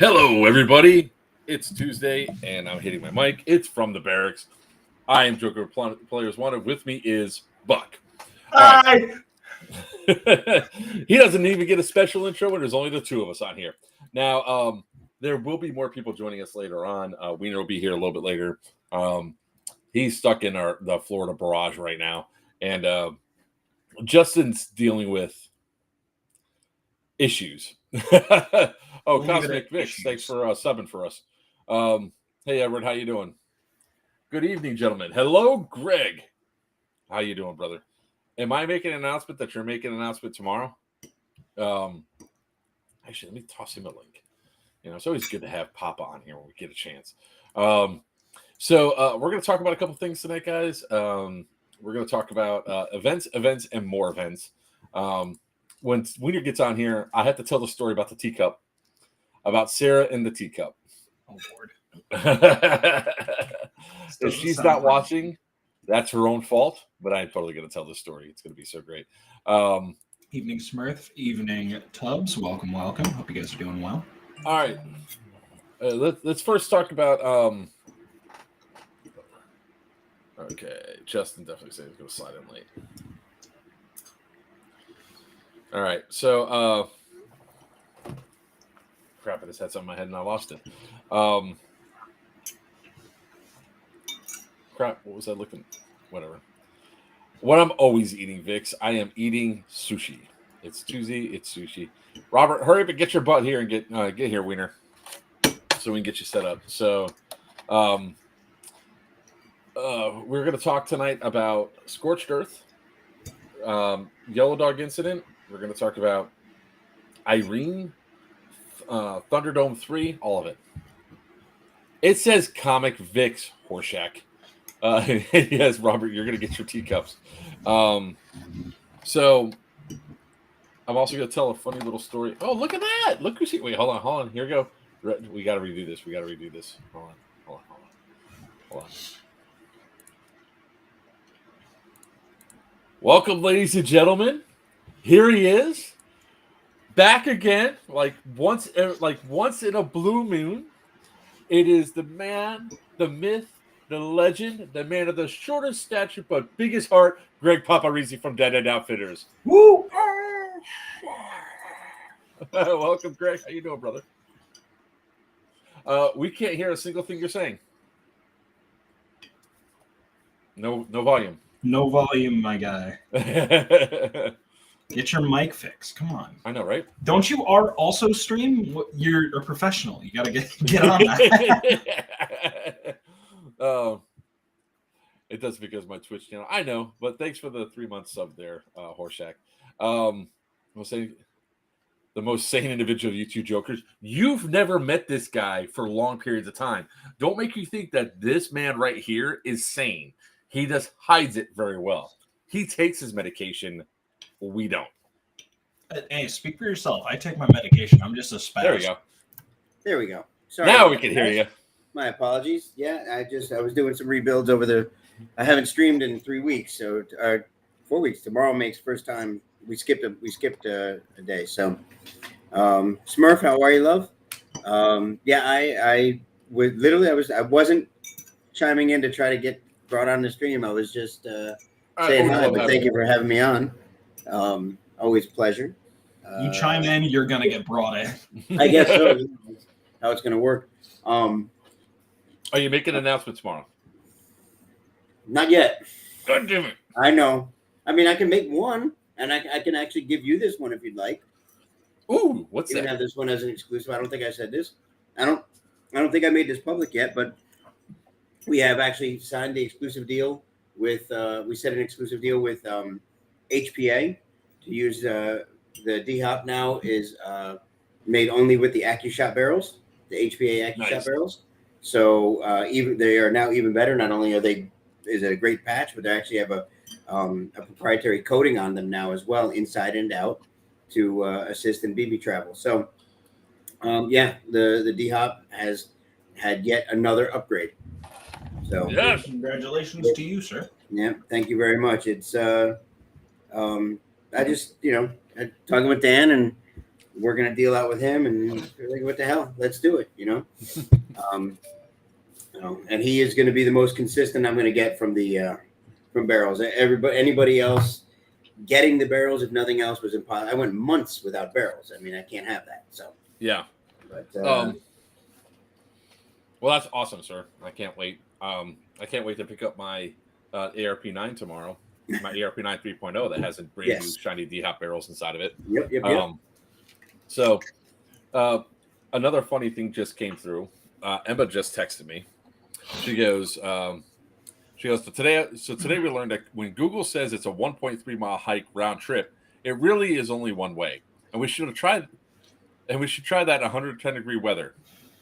Hello, everybody. It's Tuesday, and I'm hitting my mic. It's from the barracks. I am Joker Players Wanted. With me is Buck. Hi. He doesn't even get a special intro when there's only the two of us on here. Now, there will be more people joining us later on. Wiener will be here a little bit later. He's stuck in the Florida barrage right now, and Justin's dealing with issues. Cosmic Vix, thanks for subbing for us. Hey, Edward, how you doing? Good evening, gentlemen. Hello, Greg. How you doing, brother? Am I making an announcement that you're making an announcement tomorrow? Actually, let me toss him a link. You know, it's always good to have Papa on here when we get a chance. So we're going to talk about a couple things tonight, guys. We're going to talk about events, and more events. When Wiener gets on here, I have to tell the story about the teacup, about Sarah and the teacup. Oh, Lord. If she's not watching, that's her own fault, but I'm totally going to tell this story. It's going to be so great. Evening, Smurf. Evening, Tubbs. Welcome. Hope you guys are doing well. All right. Let's first talk about... Okay, Justin definitely said he's going to slide in late. All right, so crap, I just had something in my head and I lost it. Crap, what was I looking? Whatever. What I'm always eating, Vix, I am eating sushi. It's Tuesday, it's sushi. Robert, hurry up and get your butt here and get here, Wiener, so we can get you set up. So, we're going to talk tonight about Scorched Earth, Yellow Dog Incident. We're going to talk about Irene, Thunderdome 3, all of it. It says Comic Vix, Horshack. Yes, Robert, you're going to get your teacups. So I'm also going to tell a funny little story. Oh, look at that. Look who's here. Wait, hold on. Here we go. We got to redo this. Hold on. Welcome, ladies and gentlemen. Here he is, back again, like once in a blue moon. It is the man, the myth, the legend, the man of the shortest stature but biggest heart, Greg Paparizzi from Dead End Outfitters. Woo! Welcome, Greg. How you doing, brother? We can't hear a single thing you're saying. No volume. No volume, my guy. Get your mic fixed. Come on. I know, right? Don't you also stream? You're a professional. You got to get on that. It does because my Twitch channel. I know, but thanks for the 3-month sub there, Horshack. I'll say the most sane individual of you two jokers. You've never met this guy for long periods of time. Don't make you think that this man right here is sane. He just hides it very well. He takes his medication. We don't. Hey, speak for yourself. I take my medication. I'm just a spouse. There we go. Sorry. Now we can hear you. My apologies. Yeah, I was doing some rebuilds I haven't streamed in 3 weeks, so 4 weeks. Tomorrow makes first time we skipped a day. So, Smurf, how are you, love? I wasn't chiming in to try to get brought on the stream. I was just saying hi, but thank you for having me on. Always a pleasure. You chime in, you're gonna get brought in. I guess so. How it's gonna work. Are you making an announcement tomorrow? Not yet. God damn it! I know. I mean, I can make one, and I can actually give you this one if you'd like. Ooh, what's you that? You can have this one as an exclusive. I don't think I said this. I don't think I made this public yet, but we have actually signed the exclusive deal with. We set an exclusive deal with HPA to use the D-Hop now is made only with the AccuShot barrels, the HPA AccuShot barrels. So they are now even better. Not only is it a great patch, but they actually have a proprietary coating on them now as well, inside and out, to assist in BB travel. So the D-Hop has had yet another upgrade. So yes, congratulations to you, sir. Yeah, thank you very much. It's I just talking with Dan, and we're gonna deal out with him, and we're like, what the hell? Let's do it. Um, and he is going to be the most consistent I'm going to get from the from barrels. Anybody else getting the barrels, if nothing else, was impossible. I went months without barrels. I mean, I can't have that. So Yeah. but Well, that's awesome, sir. I can't wait. I can't wait to pick up my ARP9 tomorrow. My ARP9 3.0 that has a brand new Yes. shiny D-Hop barrels inside of it. Yep. So another funny thing just came through. Emma just texted me. She goes, so today we learned that when Google says it's a 1.3 mile hike round trip, it really is only one way. And we should try that in 110-degree weather.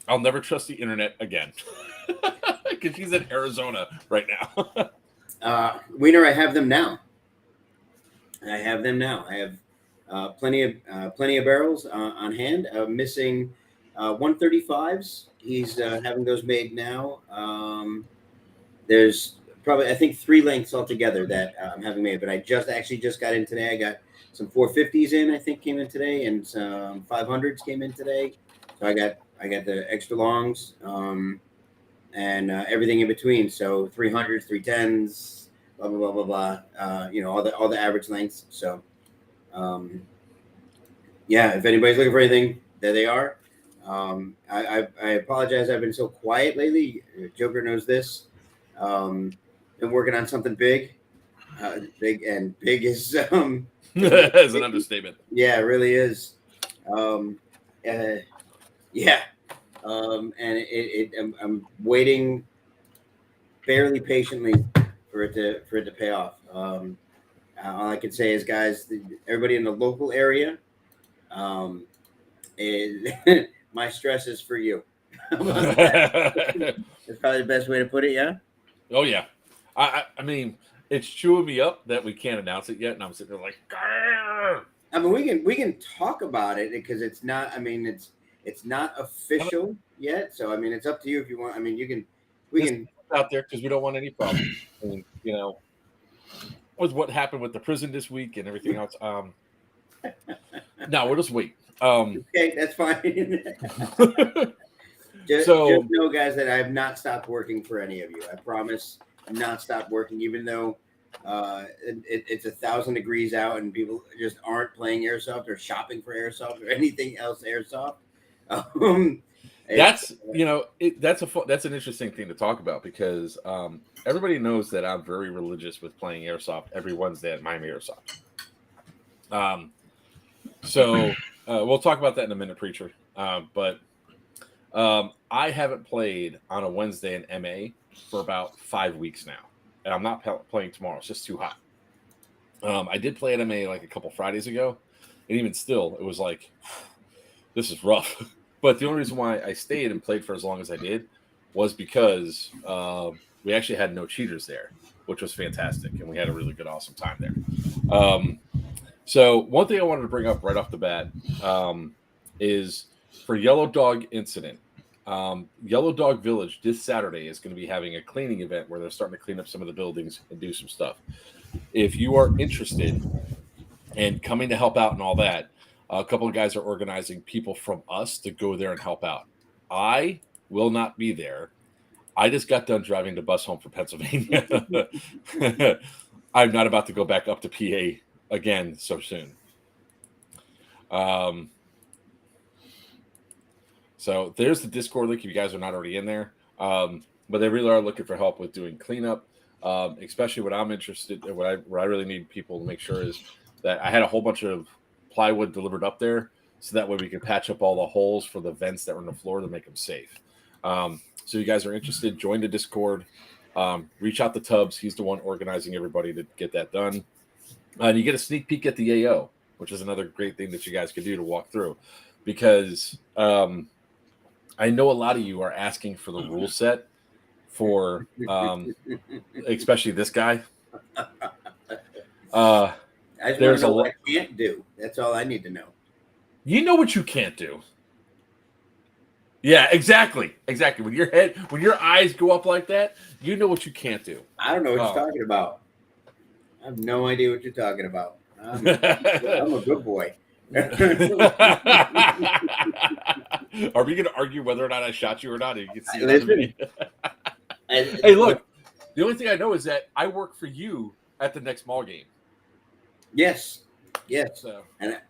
I'll never trust the internet again. Because she's in Arizona right now. Wiener, I have them now. I have plenty of barrels on hand. I'm missing 135s. He's having those made now. There's probably, I think, 3 lengths altogether that I'm having made. But I just got in today. I got some 450s in. I think came in today, and some 500s came in today. So I got the extra longs and everything in between. So 300s, 310s, blah blah blah blah blah. All the average lengths. So yeah, if anybody's looking for anything, there they are. I apologize. I've been so quiet lately. Joker knows this. Been working on something big. Big is As an understatement. Yeah, it really is. Yeah. And I'm waiting fairly patiently for it to pay off. All I can say is, guys, everybody in the local area, my stress is for you. That's probably the best way to put it. Yeah. Oh yeah. I mean, it's chewing me up that we can't announce it yet, and I'm sitting there like, Grr! I mean, we can talk about it because it's not. I mean, it's not official yet. So I mean, it's up to you if you want. I mean, we can out there because we don't want any problems. And, with what happened with the prison this week and everything else. No, we'll just wait. Okay, that's fine. Just know, guys, that I have not stopped working for any of you. I promise, I've not stopped working, even though it's 1,000 degrees out and people just aren't playing airsoft or shopping for airsoft or anything else airsoft. That's that's an interesting thing to talk about because everybody knows that I'm very religious with playing airsoft every Wednesday at Miami Airsoft. So we'll talk about that in a minute, Preacher. But I haven't played on a Wednesday in MA for about 5 weeks now, and I'm not playing tomorrow. It's just too hot. I did play at MA like a couple Fridays ago, and even still, it was like, this is rough. But the only reason why I stayed and played for as long as I did was because we actually had no cheaters there, which was fantastic, and we had a really good, awesome time there. So one thing I wanted to bring up right off the bat is for Yellow Dog Incident. Yellow Dog Village this Saturday is going to be having a cleaning event where they're starting to clean up some of the buildings and do some stuff. If you are interested in coming to help out and all that, a couple of guys are organizing people from us to go there and help out. I will not be there. I just got done driving the bus home from Pennsylvania. I'm not about to go back up to PA again so soon. So there's the Discord link if you guys are not already in there. But they really are looking for help with doing cleanup, especially what I'm interested in, where I really need people to make sure is that I had a whole bunch of plywood delivered up there so that way we can patch up all the holes for the vents that were on the floor to make them safe. So you guys are interested, join the Discord, reach out to Tubbs. He's the one organizing everybody to get that done. And you get a sneak peek at the AO, which is another great thing that you guys could do to walk through, because I know a lot of you are asking for the rule set for especially this guy. I just want to know what I can't do. That's all I need to know. You know what you can't do. Yeah, exactly. When your eyes go up like that, you know what you can't do. I don't know what you're talking about. I have no idea what you're talking about. I'm a good boy. Are we going to argue whether or not I shot you or not? You can see it on the Listen. video. Hey, look. The only thing I know is that I work for you at the next mall game. Yes. So And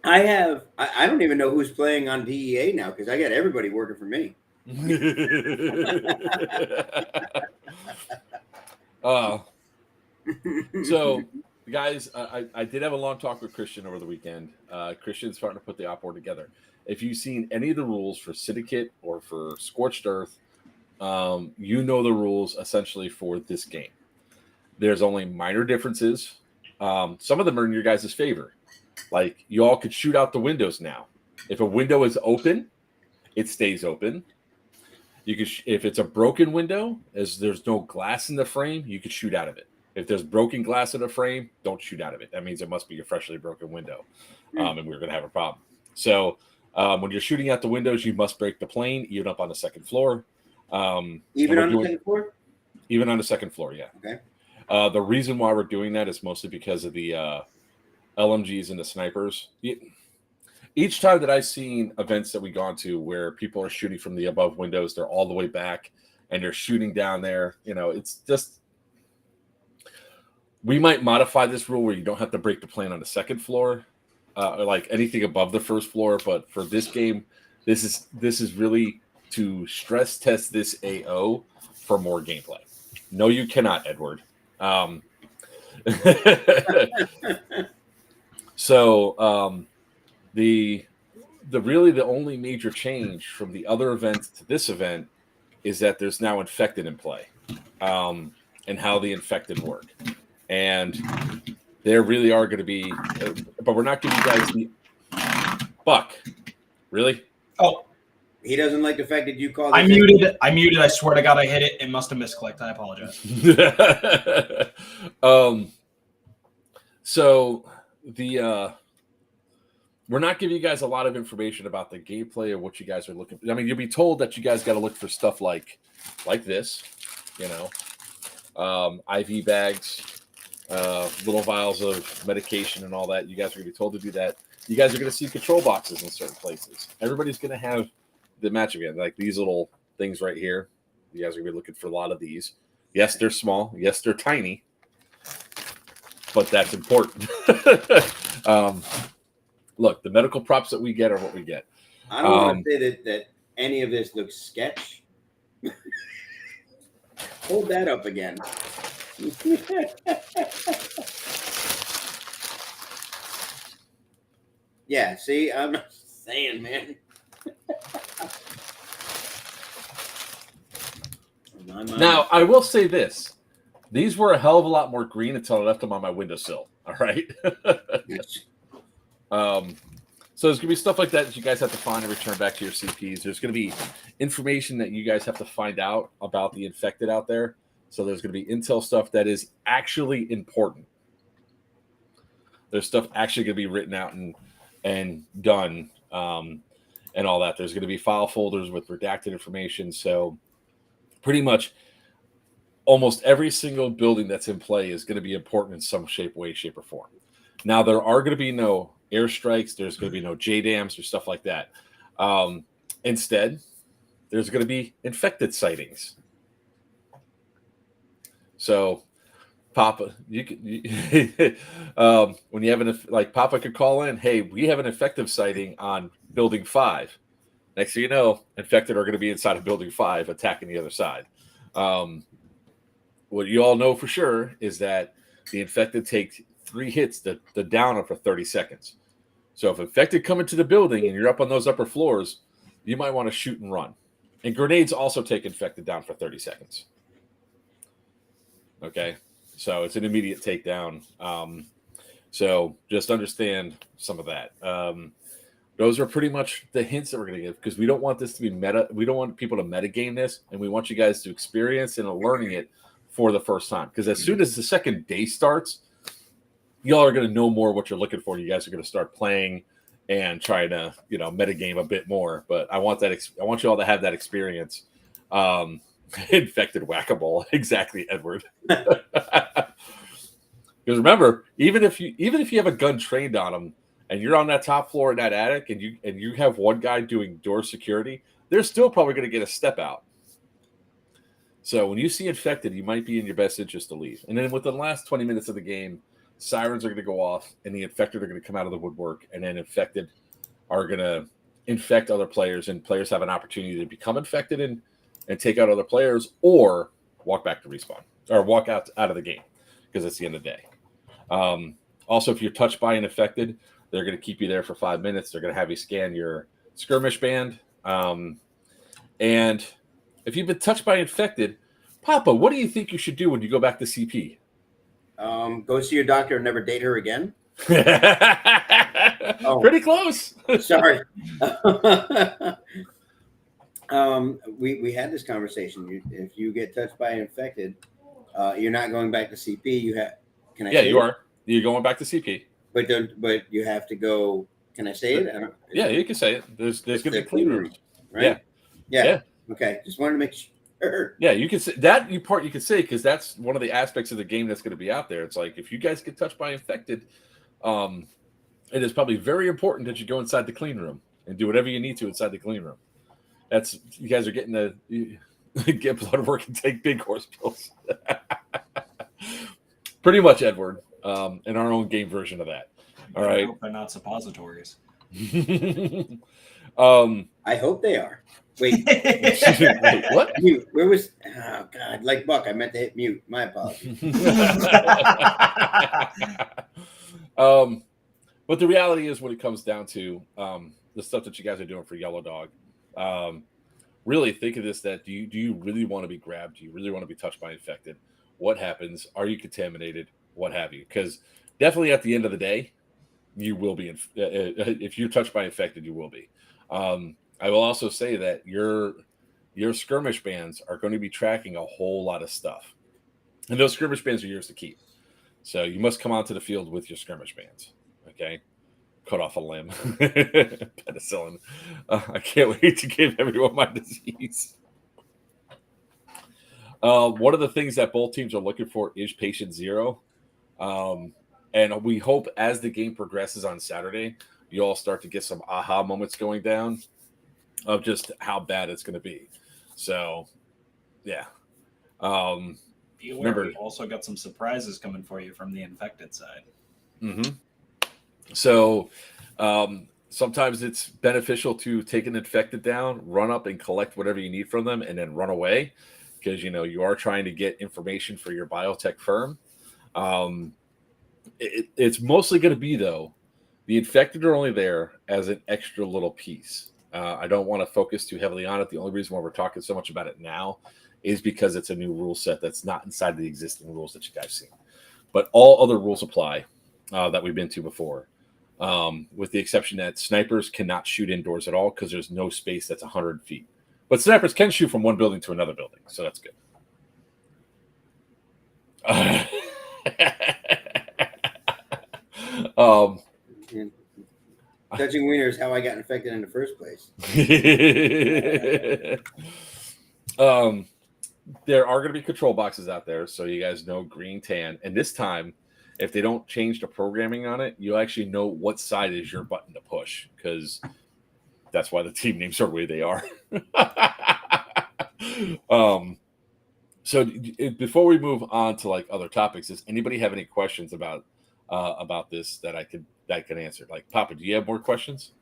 I don't even know who's playing on DEA now because I got everybody working for me. So, guys, I did have a long talk with Christian over the weekend. Christian's starting to put the op board together. If you've seen any of the rules for Syndicate or for Scorched Earth, you know the rules essentially for this game. There's only minor differences. Some of them are in your guys' favor. Like, you all could shoot out the windows now. If a window is open, it stays open. You could, if it's a broken window, as there's no glass in the frame, you could shoot out of it. If there's broken glass in the frame, don't shoot out of it. That means it must be a freshly broken window, and we're going to have a problem. So when you're shooting out the windows, you must break the plane, even up on the second floor. Even on the second floor? Even on the second floor, yeah. Okay. The reason why we're doing that is mostly because of the LMGs and the snipers. Each time that I've seen events that we've gone to where people are shooting from the above windows, they're all the way back and they're shooting down there. You know, it's just, we might modify this rule where you don't have to break the plane on the second floor, or like anything above the first floor. But for this game, this is really to stress test this AO for more gameplay. No, you cannot, Edward. So the really the only major change from the other event to this event is that there's now infected in play, and how the infected work. And there really are going to be, but we're not giving you guys the Buck. Really? Oh, he doesn't like the fact that you called. I muted. I swear to God, I hit it. It must have misclicked. I apologize. So the we're not giving you guys a lot of information about the gameplay or what you guys are looking for. I mean, you'll be told that you guys got to look for stuff like this, you know, IV bags, little vials of medication and all that. You guys are going to be told to do that. You guys are going to see control boxes in certain places. Everybody's going to have the match again, like these little things right here. You guys are going to be looking for a lot of these. Yes, they're small. Yes, they're tiny. But that's important. Look, the medical props that we get are what we get. I don't want to say that any of this looks sketch. Hold that up again. Yeah, see, I'm not saying, man. Now, I will say this. These were a hell of a lot more green until I left them on my windowsill. All right. So there's going to be stuff like that you guys have to find and return back to your CPs. There's going to be information that you guys have to find out about the infected out there. So there's going to be intel stuff that is actually important. There's stuff actually going to be written out and done, and all that. There's going to be file folders with redacted information. So pretty much almost every single building that's in play is going to be important in some way, shape, or form. Now, there are going to be no airstrikes. There's going to be no JDAMs or stuff like that. Instead, there's going to be infected sightings. So, Papa, when you have like Papa could call in, hey, we have an infected sighting on Building 5. Next thing you know, infected are going to be inside of Building 5 attacking the other side. What you all know for sure is that the infected take 3 hits to down them for 30 seconds. So if infected come into the building and you're up on those upper floors, you might want to shoot and run. And grenades also take infected down for 30 seconds. Okay, so it's an immediate takedown. So just understand some of that. Those are pretty much the hints that we're going to give, because we don't want this to be meta. We don't want people to metagame this, and we want you guys to experience and learning it for the first time. Because as soon as the second day starts, y'all are going to know more what you're looking for. You guys are going to start playing and trying to, metagame a bit more. But I want that. I want you all to have that experience. Infected whack-a-mole, exactly, Edward. Because remember, even if you have a gun trained on them, and you're on that top floor in that attic, and you have one guy doing door security, they're still probably going to get a step out. So when you see infected, you might be in your best interest to leave. And then within the last 20 minutes of the game, sirens are going to go off, and the infected are going to come out of the woodwork, and then infected are going to infect other players, and players have an opportunity to become infected and take out other players, or walk back to respawn, or walk out of the game, because it's the end of the day. Also, if you're touched by an infected, they're going to keep you there for 5 minutes. They're going to have you scan your skirmish band. And if you've been touched by infected, Papa, what do you think you should do when you go back to CP? Go see your doctor and never date her again. Pretty close. Sorry. We had this conversation. If you get touched by an infected, you're not going back to CP. You have. Can I? Yeah, say you it? are. You're going back to CP. But you have to go. Can I say it? Yeah, you can say it. There's going to be clean rooms, right? Yeah. Yeah. Okay. Just wanted to make sure. Yeah, you can say that. You can say, because that's one of the aspects of the game that's going to be out there. It's like, if you guys get touched by infected, it is probably very important that you go inside the clean room and do whatever you need to inside the clean room. That's, you guys are getting to get blood work and take big horse pills. Pretty much, Edward, in our own game version of that. All right. I hope they're not suppositories. I hope they are. Wait. Wait, what? Mute. Where was? Oh God! Like Buck, I meant to hit mute. My apologies. But the reality is, when it comes down to the stuff that you guys are doing for Yellow Dog, really think of this: that do you really want to be grabbed? Do you really want to be touched by infected? What happens? Are you contaminated? What have you? Because definitely at the end of the day, you will be. If you're touched by infected, you will be. I will also say that your skirmish bands are going to be tracking a whole lot of stuff, and those skirmish bands are yours to keep. So you must come onto the field with your skirmish bands. Okay, cut off a limb, penicillin. I can't wait to give everyone my disease. One of the things that both teams are looking for is patient zero, and we hope as the game progresses on Saturday, you all start to get some aha moments going down of just how bad it's going to be. So, yeah. Be aware, we've also got some surprises coming for you from the infected side. Mm-hmm. So, sometimes it's beneficial to take an infected down, run up and collect whatever you need from them, and then run away, because you are trying to get information for your biotech firm. It's mostly going to be, though, the infected are only there as an extra little piece. I don't want to focus too heavily on it. The only reason why we're talking so much about it now is because it's a new rule set that's not inside the existing rules that you guys seen. But all other rules apply that we've been to before, with the exception that snipers cannot shoot indoors at all because there's no space that's 100 feet. But snipers can shoot from one building to another building, so that's good. Touching wiener is how I got infected in the first place. There are going to be control boxes out there, so you guys know green, tan. And this time, if they don't change the programming on it, you'll actually know what side is your button to push, because that's why the team names are the way they are. So before we move on to like other topics, does anybody have any questions about this that I can answer? Like, Papa, do you have more questions?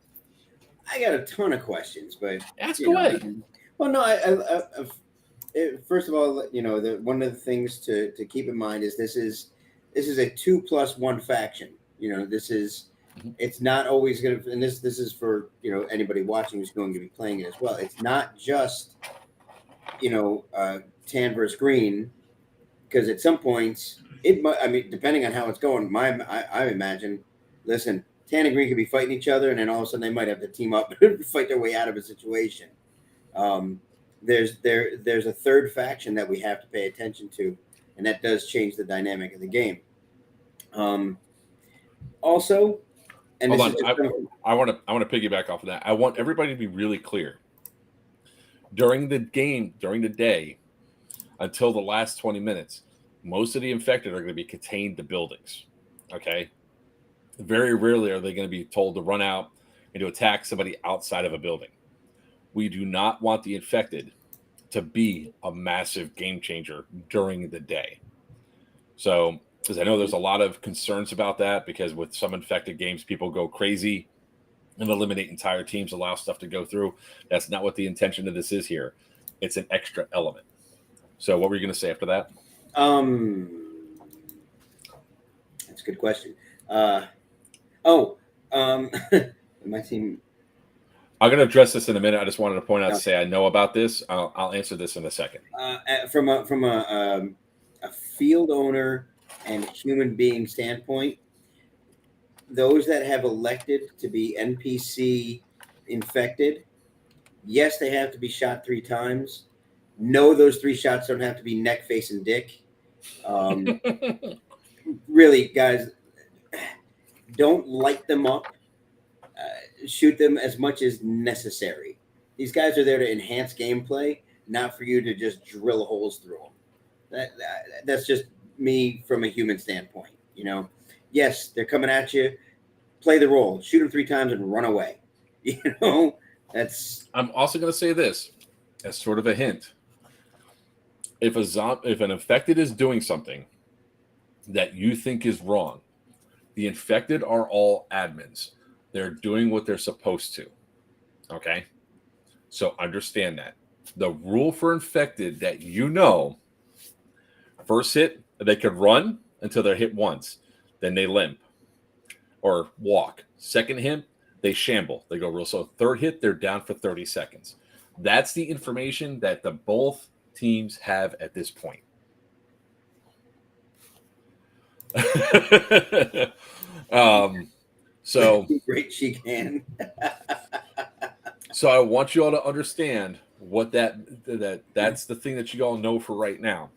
I got a ton of questions, but ask away. Well, no, first of all, one of the things to keep in mind is this is a 2+1 faction. It's not always going to, and this is for anybody watching who's going to be playing it as well. It's not just tan versus green, because at some points depending on how it's going, I imagine, listen, tan and green could be fighting each other, and then all of a sudden they might have to team up and fight their way out of a situation. There's a third faction that we have to pay attention to, and that does change the dynamic of the game. Also, and hold on, I want to piggyback off of that. I want everybody to be really clear. During the game, during the day, until the last 20 minutes, most of the infected are going to be contained to buildings. Okay, Very rarely are they going to be told to run out and to attack somebody outside of a building. We do not want the infected to be a massive game changer during the day. So, because I know there's a lot of concerns about that, because with some infected games, people go crazy and eliminate entire teams, allow stuff to go through. That's not what the intention of this is here. It's an extra element. So, what were you going to say after that? That's a good question. My team. I'm going to address this in a minute. I just wanted to point out to say I know about this. I'll answer this in a second. From a field owner and human being standpoint, those that have elected to be NPC infected, yes, they have to be shot 3 times. No, those 3 shots don't have to be neck, face, and dick. Really, guys, don't light them up. Shoot them as much as necessary. These guys are there to enhance gameplay, not for you to just drill holes through them. That's just me from a human standpoint. You know, yes, they're coming at you. Play the role. Shoot them 3 times and run away. You know, that's. I'm also going to say this as sort of a hint. If an infected is doing something that you think is wrong, the infected are all admins. They're doing what they're supposed to. Okay? So understand that. The rule for infected that first hit, they could run until they're hit once. Then they limp or walk. Second hit, they shamble. They go real slow. Third hit, they're down for 30 seconds. That's the information that the both teams have at this point. So great she can. So I want you all to understand what that's the thing that you all know for right now.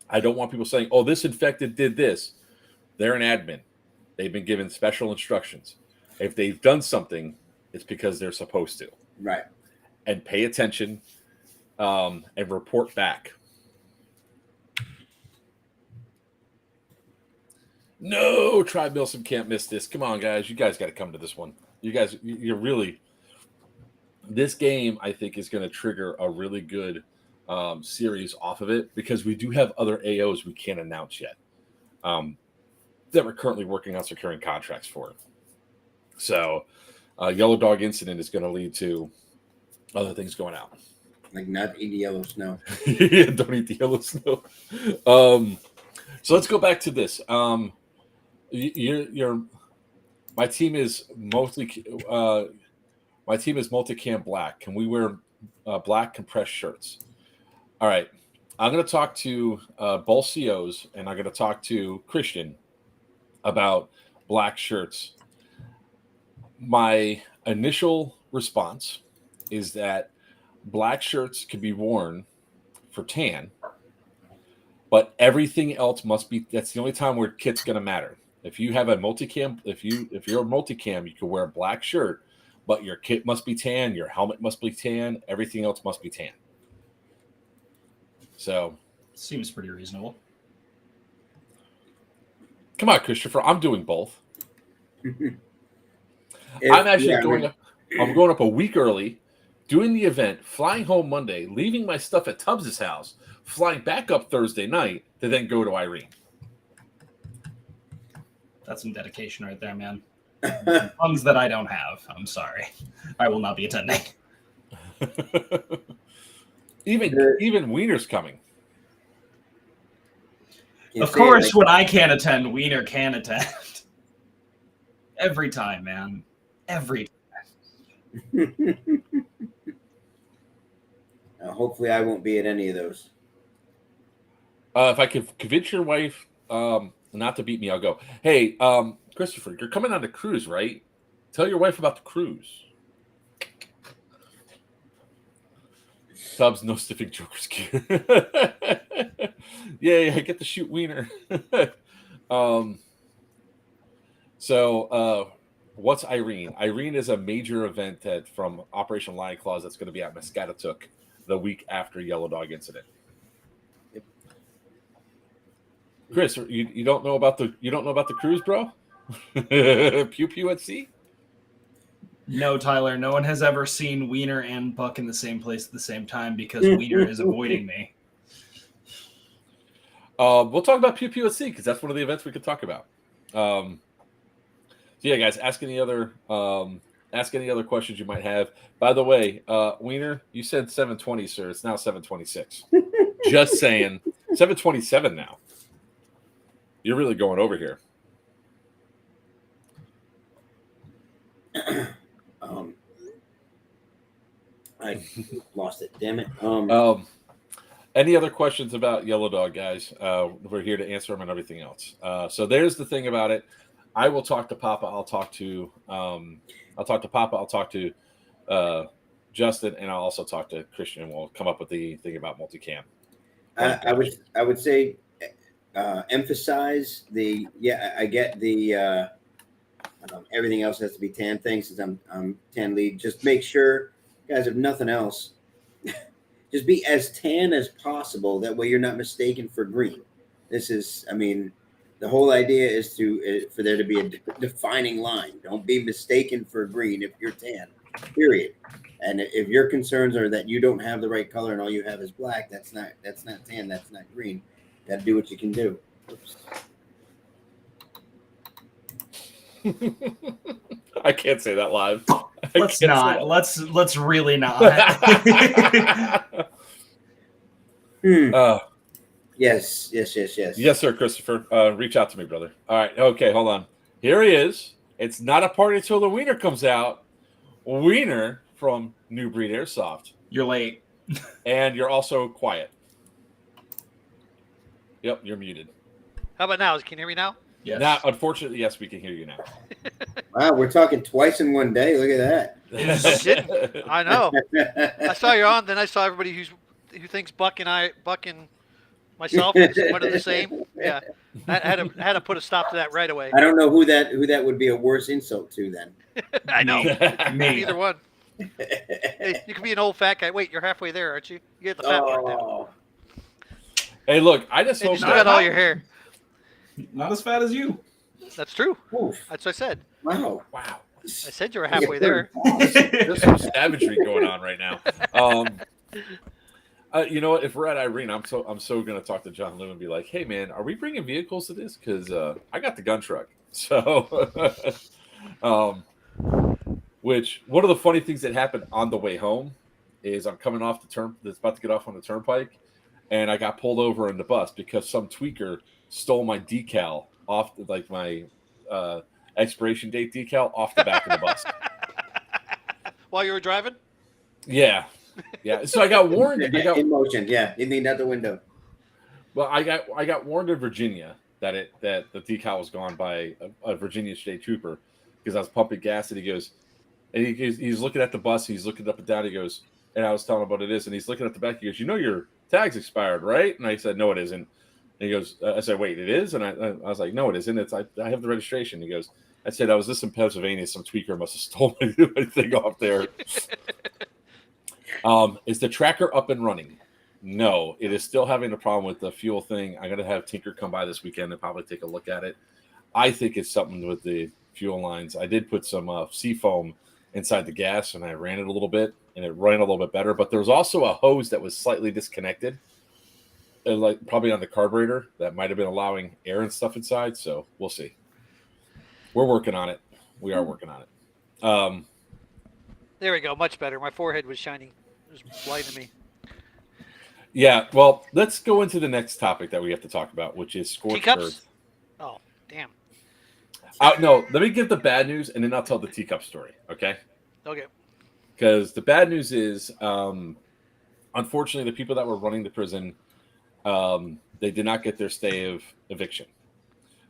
I don't want people saying, "Oh, this infected did this." They're an admin. They've been given special instructions. If they've done something, it's because they're supposed to. Right. And pay attention and report back. No, Tribe Milsom can't miss this. Come on, guys. You guys got to come to this one. You guys, you're really... This game, I think, is going to trigger a really good series off of it, because we do have other AOs we can't announce yet that we're currently working on securing contracts for. So, Yellow Dog Incident is going to lead to other things going out. Like not eat yellow snow. Yeah, don't eat the yellow snow. So let's go back to this. My team is mostly multicam black. Can we wear black compressed shirts? All right. I'm going to talk to both COs, and I'm going to talk to Christian about black shirts. My initial response is that black shirts can be worn for tan, but everything else must be. That's the only time where kit's going to matter. If you have a multicam, if you're a multicam, you can wear a black shirt, but your kit must be tan, your helmet must be tan, everything else must be tan. So, seems pretty reasonable. Come on, Christopher. I'm doing both. I'm actually going up. I'm going up a week early, doing the event, flying home Monday, leaving my stuff at Tubbs's house, flying back up Thursday night to then go to Irene. That's some dedication right there, man. Funds that I don't have. I'm sorry. I will not be attending. Even Wiener's coming. Of course, when I can't attend, Wiener can attend. Every time, man. Every time. Hopefully, I won't be at any of those. If I could convince your wife not to beat me, I'll go. Hey, Christopher, you're coming on the cruise, right? Tell your wife about the cruise. Tubbs, no stiffing Joker's gear. Yeah, I get to shoot Wiener. So, what's Irene? Irene is a major event from Operation Lion Claws that's going to be at Muscatatuck the week after Yellow Dog Incident. Chris, you don't know about the cruise, bro? Pew pew at sea. No, Tyler, no one has ever seen Wiener and Buck in the same place at the same time because Wiener is avoiding me. We'll talk about Pew Pew at Sea because that's one of the events we could talk about. So yeah, guys, ask any other questions you might have. By the way, Wiener, you said 720, sir. It's now 726. Just saying, 727 now. You're really going over here. I lost it. Damn it. Any other questions about Yellow Dog, guys? We're here to answer them and everything else. So there's the thing about it. I will talk to Papa. I'll talk to Papa. I'll talk to Justin, and I'll also talk to Christian. We'll come up with the thing about multicam. I would say emphasize the I get the everything else has to be tan thing since I'm tan lead. Just make sure, guys, if nothing else, just be as tan as possible. That way you're not mistaken for green. This is, I mean, the whole idea is for there to be a defining line. Don't be mistaken for green if you're tan, period. And if your concerns are that you don't have the right color and all you have is black, that's not tan, that's not green. Got to do what you can do. Oops. I can't say that live. Let's not. Let's really not. Yes. Yes, sir, Christopher. Reach out to me, brother. All right. Okay, hold on. Here he is. It's not a party until the Wiener comes out. Wiener from New Breed Airsoft. You're late. And you're also quiet. Yep, you're muted. How about now? Can you hear me now? Yes. Now, unfortunately, yes, we can hear you now. Wow, we're talking twice in one day. Look at No kidding. I know. I saw you on, then I saw everybody who thinks Buck and myself is one of the same. Yeah, I had to put a stop to that right away. I don't know who that would be a worse insult to then. I know. Me. Either one. Hey, you can be an old fat guy. Wait, you're halfway there, aren't you? You get the fat part now. Hey, look, I just Hey, hope you still got all your hair. Not as fat as you. That's true. Oof. That's what I said. Wow. I said you were halfway there. There's some savagery going on right now. You know what? If we're at Irene, I'm so gonna talk to John Liu and be like, "Hey, man, are we bringing vehicles to this? Because I got the gun truck." So, which one of the funny things that happened on the way home is I'm coming off that's about to get off on the turnpike, and I got pulled over in the bus because some tweaker stole my decal off, like my expiration date decal off the back of the bus. While you were driving? Yeah. So I got warned. In motion. Yeah, you leaned out the window. Well, I got warned in Virginia that the decal was gone by a Virginia state trooper because I was pumping gas, and he's looking at the bus, he's looking up and down, he goes, and I was telling him what it is, and he's looking at the back, he goes, "You know your tag's expired, right?" And I said, "No, it isn't." And he goes, I said, "Wait, it is?" And I was like, "No, it isn't. I have the registration." He goes, I said, "I was this in Pennsylvania. Some tweaker must have stolen my thing off there." Is the tracker up and running? No, it is still having a problem with the fuel thing. I'm going to have Tinker come by this weekend and probably take a look at it. I think it's something with the fuel lines. I did put some seafoam inside the gas, and I ran it a little bit, and it ran a little bit better. But there was also a hose that was slightly disconnected, like probably on the carburetor, that might have been allowing air and stuff inside. So we'll see. We're working on it. We are working on it. There we go. Much better. My forehead was shining. It was blinding me. Yeah. Well, let's go into the next topic that we have to talk about, which is Scorched Teacups? Earth. Oh, damn. No, let me give the bad news, and then I'll tell the teacup story. Okay. Okay. Because the bad news is, unfortunately, the people that were running the prison, they did not get their stay of eviction.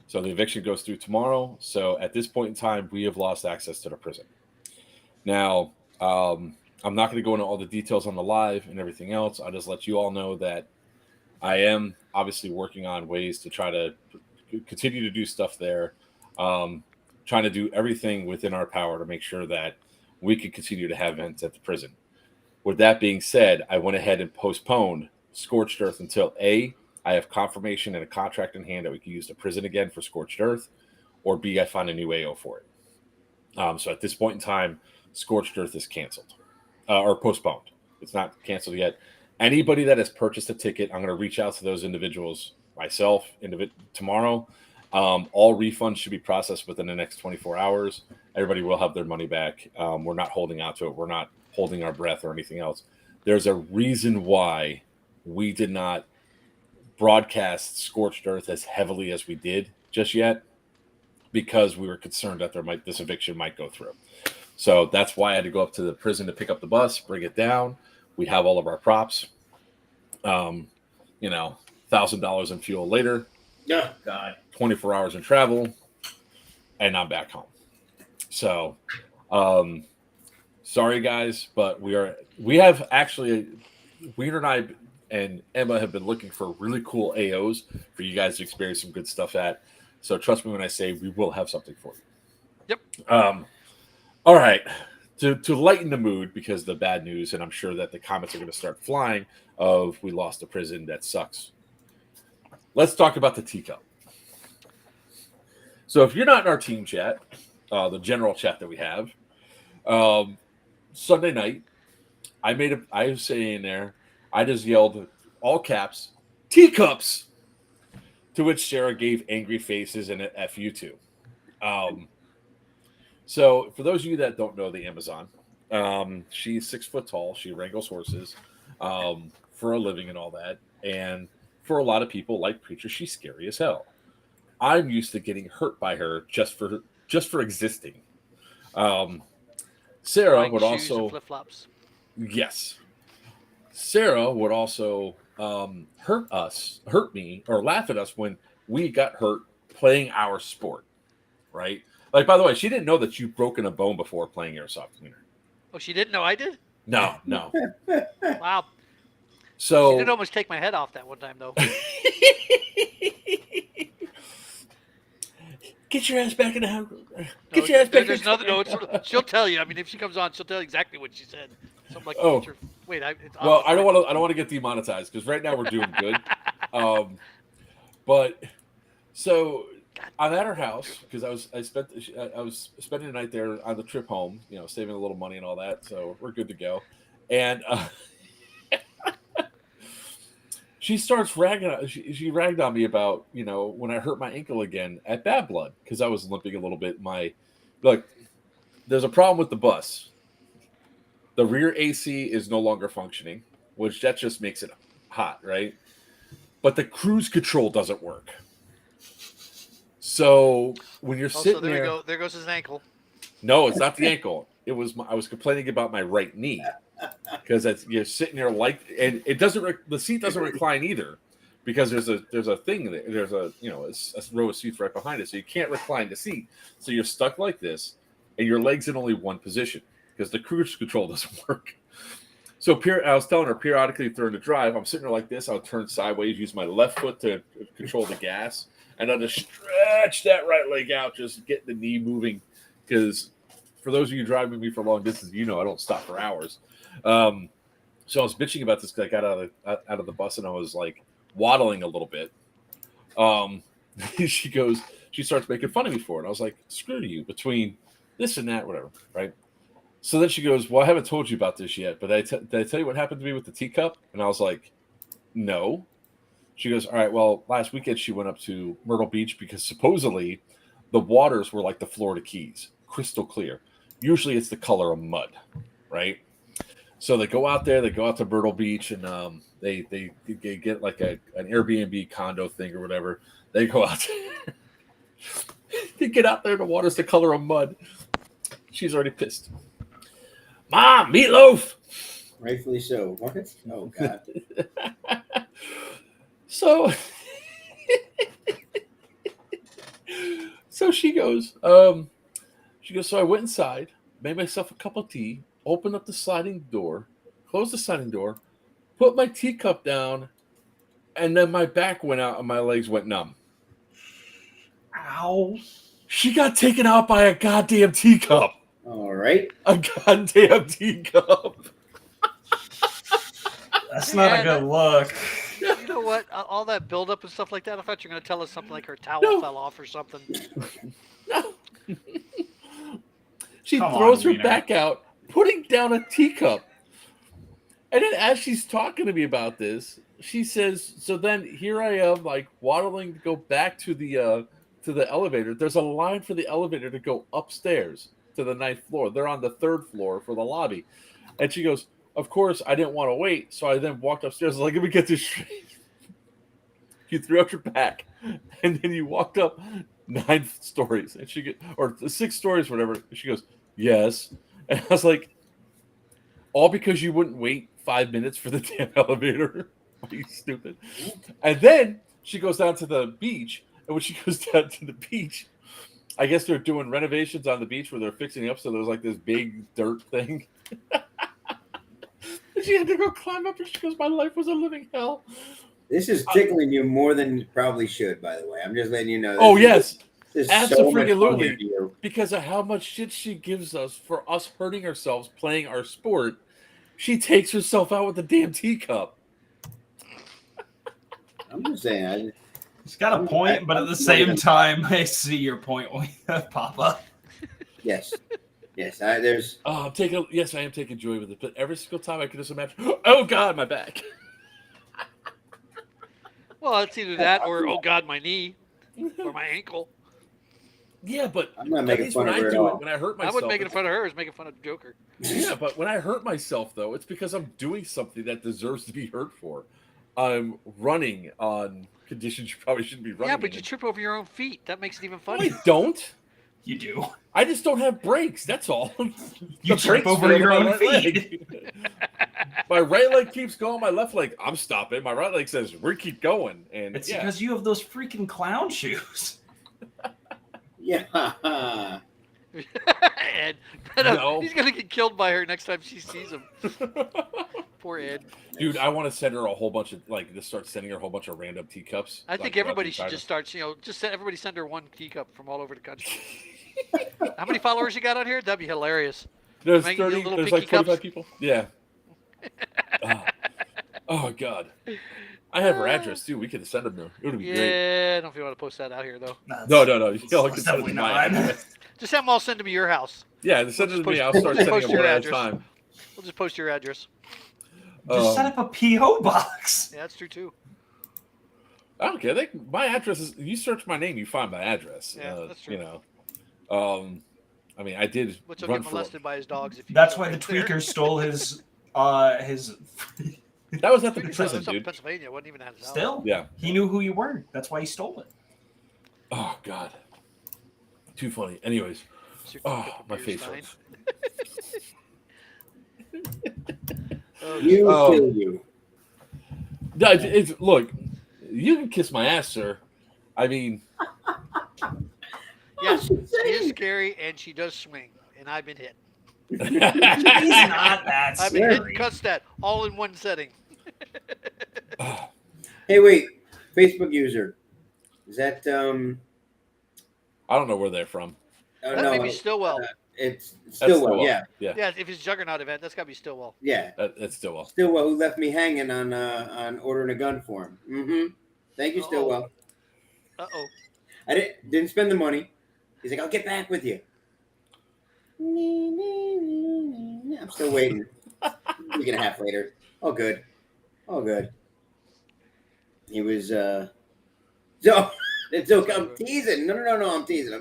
So the eviction goes through tomorrow. So at this point in time, we have lost access to the prison. Now, I'm not going to go into all the details on the live and everything else. I'll just let you all know that I am obviously working on ways to try to continue to do stuff there, trying to do everything within our power to make sure that we can continue to have events at the prison. With that being said, I went ahead and postponed Scorched Earth until I have confirmation and a contract in hand that we can use the prison again for Scorched Earth, or B, I find a new AO for it. So at this point in time, Scorched Earth is canceled or postponed. It's not canceled yet. Anybody that has purchased a ticket, I'm going to reach out to those individuals myself tomorrow. All refunds should be processed within the next 24 hours. Everybody will have their money back. We're not holding out to it. We're not holding our breath or anything else. There's a reason why we did not broadcast Scorched Earth as heavily as we did just yet, because we were concerned that this eviction might go through. So that's why I had to go up to the prison to pick up the bus, bring it down. We have all of our props. $1,000 in fuel later. Oh, God. 24 hours in travel, and I'm back home. So, sorry guys, but Wiener and I and Emma have been looking for really cool AOs for you guys to experience some good stuff at. So trust me when I say we will have something for you. Yep. All right. To lighten the mood, because the bad news, and I'm sure that the comments are going to start flying of we lost a prison, that sucks. Let's talk about the teacup. So if you're not in our team chat, the general chat that we have, Sunday night, I was saying there, I just yelled all caps, teacups, to which Sarah gave angry faces and a F you too. So for those of you that don't know the Amazon, she's 6 foot tall. She wrangles horses for a living and all that. And for a lot of people like Preacher, she's scary as hell. I'm used to getting hurt by her just for existing. Sarah Buying would shoes also and flip-flops. Yes. Sarah would also hurt me, or laugh at us when we got hurt playing our sport, right? Like, by the way, she didn't know that you've broken a bone before playing airsoft, Wiener. Oh, she didn't know I did? No. Wow. So She did almost take my head off that one time, though. Get your ass back in the house. Get your ass back in the house. She'll tell you. I mean, if she comes on, she'll tell you exactly what she said. Something like, Oh. wait, I don't want to get demonetized, because right now we're doing good. But so I'm at her house because I was spending the night there on the trip home, saving a little money and all that. So we're good to go. And she starts ragging. She ragged on me about when I hurt my ankle again at Bad Blood, because I was limping a little bit. Look, there's a problem with the bus. The rear AC is no longer functioning, which that just makes it hot, right? But the cruise control doesn't work. So when you're sitting there, we go. There goes his ankle. No, it's not the ankle. It was I was complaining about my right knee, because you're sitting there and it doesn't. The seat doesn't recline either, because there's a thing there. There's a row of seats right behind it, so you can't recline the seat. So you're stuck like this, and your legs in only one position because the cruise control doesn't work. So I was telling her periodically during the drive, I'm sitting there like this. I'll turn sideways, use my left foot to control the gas, and I'll just stretch that right leg out, just get the knee moving. Because for those of you driving with me for long distance, I don't stop for hours. So I was bitching about this because I got out of the bus and I was like waddling a little bit. She starts making fun of me for it. I was like, screw you, between this and that, whatever, right? So then she goes, well, I haven't told you about this yet, but did I tell you what happened to me with the teacup? And I was like, no. She goes, all right, well, last weekend she went up to Myrtle Beach because supposedly the waters were like the Florida Keys, crystal clear. Usually it's the color of mud, right? So they go out there, they go out to Myrtle Beach, and they get like an Airbnb condo thing or whatever. They go out there. They get out there, the water's the color of mud. She's already pissed. Mom, meatloaf. Rightfully so. What? Oh, God. So she goes, so I went inside, made myself a cup of tea, opened up the sliding door, closed the sliding door, put my teacup down, and then my back went out and my legs went numb. Ow. She got taken out by a goddamn teacup. All right. A goddamn teacup. That's not a good look. You know what? All that buildup and stuff like that. I thought you were going to tell us something like her towel No. fell off or something. No. She Come throws on, her Wiener. back out, putting down a teacup. And then as she's talking to me about this, she says, so then here I am, like waddling to go back to the elevator. There's a line for the elevator to go upstairs to the 9th floor. They're on the 3rd floor for the lobby. And she goes, of course, I didn't want to wait. So I then walked upstairs. I was like, let me get this straight. You threw out your back, and then you walked up 9 stories, and or 6 stories, whatever. And she goes, yes. And I was like, all because you wouldn't wait 5 minutes for the damn elevator? Are you stupid? And then she goes down to the beach, and when she goes down to the beach, I guess they're doing renovations on the beach where they're fixing it up, so there's like this big dirt thing. And she had to go climb up, and she goes, my life was a living hell. This is tickling you more than you probably should, by the way. I'm just letting you know. Oh, yes. This is Absolutely. so much Because of how much shit she gives us for us hurting ourselves playing our sport, she takes herself out with the damn teacup. I'm just saying. He's got a point, but at the same time, I see your point, Papa. Yes. Yes. There's. Oh, I am taking joy with it. But every single time I can just imagine, oh, God, my back. Well, it's either that or, oh, God, my knee or my ankle. Yeah, but I'm not at making least fun when of I her at do all. it, when I hurt I myself. wasn't making fun of her. I was making fun of the Joker. Yeah, but when I hurt myself, though, it's because I'm doing something that deserves to be hurt for. I'm running on conditions you probably shouldn't be running. Yeah, but in. you trip over your own feet. That makes it even No, funnier. I don't. You do. I just don't have brakes. That's all. You The trip brakes over fit on your my own right feet. leg. My right leg keeps going. My left leg, I'm stopping. My right leg says, we keep going. And It's yeah. because you have those freaking clown shoes. Yeah. Ed. No. He's going to get killed by her next time she sees him. Poor Ed. Dude, I want to send her a whole bunch of, just start sending her a whole bunch of random teacups. I think everybody should just start, everybody send her one teacup from all over the country. How many followers you got on here? That'd be hilarious. There's Make 30, little there's like pinky 45 cups. people. Yeah. Oh, God. I have her address, too. We could send them to her. It would be great. Yeah, I don't know if you want to post that out here, though. No. You all can It's send it definitely to my not. address. Just have them all send them to your house. Yeah, send it to We'll me. just I'll post- start we'll just sending post them your one at a address. time. We'll just post your address. Just set up a P.O. box. Yeah, that's true, too. I don't care. My address is. You search my name, you find my address. Yeah, that's true. I mean, I did. Which will run get for. molested by his dogs. If you That's go why the right there. tweaker stole his. That was at the Tweaker's house prison, was up in dude. Pennsylvania. It wasn't even at his house. Still, Yeah. he knew who you were. That's why he stole it. Oh God. Too funny. Anyways. It's your Oh, teacup of my beer, face Stein. hurts. You Oh. kill you. No, look. You can kiss my ass, sir. I mean. Yes, she is scary, and she does swing, and I've been hit. He's not that I've been hit scary. and cussed at, all in one setting. Hey, wait. Facebook user. Is that I don't know where they're from. Oh, That no, may be Stillwell. it's That's Stillwell. Yeah, Yeah. Yeah, if it's Juggernaut event, that's got to be Stillwell. yeah. That's Stillwell. Stillwell, who left me hanging on ordering a gun for him. Mm-hmm. Thank you, Uh-oh. Stillwell. Uh-oh. I didn't spend the money. He's like, I'll get back with you. I'm still waiting. A week and a half later. All good. All good. He was so I'm teasing. No, I'm teasing.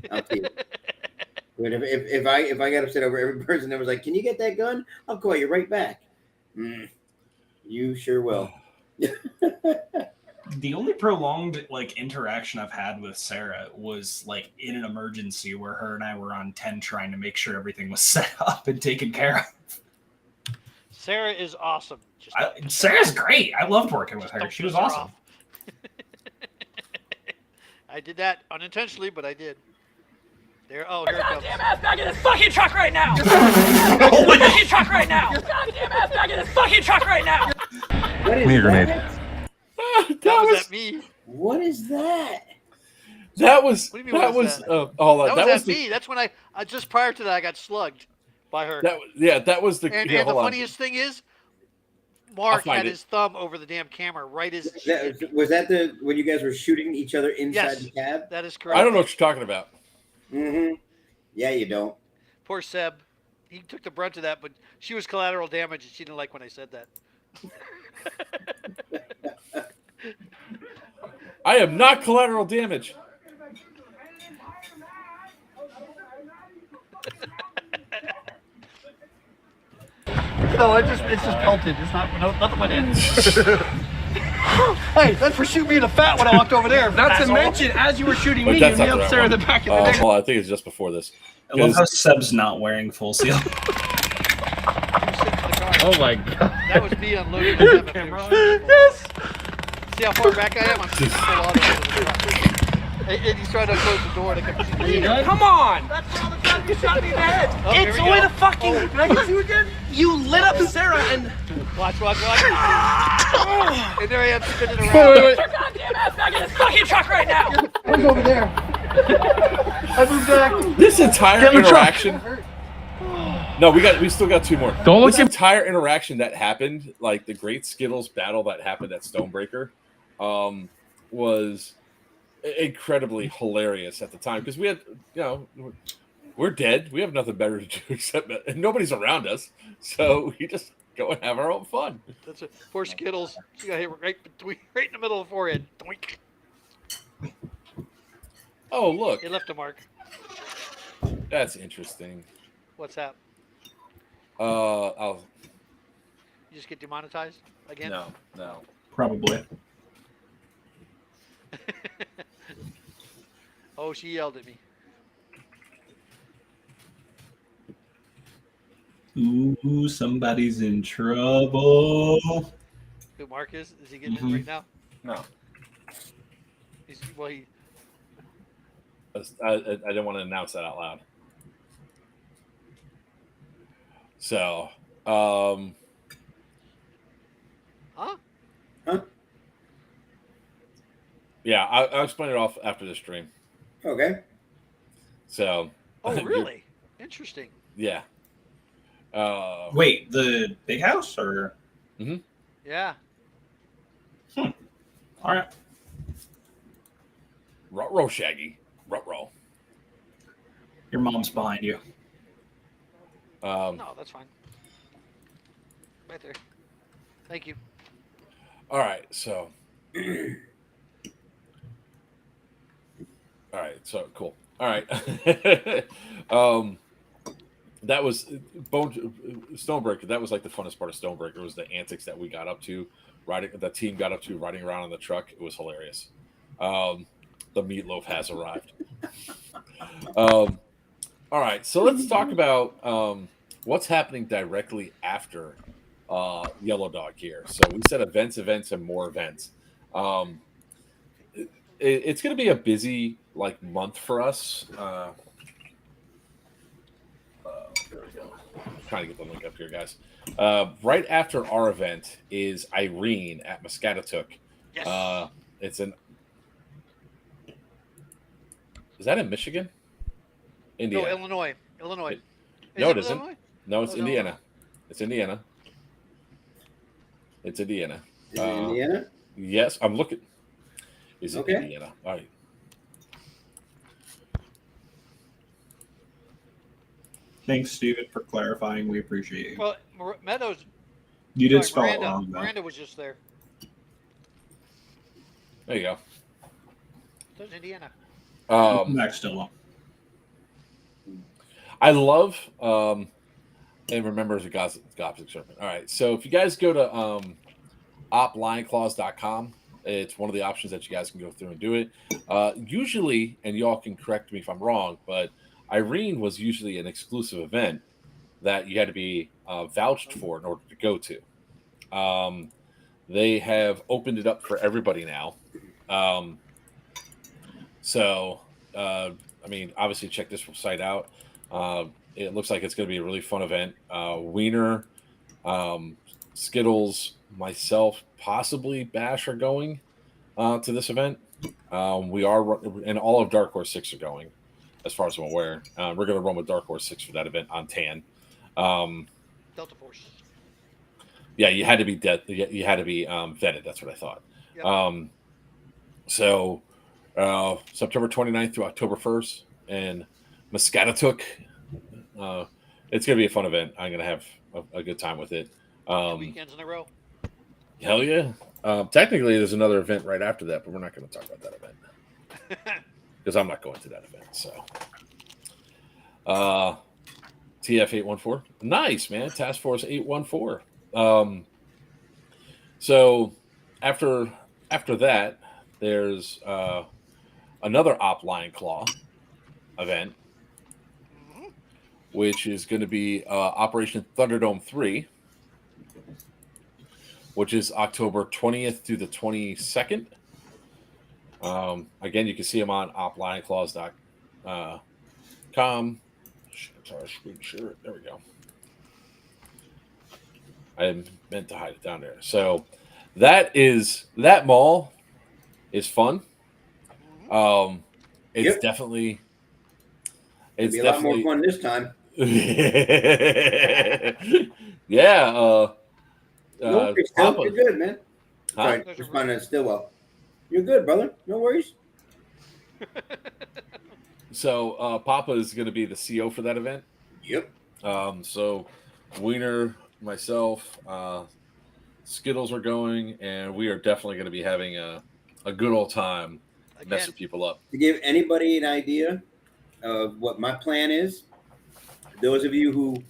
But if I got upset over every person that was like, can you get that gun? I'll call you right back. You sure will. The only prolonged interaction I've had with Sarah was in an emergency where her and I were on 10 trying to make sure everything was set up and taken care of. Sarah is awesome. Just Sarah's great. I loved working with her. don't She was piss her awesome. off. I did that unintentionally, but I did. There. Oh, here it comes. Goddamn ass back in this fucking truck right now! Fucking truck right now! Goddamn ass back in this fucking truck right now! What is Me a grenade. that? That was at me. What is that? That was. What do you mean, That what was. was That was at me. That's when I just prior to that I got slugged by her. That was the. And yeah, the hold on. funniest thing is, Mark find had it. his thumb over the damn camera right as she hit me. Was that when you guys were shooting each other inside Yes, the cab? that is correct. I don't know what you're talking about. Mm-hmm. Yeah, you don't. Poor Seb. He took the brunt of that, but she was collateral damage, and she didn't like when I said that. I am not collateral damage. No, it's just pelted. It's not nothing went in. Hey, that's for shooting me in the fat when I walked over there. Not to mention, as you were shooting But me, you that's not nailed the right Sarah in one. the back of the neck. Well, I think it's just before this. I love how Seb's not wearing full seal. He was sitting in the car. Oh my god. That was me unloading the them if they were shooting. Yes. See how far back I am? I'm full auto into the truck. And he's trying to close the door. And I kept shooting. Come on. That's all the time you shot me in the head. Oh, here It's we a way go. to fucking. Can I get you again? You lit up Sarah and. Watch. And there I am spinning around. Wait. Your goddamn ass back in this fucking truck right now. I was over there. I moved back. This entire Get in the truck. interaction. No, we still got two more. Don't look This at- entire interaction that happened, like the Great Skittles battle that happened at Stonebreaker, was incredibly hilarious at the time because we had, we're dead. We have nothing better to do except and nobody's around us, so we just go and have our own fun. That's it. Poor Skittles. She got hit right in the middle of the forehead. Doink. Oh, look, It left a mark. that's interesting. What's that? I'll You just get demonetized again? no. Probably. Oh, she yelled at me. Ooh, somebody's in trouble. Who Mark is? Is he getting in right now? No. I didn't want to announce that out loud. So, Huh? yeah, I'll explain it off after the stream. Okay. So, Oh, really? Interesting. yeah. Wait, the big house or? Yeah. All right. Ruh-roh, Shaggy. Ruh-roh. Your mom's behind you. No, that's fine. Right there. Thank you. All right, so. All right, so cool. All right. That was Stonebreaker. That was like the funnest part of Stonebreaker was the antics that we got up to, the team got up to riding around on the truck. It was hilarious. The meatloaf has arrived. All right, so let's talk about what's happening directly after Yellow Dog here. So we said events, and more events. It's going to be a busy month for us. There we go. Trying to get the link up here, guys. Right after our event is Irene at Muscatatuck. Yes. It's in. Is that in Michigan? Indiana. No, Illinois. Illinois. No, it isn't. Illinois? No, it's Oh, no. Indiana. It's Indiana. It's Indiana. Is it Indiana? Yes, I'm looking. Is it Okay. Indiana? All right. Thanks, Steven, for clarifying. We appreciate you. Well, Meadows. You did sorry, spell it Miranda, wrong, though. Miranda was just there. There you There's Indiana. go. Max still on. I love and remember as a Gothic serpent. All right, so if you guys go to oplionclaws.com, it's one of the options that you guys can go through and do it. Usually, and y'all can correct me if I'm wrong, but Irene was usually an exclusive event that you had to be vouched for in order to go to. They have opened it up for everybody now. Obviously check this site out. It looks like it's going to be a really fun event. Wiener, Skittles, myself, possibly Bash are going to this event. We are, and all of Dark Horse 6 are going, as far as I'm aware. We're going to run with Dark Horse 6 for that event on Tan. Delta Force. Yeah, you had to be you had to be vetted. That's what I thought. Yep. So September 29th through October 1st, and Muscatatuck. It's going to be a fun event. I'm going to have a good time with it. 2 weekends in a row. Hell yeah. Technically, there's another event right after that, but we're not going to talk about that event because I'm not going to that event. So, TF814. Nice, man. Task Force 814. So after that, there's another Op Lion Claw event, which is going to be Operation Thunderdome 3, which is October 20th through the 22nd. Again, you can see them on oplionclaws.com. Screen share. There we go. I meant to hide it down there. So that mall is fun. It's definitely It'll be a lot more fun this time. Yeah. No, you're good, man. Huh? Sorry, responding to Stillwell. You're good, brother. No worries. So Papa is going to be the CO for that event. Yep. So Wiener, myself, Skittles are going, and we are definitely going to be having a good old time messing people up. To give anybody an idea of what my plan is, those of you who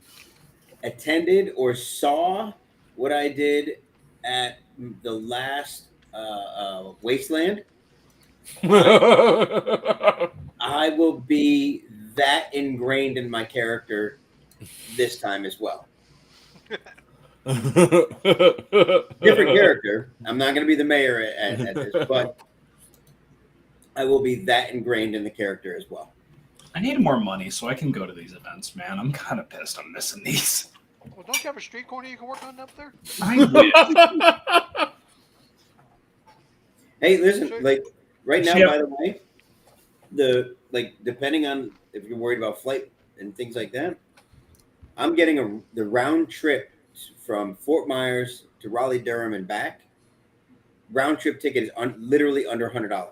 attended or saw what I did at the last Wasteland, I will be that ingrained in my character this time as well. Different character. I'm not going to be the mayor at this, but I will be that ingrained in the character as well. I need more money so I can go to these events, man. I'm kind of pissed I'm missing these. Well, don't you have a street corner you can work on up there? Hey, listen, Sure. like right now, Yep. by the way, depending on if you're worried about flight and things like that, I'm getting the round trip from Fort Myers to Raleigh, Durham, and back. Round trip ticket is literally under $100.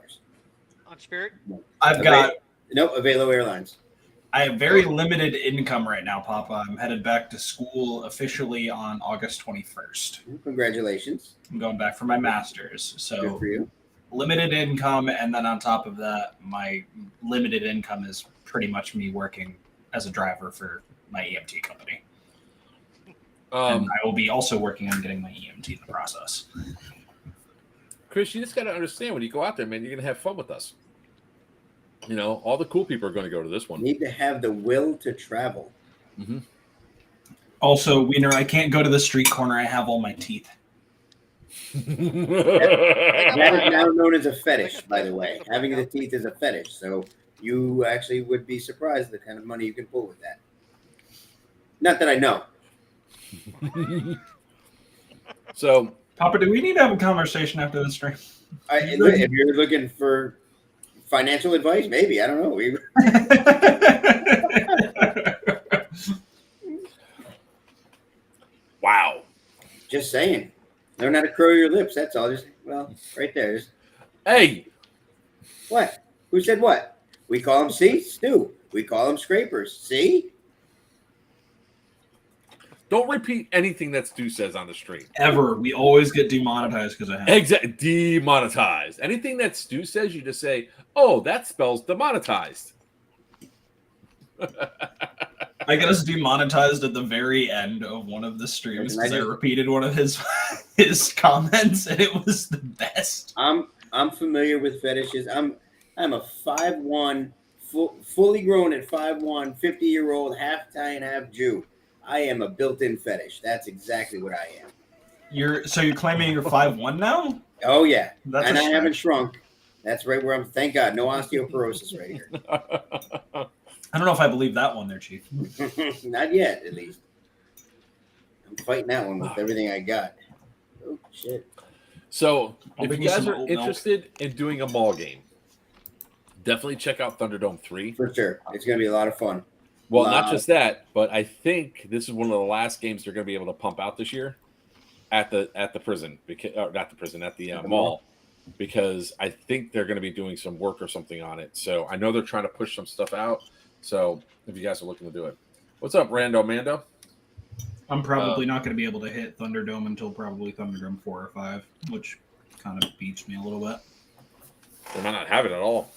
On Spirit? I've got Avelo Airlines. I have very limited income right now, Papa. I'm headed back to school officially on August 21st. Congratulations. I'm going back for my master's. Good So for you. limited income, and then on top of that, my limited income is pretty much me working as a driver for my EMT company. And I will be also working on getting my EMT in the process. Chris, you just got to understand when you go out there, man, you're going to have fun with us. You know, all the cool people are going to go to this one. You need to have the will to travel. Mm-hmm. Also, Wiener, I can't go to the street corner. I have all my teeth. That is now known as a fetish, by the way. Having the teeth is a fetish. So you actually would be surprised the kind of money you can pull with that. Not that I know. So, Papa, do we need to have a conversation after the stream? If you're looking for financial advice, maybe. I don't know. Wow. Just saying. Learn how to curl your lips. That's all. Just right there. Hey. What? Who said what? We call them Stu. We call them scrapers. See? Don't repeat anything that Stu says on the stream. Ever. We always get demonetized because of him. Exactly. Demonetized. Anything that Stu says, you just say, oh, that spells demonetized. I got us demonetized at the very end of one of the streams because I repeated one of his comments, and it was the best. I'm familiar with fetishes. I'm a 5'1", fully grown at 5'1", 50-year-old, half Italian, half Jew. I am a built-in fetish. That's exactly what I am. You're claiming you're 5'1" now? Oh yeah, That's and a I haven't stretch. shrunk. That's right where I'm. Thank God, no osteoporosis right here. I don't know if I believe that one there, Chief. Not yet, at least. I'm fighting that one with everything I got. Oh shit! So, I'll if bring you you guys some are oat milk. interested in doing a mall game, definitely check out Thunderdome 3. For sure, it's gonna be a lot of fun. Well, not just that, but I think this is one of the last games they're going to be able to pump out this year. at the prison, because not the prison, at the mall, because I think they're going to be doing some work or something on it. So I know they're trying to push some stuff out. So if you guys are looking to do it, what's up, Rando Mando? I'm probably not going to be able to hit Thunderdome until probably Thunderdome 4 or 5, which kind of beats me a little bit. They might not have it at all.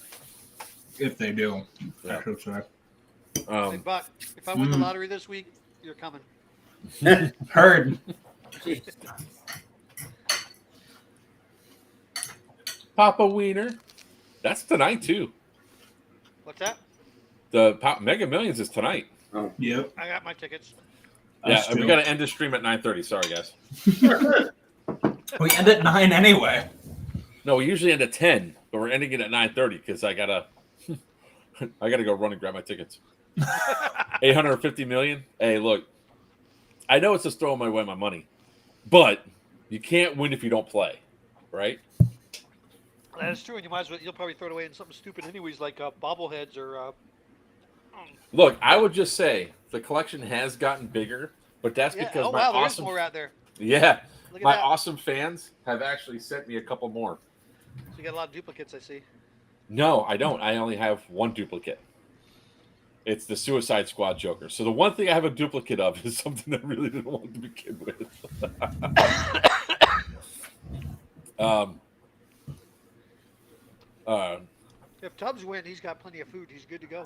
If they do, Yeah. I should say. Hey, Buck, if I win the lottery this week, you're coming. Heard. Papa Wiener. That's tonight, too. What's that? The Mega Millions is tonight. Oh. Yep. I got my tickets. Yeah, and we got to end the stream at 9:30. Sorry, guys. We end at 9 anyway. No, we usually end at 10, but we're ending it at 9:30 because I gotta go run and grab my tickets. 850 million. Hey, look, I know it's just throwing away my money, but you can't win if you don't play, right? That is true, and you'll probably throw it away in something stupid anyways, like bobbleheads or. Look, I would just say the collection has gotten bigger, but that's because my there is awesome more out there. Yeah, Look at my that. awesome fans have actually sent me a couple more. So you got a lot of duplicates, I see. No, I don't. I only have one duplicate. It's the Suicide Squad Joker. So the one thing I have a duplicate of is something I really didn't want to begin with. If Tubbs wins, he's got plenty of food. He's good to go.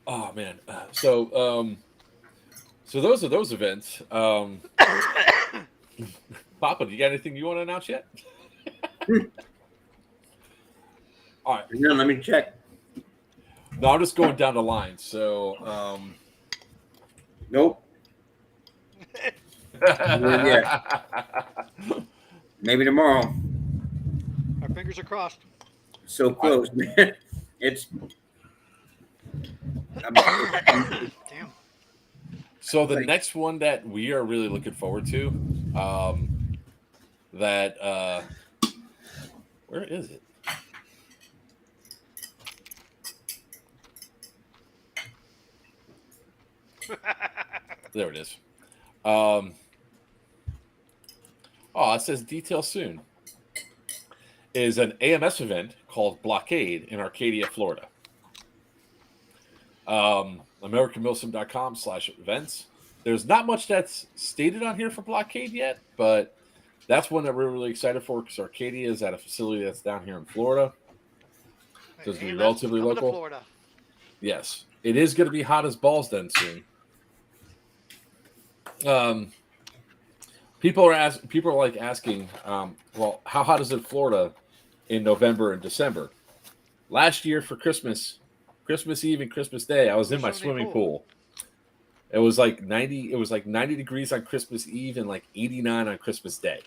Oh man. So those are those events. Papa, do you got anything you want to announce yet? All right. No, let me check. No, I'm just going down the line. So Nope. Yeah. Maybe tomorrow. Our fingers are crossed. So close, man. It's. Damn. So the next one that we are really looking forward to, where is it? There it is. Oh, it says detail soon. Is an AMS event called Blockade in Arcadia, Florida. AmericanMilsim.com/events. There's not much that's stated on here for Blockade yet, but that's one that we're really excited for because Arcadia is at a facility that's down here in Florida. So it's going to be relatively Coming local. to Florida. Yes, it is going to be hot as balls then soon. People are asking, well, how hot is it in Florida in November and December? Last year for Christmas Eve and Christmas Day, I was in my swimming pool. It was like 90. It was like 90 degrees on Christmas Eve and like 89 on Christmas Day.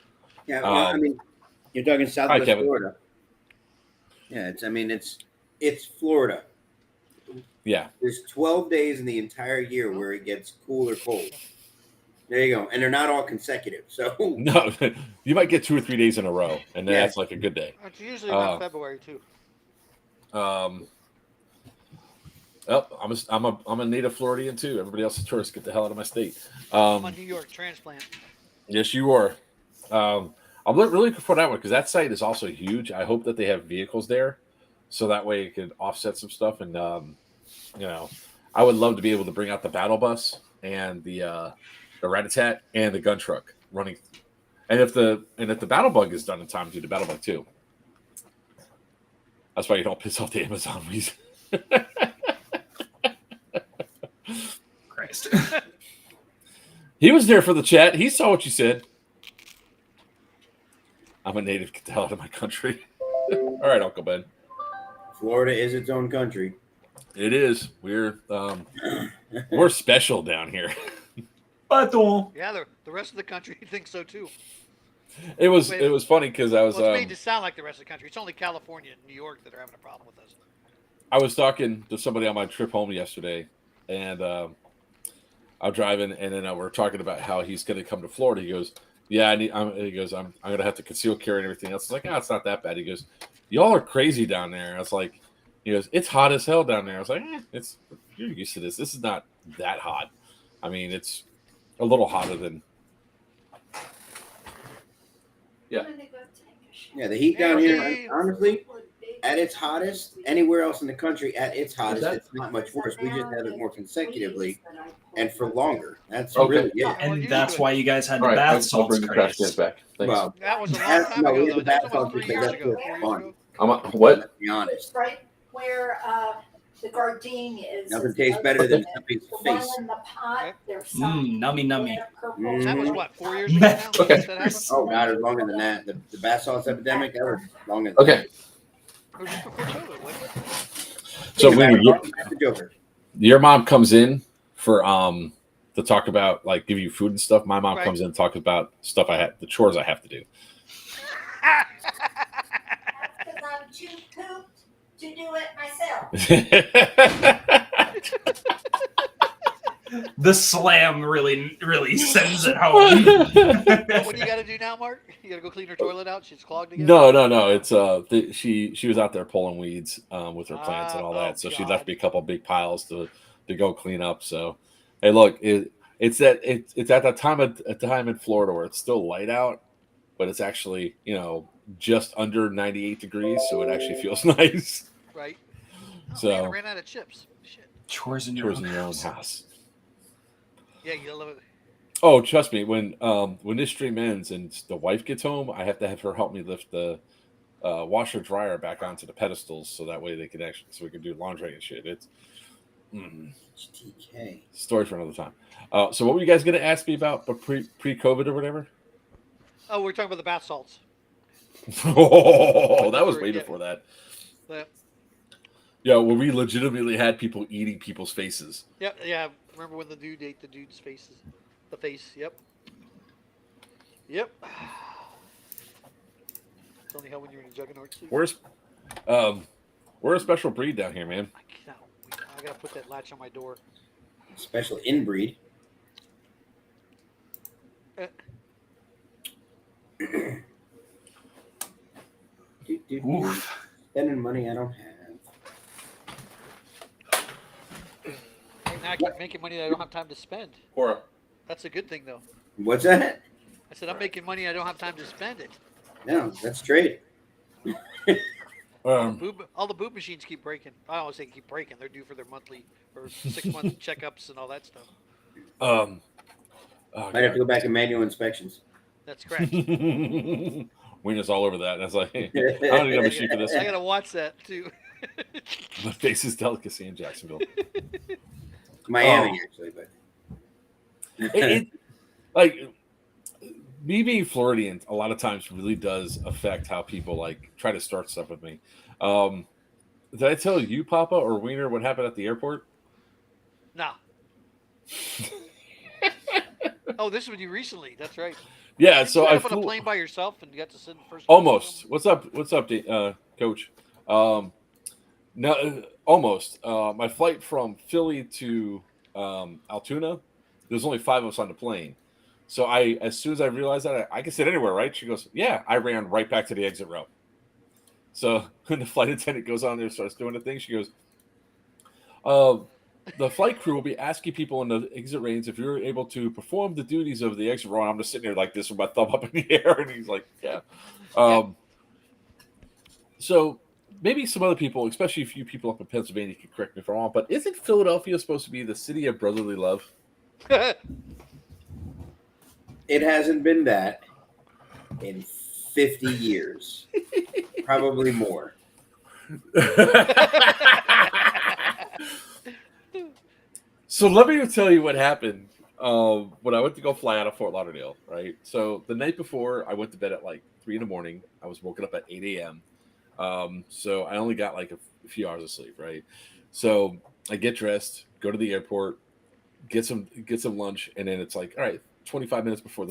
Yeah, well, I mean, you're talking Southwest Florida. Yeah, it's Florida. Yeah, There's 12 days in the entire year where it gets cool or cold. There you go, and they're not all consecutive. So no, you might get 2 or 3 days in a row, and that's like a good day. It's usually around February too. I'm a native Floridian too. Everybody else is tourists. Get the hell out of my state. I'm a New York transplant. Yes, you are. I'm really looking for that one because that site is also huge. I hope that they have vehicles there, so that way it can offset some stuff. And I would love to be able to bring out the battle bus and the rat-a-tat and the gun truck running. And if the battle bug is done in time, do the battle bug too. That's why you don't piss off the Amazon reason. Christ. He was there for the chat. He saw what you said. I'm a native. Get the hell out of my country. All right, Uncle Ben. Florida is its own country. It is. We're special down here. Yeah, the rest of the country thinks so too. It was funny because I was. Well, it's made to sound like the rest of the country. It's only California and New York that are having a problem with us. I was talking to somebody on my trip home yesterday, and I'm driving, and then we're talking about how he's going to come to Florida. He goes, "Yeah, I'm going to have to conceal carry and everything else." I was like, it's not that bad." He goes, "Y'all are crazy down there." I was like, he goes, "It's hot as hell down there." I was like, you're used to this. This is not that hot. I mean, it's a little hotter than. Yeah, the heat down here, Hey. honestly, at its hottest, anywhere else in the country, at its hottest, it's not much worse. We just have it more consecutively and for longer. That's Okay. really it. And that's why you guys had the All right, bath I'll salts bring the trash cans craze. back. Thanks. Well, That was a long time no, ago, we had though. the That bath was almost salts 3 because years that's ago, just 4 years fun. ago. What? Let's be honest. Right where the gardine is. Nothing tastes better than somebody's The face. one in the pot, there's some Nummy nummy. Mm. That was what, 4 years ago now? Okay. That happened? Oh God, it was longer than that. The bath salts epidemic, that was longer than Okay. It was just before COVID, wasn't it? So Think about when it, that's the Joker. your mom comes in for to talk about like give you food and stuff, my mom Right. comes in and talks about stuff the chores I have to do. because I'm too pooped to do it myself. The slam really sends it home. What do you got to do now, Mark? You got to go clean her toilet out? She's clogged again? No. It's she was out there pulling weeds with her plants and all that. Oh, So she God. left me a couple big piles to go clean up. So hey, look, it's at that time in Florida where it's still light out, but it's actually just under 98 degrees, so it actually feels nice. Right. Oh, So- man, I ran out of chips. Shit. Chores in your Chores own in your own house. house. Yeah, you love it. Oh, trust me, when this stream ends and the wife gets home, I have to have her help me lift the washer dryer back onto the pedestals so that way we can do laundry and shit. It's TK. story for another time. So what were you guys going to ask me about pre-COVID or whatever? Oh, we're talking about the bath salts. Oh, that was way Yeah. before that. Yeah. Yeah, where we legitimately had people eating people's faces. Yeah. Remember when the dude ate the dude's faces? The face. Yep. It's only hell when you're in a juggernaut suit. We're a special breed down here, man. I cannot wait. I gotta put that latch on my door. Special inbreed. Oof. Spending money I don't have. Right now I keep making money that I don't have time to spend. Cora. That's a good thing, though. What's that? I said I'm making money I don't have time to spend it. No, that's trade. All the boob machines keep breaking. I always say keep breaking. They're due for their monthly or 6-month checkups and all that stuff. Oh, Might have to go back and manual inspections. That's correct. Wiener's all over that. And I was like, hey, I don't need a machine for this. I gotta watch that too. My face is delicacy in Jacksonville. Miami, actually, but Like me being Floridian, a lot of times really does affect how people like try to start stuff with me. Did I tell you, Papa or Wiener, what happened at the airport? No. Oh, this was you recently. That's right. Yeah, Didn't so you I get up on a flew plane by yourself and you got to sit in first. almost. What's up, Coach? No, almost. My flight from Philly to Altoona, there's only 5 of us on the plane. So as soon as I realized that, I can sit anywhere, right? She goes, yeah. I ran right back to the exit row. So when the flight attendant goes on there and starts doing the thing, she goes, the flight crew will be asking people in the exit lanes if you're able to perform the duties of the exit row. And I'm just sitting there like this with my thumb up in the air. And he's like, yeah. So maybe some other people, especially a few people up in Pennsylvania, can correct me if I'm wrong, but isn't Philadelphia supposed to be the city of brotherly love? it hasn't been that in 50 years. Probably more. So let me tell you what happened when I went to go fly out of Fort Lauderdale, right? So the night before, I went to bed at like 3 a.m. I was woken up at 8 a.m. So I only got like a few hours of sleep, right? So I get dressed, go to the airport, get some lunch, and then it's like, all right, 25 minutes before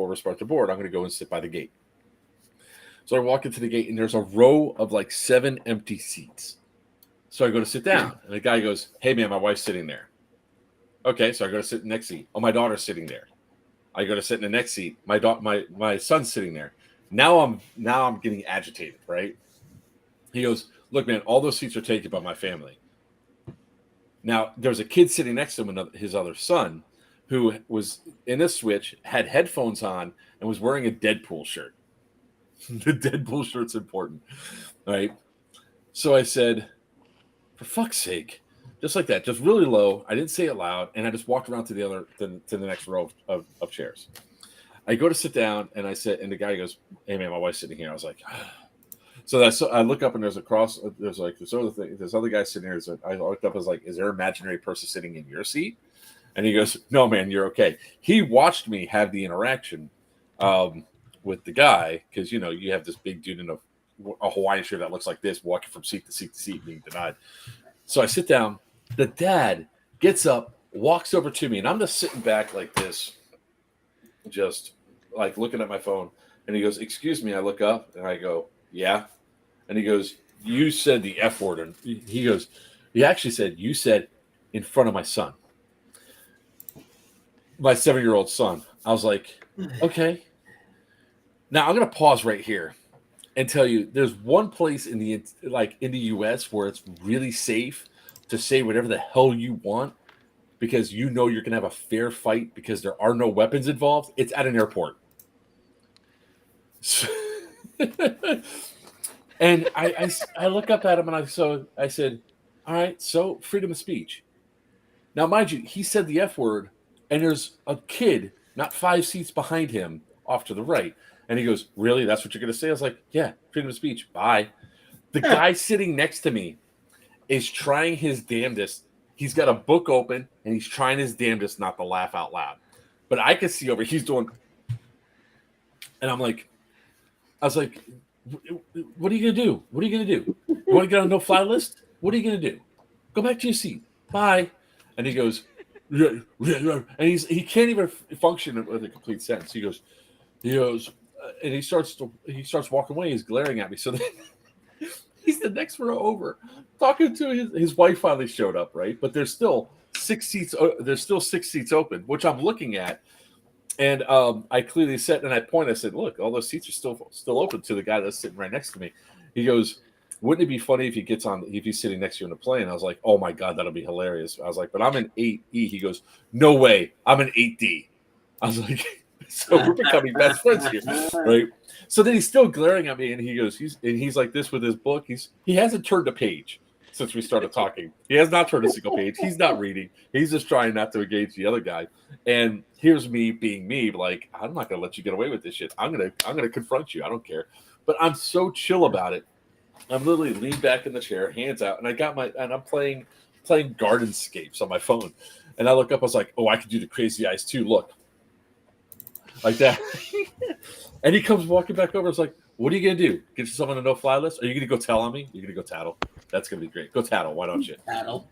we're supposed to board, I'm going to go and sit by the gate. So I walk into the gate, and there's a row of like 7 empty seats. So I go to sit down, and the guy goes, "Hey man, my wife's sitting there." Okay, so I go to sit in the next seat. Oh, my daughter's sitting there. I go to sit in the next seat. My son's sitting there. Now I'm getting agitated, right? He goes, "Look, man, all those seats are taken by my family." Now there's a kid sitting next to him, his other son, who was in a Switch, had headphones on, and was wearing a Deadpool shirt. The Deadpool shirt's important, right? So I said, for fuck's sake, just like that, just really low. I didn't say it loud, and I just walked around to the next row of chairs. I go to sit down, and I said, and the guy goes, "Hey man, my wife's sitting here." I was like, so I look up, and there's this other guy sitting here. So I looked up, I was like, "Is there an imaginary person sitting in your seat?" And he goes, "No, man, you're okay." He watched me have the interaction with the guy because you have this big dude in a Hawaiian shirt that looks like this, walking from seat to seat to seat, being denied. So I sit down. The dad gets up, walks over to me, and I'm just sitting back like this, just like looking at my phone. And he goes, "Excuse me." I look up and I go, "Yeah." And he goes, "You said the F word." And he goes, "He actually said, you said in front of my son, my 7-year-old son." I was like, okay. Now I'm going to pause right here and tell you there's one place in the US where it's really safe to say whatever the hell you want because you're going to have a fair fight because there are no weapons involved. It's at an airport. So, and I look up at him and I said, "All right, so freedom of speech." Now, mind you, he said the F word, and there's a kid not 5 seats behind him off to the right. And he goes, "Really? That's what you're going to say?" I was like, "Yeah, freedom of speech. Bye." The guy sitting next to me is trying his damnedest. He's got a book open, and he's trying his damnedest not to laugh out loud. But I can see over, he's doing, and I was like, "What are you going to do? What are you going to do? You want to get on a no-fly list? What are you going to do? Go back to your seat. Bye." And he goes, and he can't even function with a complete sentence. He goes, and he starts walking away. He's glaring at me. So then he's the next row over, talking to his wife. Finally showed up, right? But there's still 6 seats. There's still 6 seats open, which I'm looking at. And I clearly said, and I point. I said, "Look, all those seats are still open." To the guy that's sitting right next to me. He goes, "Wouldn't it be funny if he's sitting next to you in a plane?" I was like, "Oh my God, that'll be hilarious." I was like, "But I'm in 8E." He goes, "No way, I'm in 8D." I was like, "So we're becoming best friends here, right?" So then he's still glaring at me, and he's like this with his book. He hasn't turned a page since we started talking. He has not turned a single page. He's not reading. He's just trying not to engage the other guy. And here's me being me, like, I'm not gonna let you get away with this shit. I'm gonna confront you. I don't care. But I'm so chill about it. I'm literally leaned back in the chair, hands out, and I'm playing Gardenscapes on my phone. And I look up, I was like, "Oh, I could do the crazy eyes too. Look." Like that. And he comes walking back over. It's like, "What are you gonna do? Get yourself on a no-fly list? Are you gonna go tell on me? You're gonna go tattle? That's gonna be great. Go tattle. Why don't you?" Tattle.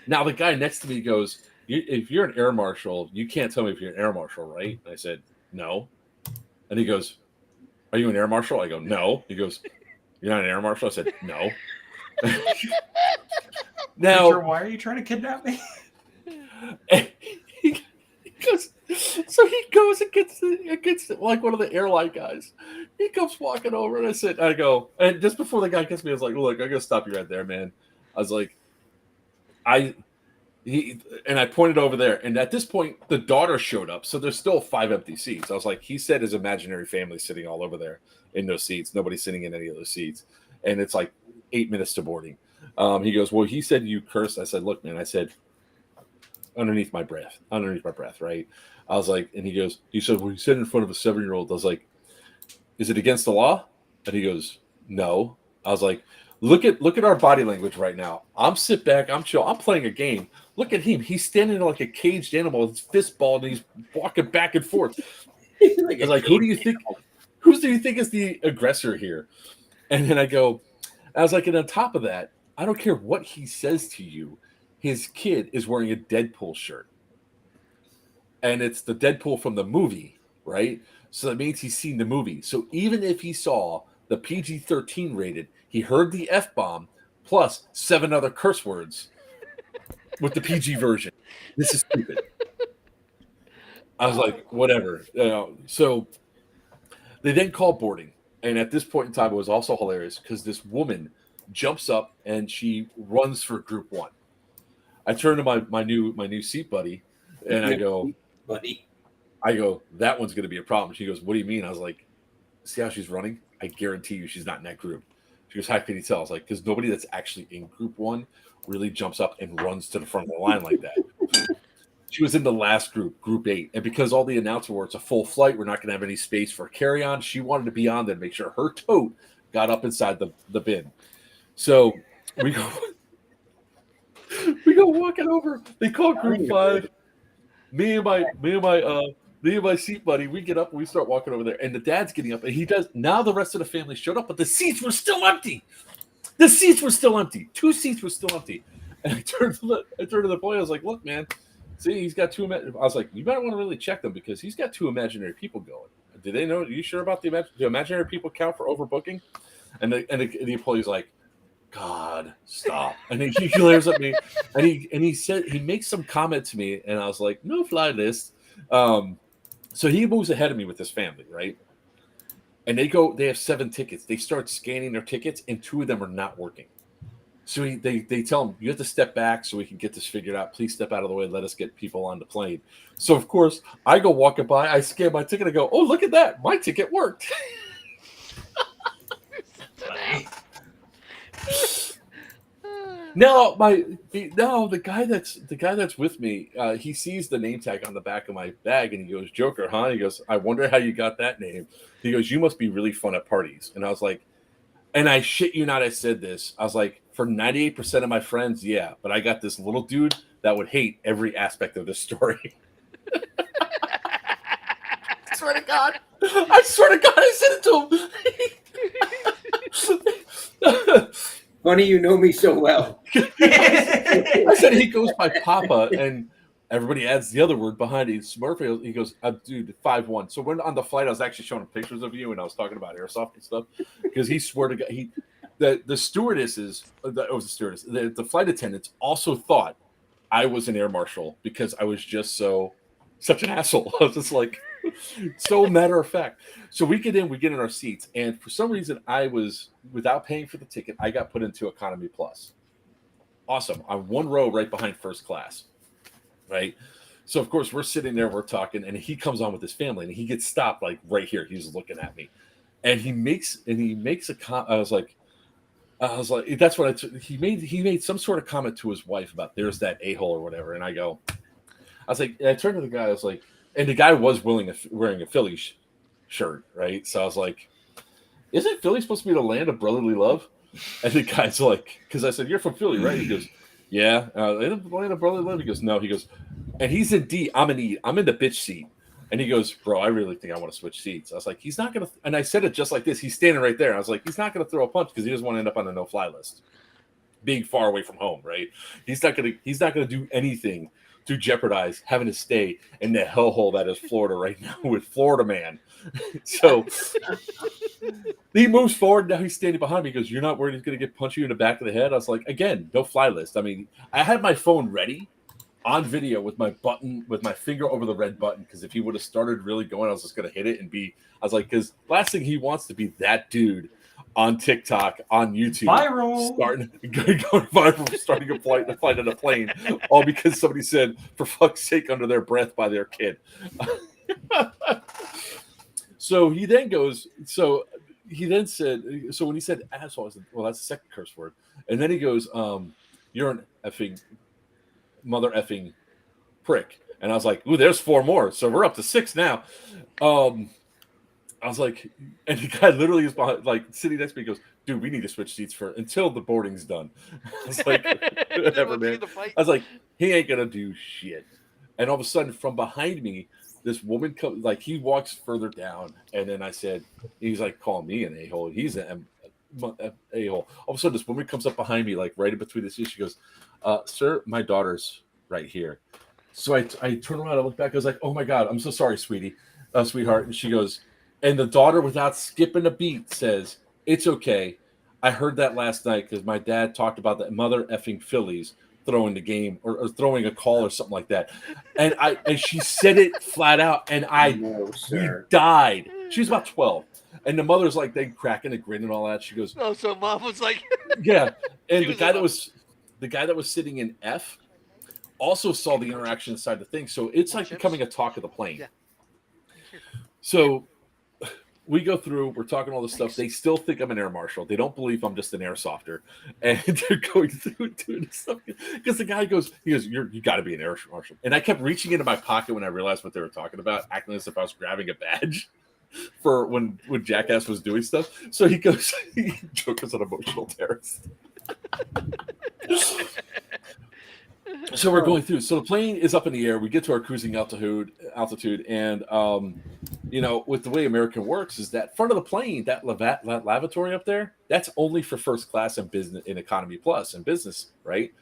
Now the guy next to me goes, "If you're an air marshal, you can't tell me if you're an air marshal, right?" And I said, "No." And he goes, "Are you an air marshal?" I go, "No." He goes, "You're not an air marshal?" I said, "No." Now, Victor, why are you trying to kidnap me? he goes, so he goes and gets like one of the airline guys. He comes walking over, and I go, and just before the guy gets me, I was like, "Look, I'm gonna stop you right there, man." I was like, I pointed over there, and at this point, the daughter showed up, so there's still 5 empty seats. I was like, he said his imaginary family sitting all over there in those seats. Nobody's sitting in any of those seats, and it's like 8 minutes to boarding. He goes, "Well, he said you cursed." I said, "Look, man," I said, underneath my breath, right? I was like, and he goes, "You said, well, you said in front of a 7-year-old." I was like, "Is it against the law?" And he goes, "No." I was like, look at our body language right now. I'm sit back, I'm chill, I'm playing a game. Look at him. He's standing there like a caged animal with his fist balled, and he's walking back and forth. I was like, who do you think is the aggressor here? And then I was like, and on top of that, I don't care what he says to you. His kid is wearing a Deadpool shirt. And it's the Deadpool from the movie, right? So that means he's seen the movie. So even if he saw the PG-13 rated, he heard the F-bomb plus 7 other curse words with the PG version. This is stupid. I was like, whatever. So they then call boarding. And at this point in time, it was also hilarious because this woman jumps up and she runs for group 1. I turn to my new seat buddy. And I go, buddy. that one's going to be a problem. She goes, what do you mean? I was like, see how she's running? I guarantee you she's not in that group. She goes, how can you tell? I was like, because nobody that's actually in group 1 really jumps up and runs to the front of the line like that. She was in the last group, group 8. And because all the announcers were, it's a full flight, we're not going to have any space for carry-on. She wanted to be on there to make sure her tote got up inside the bin. So we go walking over. They call group 5. Me and my seat buddy, we get up and we start walking over there. And the dad's getting up, and he does. Now the rest of the family showed up, but the seats were still empty. 2 seats were still empty. And I turned to the boy. I was like, look, man, see, he's got 2. I was like, you might want to really check them because he's got 2 imaginary people going. Do they know? Are you sure about do imaginary people count for overbooking? And the employee's like, God, stop. And he glares at me, and he said, he makes some comment to me, and I was like, no fly list. So he moves ahead of me with his family, right? And they have 7 tickets. They start scanning their tickets, and 2 of them are not working. So they tell him, you have to step back so we can get this figured out. Please step out of the way. Let us get people on the plane. So, of course, I go walking by. I scan my ticket. I go, oh, look at that. My ticket worked. No, the guy that's with me, he sees the name tag on the back of my bag, and he goes, Joker, huh? He goes, I wonder how you got that name. He goes, you must be really fun at parties. And I was like, and I shit you not, I said this. I was like, for 98% of my friends, yeah, but I got this little dude that would hate every aspect of this story. I swear to God, I said it to him. Funny, you know me so well. I said he goes by Papa, and everybody adds the other word behind it. Smurf. He goes, dude, 5'1". So when on the flight, I was actually showing him pictures of you, and I was talking about airsoft and stuff because he swore to God, the stewardesses, the flight attendants also thought I was an air marshal because I was just such an asshole. I was just like, so matter of fact. So we get in our seats, and for some reason, I was, without paying for the ticket, I got put into economy plus. Awesome. I'm 1 row right behind first class, right? So of course we're sitting there, we're talking, and he comes on with his family, and he gets stopped like right here. He's looking at me, and he makes a comment. I was like, that's what he made some sort of comment to his wife about there's that a-hole or whatever, and I was like, I turned to the guy, I was like, and the guy was wearing a Philly shirt, right? So I was like, isn't Philly supposed to be the land of brotherly love? And the guy's like, because I said, you're from Philly, right? He goes, yeah. Land of brotherly love? He goes, no. He goes, and he's in D. I'm in E. I'm in the bitch seat. And he goes, bro, I really think I want to switch seats. I was like, he's not going to. And I said it just like this. He's standing right there. I was like, he's not going to throw a punch because he doesn't want to end up on the no-fly list, being far away from home, right? He's not going to do anything to jeopardize having to stay in the hellhole that is Florida right now with Florida man. So he moves forward. Now he's standing behind me. He goes, you're not worried he's going to punch you in the back of the head? I was like, again, no fly list. I mean, I had my phone ready on video with my finger over the red button, because if he would have started really going, I was just going to hit it I was like, because last thing he wants to be that dude on TikTok, on YouTube, viral, going viral, starting a flight on a plane, all because somebody said, for fuck's sake, under their breath by their kid. So he then said, so when he said asshole, I said, well, that's the second curse word. And then he goes, you're an effing mother effing prick. And I was like, ooh, there's 4 more. So we're up to 6 now. I was like, and the guy literally is behind, like sitting next to me. He goes, dude, we need to switch seats until the boarding's done. I was like, whatever, man. I was like, he ain't gonna do shit. And all of a sudden, from behind me, this woman comes, like, he walks further down, and then I said, he's like calling me an a-hole. He's an a-hole. All of a sudden, this woman comes up behind me, like right in between the seats. She goes, sir, my daughter's right here. So I turn around, I look back, I was like, oh my God, I'm so sorry, sweetheart. And she goes, and the daughter, without skipping a beat, says, it's okay. I heard that last night because my dad talked about that mother effing Phillies throwing the game or throwing a call or something like that. And she said it flat out, and we died. She was about 12. And the mother's like, they cracking a grin and all that. She goes, oh, so mom was like, yeah. And the guy that was sitting in F also saw the interaction inside the thing. So it's like becoming a talk of the plane. Yeah. So we go through, we're talking all this stuff. They still think I'm an air marshal. They don't believe I'm just an airsofter. And they're going through and doing this stuff. Because the guy goes, you got to be an air marshal. And I kept reaching into my pocket when I realized what they were talking about, acting as if I was grabbing a badge for when Jackass was doing stuff. So he goes, Joker's an emotional terrorist. So we're going through. So the plane is up in the air. We get to our cruising altitude, and with the way American works is that front of the plane, that lavatory up there, that's only for first class and business, in economy plus and business, right?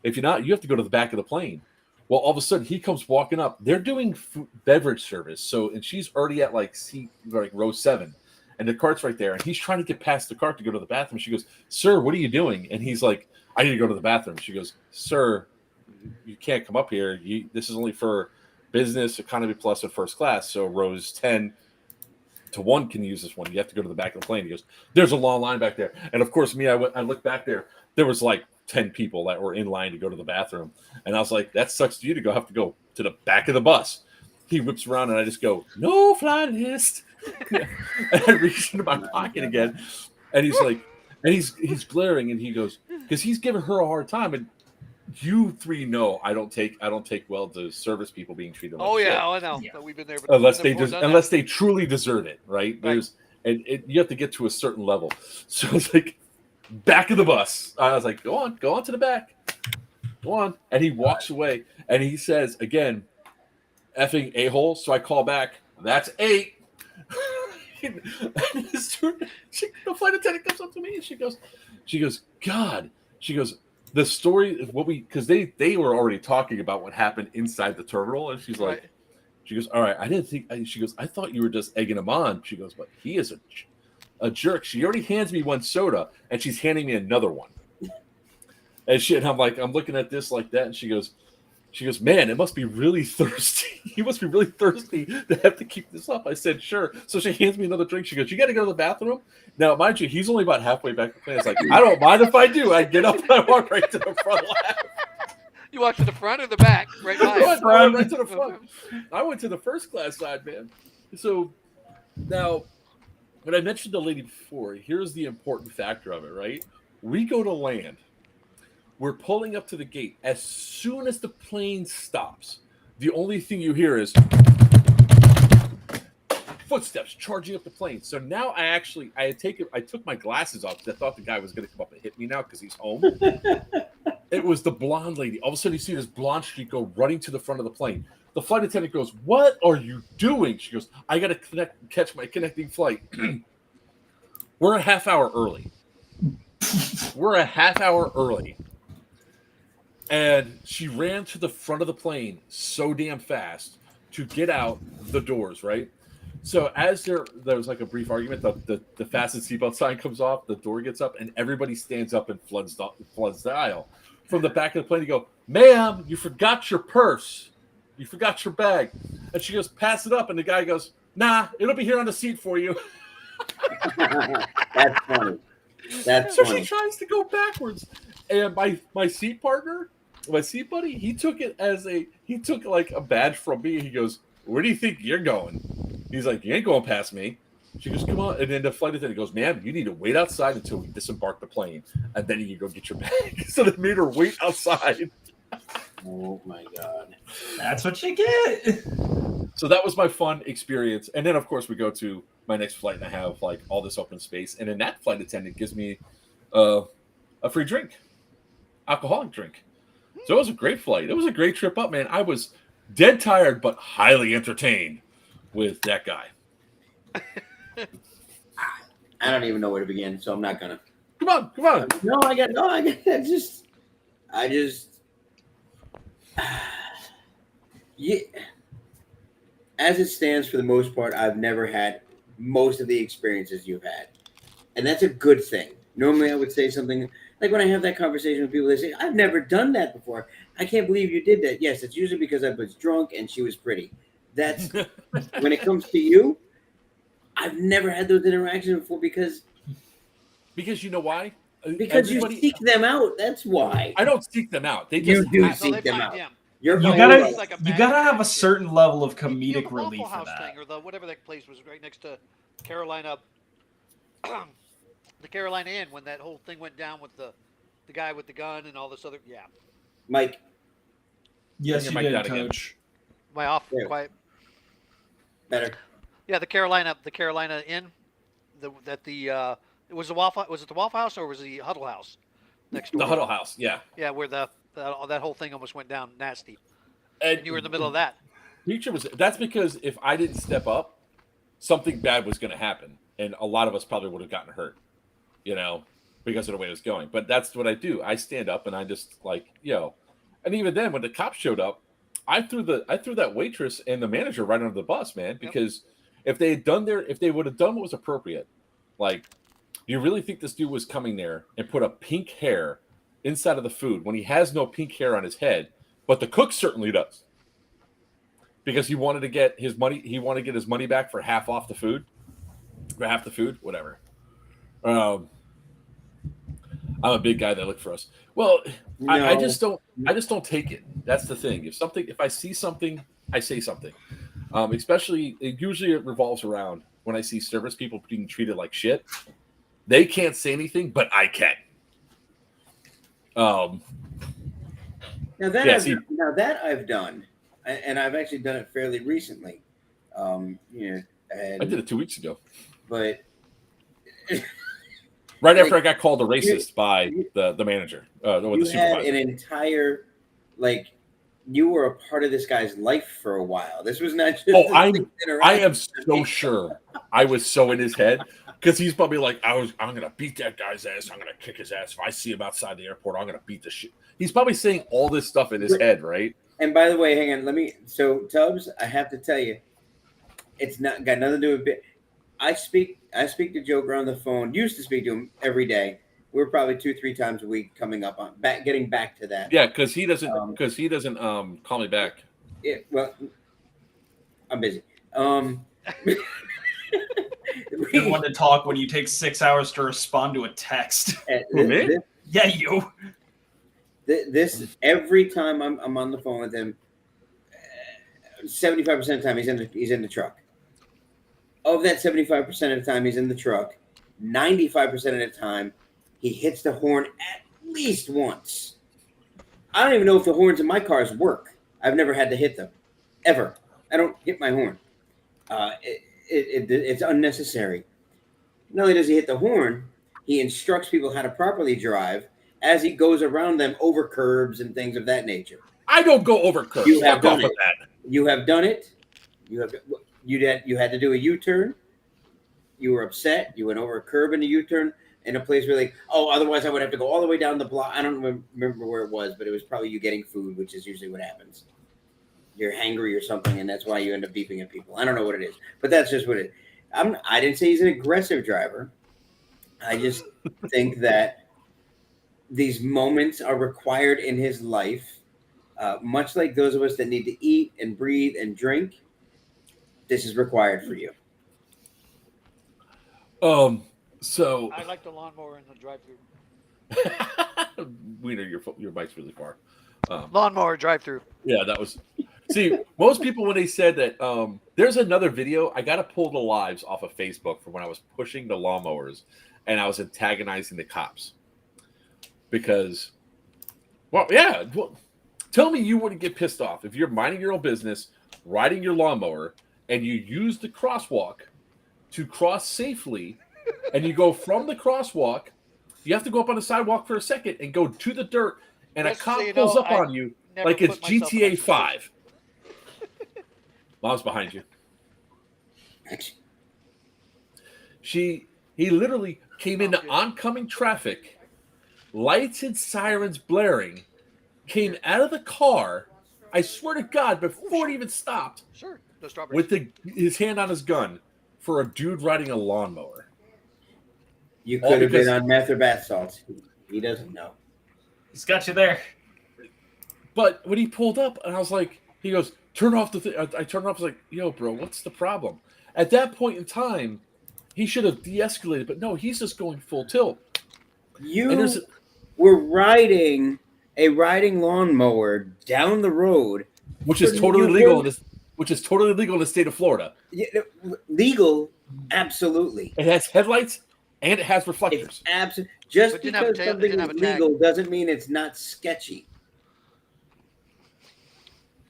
If you're not, you have to go to the back of the plane. Well, all of a sudden he comes walking up. They're doing beverage service, and she's already at seat row 7, and the cart's right there, and he's trying to get past the cart to go to the bathroom. She goes, "Sir, what are you doing?" And he's like, "I need to go to the bathroom." She goes, "Sir, you can't come up here. This is only for business, economy plus, and first class. So rows 10 to 1 can use this one. You have to go to the back of the plane." He goes, "There's a long line back there." And of course, I looked back there. There was 10 people that were in line to go to the bathroom. And I was like, that sucks to you to have to go to the back of the bus. He whips around and I just go, "No flying hist." And I reach into my pocket again. And he's like, and he's glaring, and he goes, because he's giving her a hard time. And you three know I don't take well to service people being treated like shit. I know. Yeah. But we've been there. Unless they truly deserve it, right? You have to get to a certain level. So it's like back of the bus. I was like, go on to the back, go on. And he walks away, and he says again, "Effing a-hole." So I call back, "That's 8. The flight attendant comes up to me and she goes, "God," she goes, "the story of because they were already talking about what happened inside the terminal," and she's like, she goes, "All right, I didn't think," she goes, "I thought you were just egging him on." She goes, "But he is a jerk." She already hands me one soda, and she's handing me another one. And I'm like, I'm looking at this like that, and she goes, "Man, it must be really thirsty. You must be really thirsty to have to keep this up." I said, "Sure." So she hands me another drink. She goes, "You got to go to the bathroom?" Now, mind you, he's only about halfway back to the plane. It's like, I don't mind if I do. I get up and I walk right to the front lap. You walk to the front or the back? Right by I went right to the front. I went to the first class side, man. So now, when I mentioned the lady before, here's the important factor of it, right? We go to land. We're pulling up to the gate. As soon as the plane stops, the only thing you hear is footsteps charging up the plane. So now I took my glasses off because I thought the guy was going to come up and hit me now because he's home. It was the blonde lady. All of a sudden, you see this blonde streak go running to the front of the plane. The flight attendant goes, "What are you doing?" She goes, "I got to catch my connecting flight." We're a half hour early. And she ran to the front of the plane so damn fast to get out the doors, right? So as there was a brief argument, the fasten seatbelt sign comes off, the door gets up, and everybody stands up and floods the aisle. From the back of the plane, you go, "Ma'am, you forgot your purse. You forgot your bag." And she goes, "Pass it up." And the guy goes, "Nah, it'll be here on the seat for you." That's funny. So she tries to go backwards. And my seat partner, my seat buddy, he took it he took a badge from me. He goes, "Where do you think you're going?" He's like, "You ain't going past me." She goes, "Come on." And then the flight attendant goes, "Ma'am, you need to wait outside until we disembark the plane, and then you can go get your bag." So they made her wait outside. Oh my God. That's what you get. So that was my fun experience. And then, of course, we go to my next flight, and I have all this open space. And then that flight attendant gives me a free drink, alcoholic drink. So it was a great flight. It was a great trip up, man. I was dead tired, but highly entertained with that guy. I don't even know where to begin, so I'm not gonna. Come on. I just. Yeah. As it stands, for the most part, I've never had most of the experiences you've had, and that's a good thing. Normally, I would say something like when I have that conversation with people, they say, "I've never done that before. I can't believe you did that." Yes, it's usually because I was drunk and she was pretty. That's when it comes to you. I've never had those interactions before because you know why? Because you seek them out. That's why. I don't seek them out. They You just do No, they seek them find out. him. You're You fine. gotta Like a you bad gotta have a guy. certain level of You have comedic a Waffle relief for House that. thing, or whatever that place was right next to Carolina, the Carolina Inn, when that whole thing went down with the guy with the gun and all this other. Yeah, Mike. Yes, Your you mic did, down again. Coach. my off There. quiet. Better. Yeah, the Carolina Inn. It was the Waffle. Was it the Waffle House or was it the Huddle House next door? The Huddle House, yeah. Yeah, where that whole thing almost went down nasty. And And you were in the middle of that. Future was. That's because if I didn't step up, something bad was going to happen, and a lot of us probably would have gotten hurt. Because of the way it was going. But that's what I do. I stand up and I just and even then when the cops showed up, I threw that waitress and the manager right under the bus, man, because if they would have done what was appropriate, like, you really think this dude was coming there and put a pink hair inside of the food when he has no pink hair on his head, but the cook certainly does. Because he wanted to get his money back for half the food, whatever. I'm a big guy that look for us. Well, No. I just don't take it. That's the thing. If I see something, I say something. Especially, usually it revolves around when I see service people being treated like shit. They can't say anything, but I can. Now that I've done, and I've actually done it fairly recently. And I did it 2 weeks ago. But right after I got called a racist by the manager, the you had supervisor. an entire, you were a part of this guy's life for a while. This was not just. I am so sure I was so in his head because he's probably like, I'm gonna beat that guy's ass. I'm gonna kick his ass. If I see him outside the airport, I'm gonna beat the shit. He's probably saying all this stuff in his head, right? And by the way, hang on. So Tubbs, I have to tell you, it's not got nothing to do with it. I speak to Joker on the phone. Used to speak to him every day. We're probably 2-3 times a week coming up on getting back to that. Yeah, because he doesn't call me back. Well, I'm busy. You want to talk when you take 6 hours to respond to a text. Yeah, you. This every time I'm on the phone with him, 75% of the time he's in the truck. Of that 75% of the time he's in the truck, 95% of the time he hits the horn at least once. I don't even know if the horns in my cars work. I've never had to hit them, ever. I don't hit my horn. It's unnecessary. Not only does he hit the horn, he instructs people how to properly drive as he goes around them over curbs and things of that nature. I don't go over curbs. You have done off it. of that. You have done it. You had to do a U-turn. You were upset. You went over a curb in a U-turn in a place where otherwise I would have to go all the way down the block. I don't remember where it was, but it was probably you getting food, which is usually what happens. You're hangry or something, and that's why you end up beeping at people. I don't know what it is, but that's just what it is. I didn't say he's an aggressive driver. I just think that these moments are required in his life, much like those of us that need to eat and breathe and drink. This is required for you. So I like the lawnmower in the drive-through. Wiener, your mic's really far. Lawnmower drive-through. Yeah, that was. See, most people when they said that, there's another video. I got to pull the lives off of Facebook from when I was pushing the lawnmowers and I was antagonizing the cops because, tell me you wouldn't get pissed off if you're minding your own business, riding your lawnmower, and you use the crosswalk to cross safely, and you go from the crosswalk. You have to go up on the sidewalk for a second and go to the dirt, and Just a cop so you pulls know, up I on you never like it's put myself in GTA that 5. Mom's behind you. He literally came into oncoming traffic, lights and sirens blaring, came out of the car, I swear to God, before it even stopped, Sure, the strawberries. with his hand on his gun for a dude riding a lawnmower. You All could have been because- on meth or bath salts. He doesn't know. He's got you there. But when he pulled up, and I was like, he goes, turn off the thing. I turned it off. I was like, yo, bro, what's the problem? At that point in time, he should have de-escalated, but no, he's just going full tilt. You were riding a riding lawnmower down the road, which is totally legal in this. Which is totally legal in the state of Florida. Yeah, legal, absolutely. It has headlights and it has reflectors. Absolutely. Just But didn't have a because tail- something didn't is have a tag. legal doesn't mean it's not sketchy.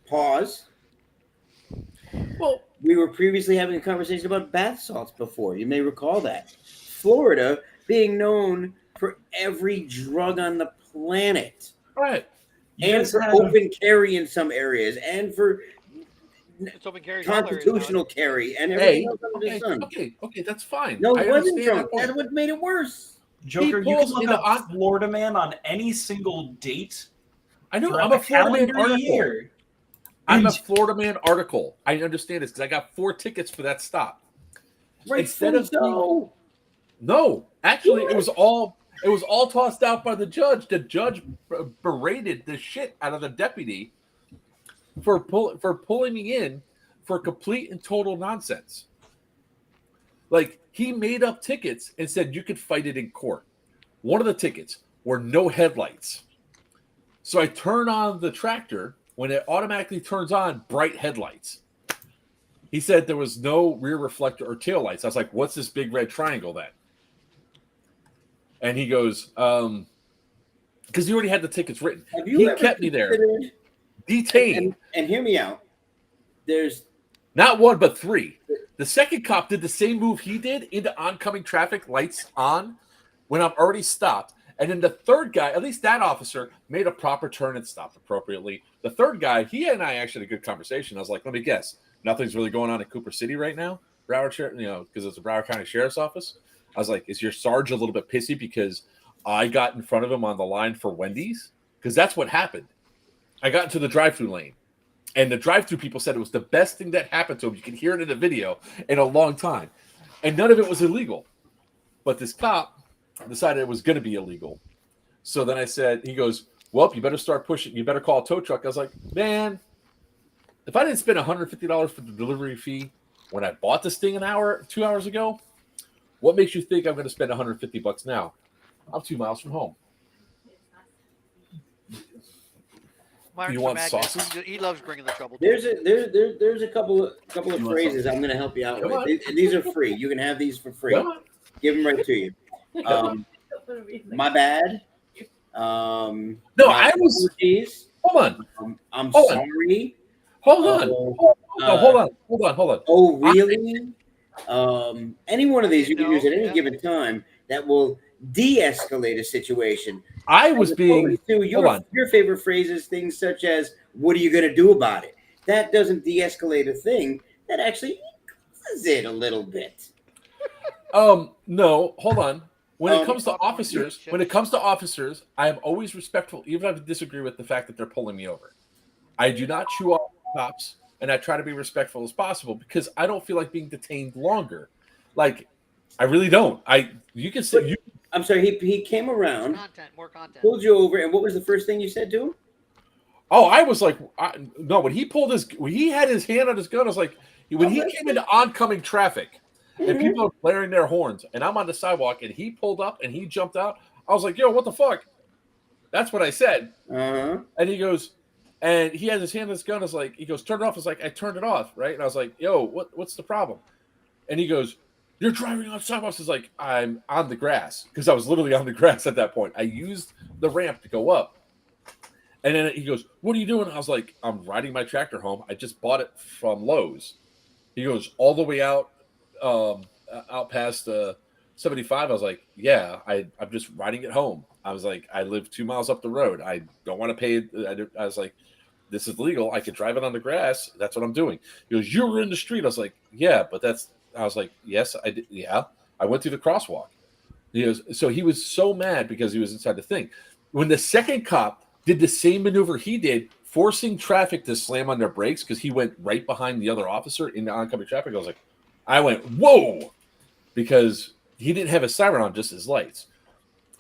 Pause. Well, we were previously having a conversation about bath salts before. You may recall that. Florida being known for every drug on the planet. Right. And for open carry in some areas, and for It's open carry in all areas constitutional now. carry, and everything else under the sun. Okay, that's fine. No, it I wasn't understand drunk. that point. That's what made it worse. Joker, He you can pulls look into up Florida Man on any single date. I know. throughout I'm a the Florida Man calendar article. year. I'm a Florida Man article. I understand this because I got 4 tickets for that stop. Rightfully so. No, actually, it was all tossed out by the judge. The judge berated the shit out of the deputy for pulling me in for complete and total nonsense. Like, he made up tickets and said you could fight it in court. One of the tickets were no headlights. So I turn on the tractor. When it automatically turns on, bright headlights. He said there was no rear reflector or tail lights. I was like, what's this big red triangle then? And he goes, because he already had the tickets written. He kept me there, detained. And hear me out. There's not 1, but 3. The second cop did the same move he did into oncoming traffic, lights on, when I'm already stopped. And then the third guy, at least that officer, made a proper turn and stopped appropriately. The third guy, he and I actually had a good conversation. I was like, let me guess. Nothing's really going on in Cooper City right now, Broward, because it's the Broward County Sheriff's Office. I was like, is your Sarge a little bit pissy because I got in front of him on the line for Wendy's? Because that's what happened. I got into the drive-thru lane. And the drive-thru people said it was the best thing that happened to him. You can hear it in the video in a long time. And none of it was illegal. But this cop decided it was going to be illegal. So then I said, he goes, well, you better start pushing. You better call a tow truck. I was like, man, if I didn't spend $150 for the delivery fee when I bought this thing 2 hours ago, what makes you think I'm going to spend $150 now? I'm 2 miles from home. Mark's You a want magnet. sauces? He loves bringing the trouble. there's a couple of phrases I'm going to help you out Come with. on. These are free. You can have these for free. Come on. Give them right to you. My bad. No, I was. Hold on. I'm Hold on. sorry. Hold on. Hold on. Oh, really? Any one of these you can use at any given time that will de-escalate a situation. I was being. Hold on. Your favorite phrases, things such as "What are you going to do about it?" That doesn't de-escalate a thing. That actually increases it a little bit. No, hold on. When it comes to officers, I am always respectful, even if I disagree with the fact that they're pulling me over. I do not chew off cops, and I try to be respectful as possible because I don't feel like being detained longer. Like, I really don't. You can say you. I'm sorry. He came around, More content. pulled you over, and what was the first thing you said to him? Oh, I was like, no. When he had his hand on his gun, I was like, when he came into oncoming traffic. And people are blaring their horns, and I'm on the sidewalk, and he pulled up, and he jumped out. I was like, yo, what the fuck? That's what I said. Uh-huh. And he goes, and he has his hand on his gun. He goes, turn it off. I was like, I turned it off, right? And I was like, yo, what's the problem? And he goes, you're driving on sidewalks. I was like, I'm on the grass, because I was literally on the grass at that point. I used the ramp to go up. And then he goes, what are you doing? I was like, I'm riding my tractor home. I just bought it from Lowe's. He goes, all the way out past 75. I was like, yeah, I'm just riding it home. I was like, I live 2 miles up the road. I don't want to pay it. I was like, this is legal. I could drive it on the grass. That's what I'm doing. He goes, you were in the street. I was like, yeah, but I was like, yes, I did. Yeah, I went through the crosswalk. He goes, so he was so mad because he was inside the thing. When the second cop did the same maneuver he did, forcing traffic to slam on their brakes because he went right behind the other officer in the oncoming traffic, I went, whoa, because he didn't have a siren on, just his lights.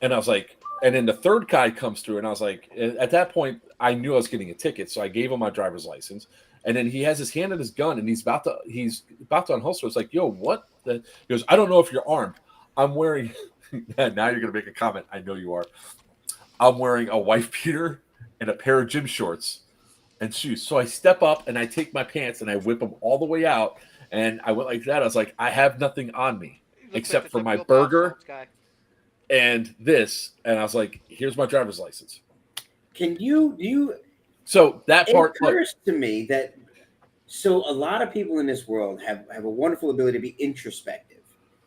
And I was like, and then the third guy comes through, and I was like, at that point, I knew I was getting a ticket, so I gave him my driver's license. And then he has his hand on his gun, and he's about to unholster. It's like, yo, what? He goes, I don't know if you're armed. I'm wearing Now you're gonna make a comment. I know you are. I'm wearing a wife beater and a pair of gym shorts and shoes. So I step up and I take my pants and I whip them all the way out. And I went like that. I was like, I have nothing on me He looks except like for the my typical pop burger salts guy. and this. And I was like, here's my driver's license. Can you? So that It part, look, occurs to me that so a lot of people in this world have a wonderful ability to be introspective.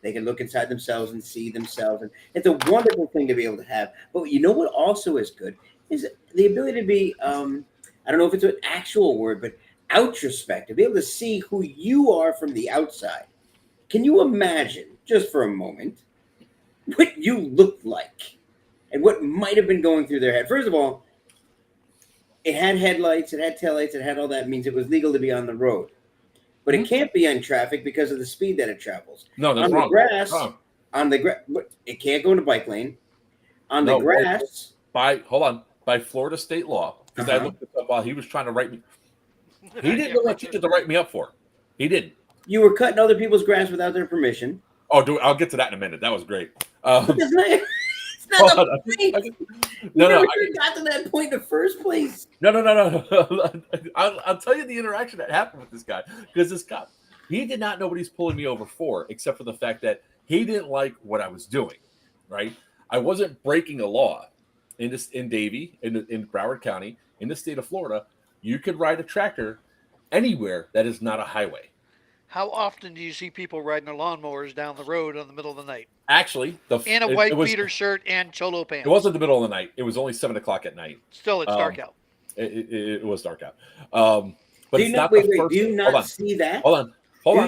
They can look inside themselves and see themselves, and it's a wonderful thing to be able to have. But you know what also is good is the ability to be I don't know if it's an actual word, but outrospective, be able to see who you are from the outside. Can you imagine, just for a moment, what you looked like and what might have been going through their head? First of all, it had headlights, it had taillights, it had all that. It means it was legal to be on the road. But it can't be on traffic because of the speed that it travels. no, that's on wrong. the grass, Wrong. on the grass, it can't go in a bike lane. On the No, grass, by Florida state law, because I looked this up while he was trying to write me. He didn't know what ticket to write me up for. He didn't. you were cutting other people's grass without their permission. Oh, dude, I'll get to that in a minute. That was great. It's not hold the on. point. No, You no, never got to that point in the first place. No. I'll tell you the interaction that happened with this guy, because this cop, he did not know what he's pulling me over for, except for the fact that he didn't like what I was doing. Right? I wasn't breaking a law in Davie, in Broward County, in the state of Florida. You could ride a tractor anywhere that is not a highway. How often do you see people riding their lawnmowers down the road in the middle of the night? Actually, In a white beater shirt and cholo pants. It wasn't the middle of the night. It was only 7:00 at night. Still, it's dark out. It was dark out. But Do it's you not not, wait, the wait, first. do you Hold not on. see that? Hold on.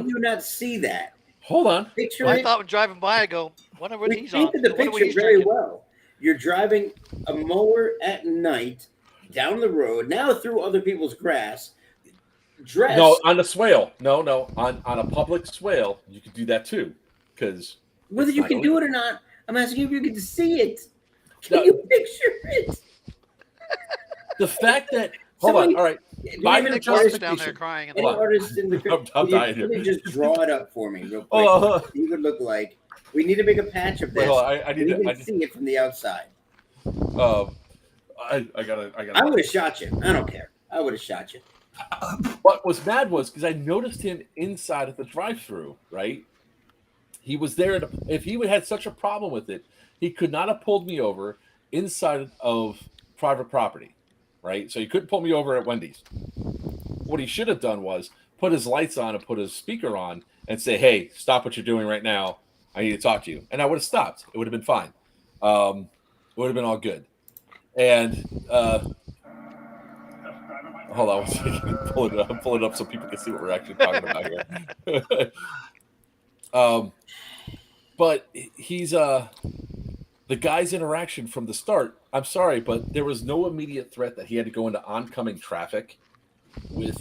Do you not see that? Hold on. Picture I it. thought when driving by, I go, wonder what We he's on. painted the Wonder what picture he's very drinking. well. You're driving a mower at night down the road, now through other people's grass, dressed. No, on the swale. No. On a public swale, you could do that too. Because Whether you can do it or not, I'm asking if you can see it. Can you picture it? the fact that hold on, all right. By your Nick Clark's down there justification, crying. Any artist in the I'm dying can here. you just draw it up for me real quick? Oh, He would look like. We need to make a patch of this. wait, hold on, I need we to. can see it from the outside. I gotta. I would have shot you. I don't care. I would have shot you. What was mad was because I noticed him inside at the drive-through. Right, he was there. If he had such a problem with it, he could not have pulled me over inside of private property. Right, so he couldn't pull me over at Wendy's. What he should have done was put his lights on and put his speaker on and say, "Hey, stop what you're doing right now. I need to talk to you." And I would have stopped. It would have been fine. It would have been all good. And hold on, one second. Pull it up so people can see what we're actually talking about here. But he's the guy's interaction from the start. I'm sorry, but there was no immediate threat that he had to go into oncoming traffic with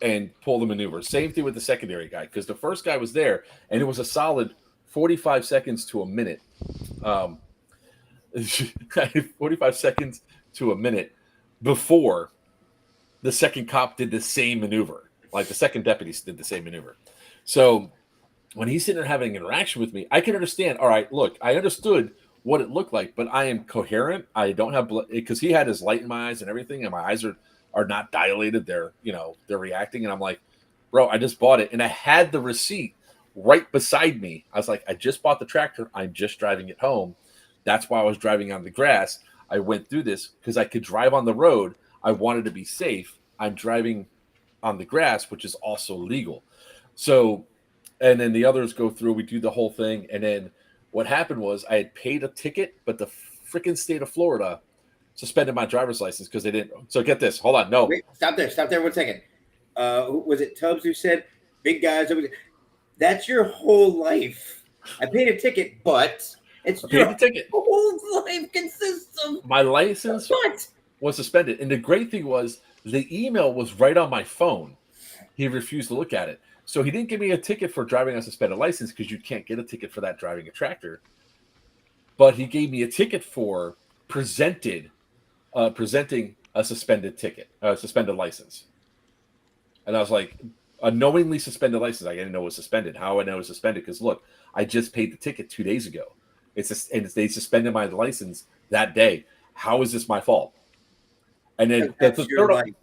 and pull the maneuver. Same thing with the secondary guy, because the first guy was there and it was a solid 45 seconds to a minute. 45 seconds to a minute before the second cop did the same maneuver. Like the second deputy did the same maneuver. So when he's sitting there having an interaction with me, I can understand. All right, look, I understood what it looked like, but I am coherent. I don't have because he had his light in my eyes and everything, and my eyes are not dilated. They're reacting, and I'm like, bro, I just bought it, and I had the receipt right beside me. I was like, I just bought the tractor. I'm just driving it home. That's why I was driving on the grass. I went through this because I could drive on the road. I wanted to be safe. I'm driving on the grass, which is also legal. So, and then the others go through. We do the whole thing, and then what happened was I had paid a ticket, but the freaking state of Florida suspended my driver's license because they didn't. So get this. Hold on. No. Wait, stop there 1 second. Was it Tubbs who said, big guys? That's your whole life. I paid a ticket, but it's your whole life consists of my license was suspended. And the great thing was the email was right on my phone. He refused to look at it. So he didn't give me a ticket for driving a suspended license because you can't get a ticket for that driving a tractor. But he gave me a ticket for presenting a suspended ticket, suspended license. And I was like, A knowingly suspended license. I didn't know it was suspended. How I know it was suspended? Because look, I just paid the ticket 2 days ago. They suspended my license that day. How is this my fault? And then That's your life.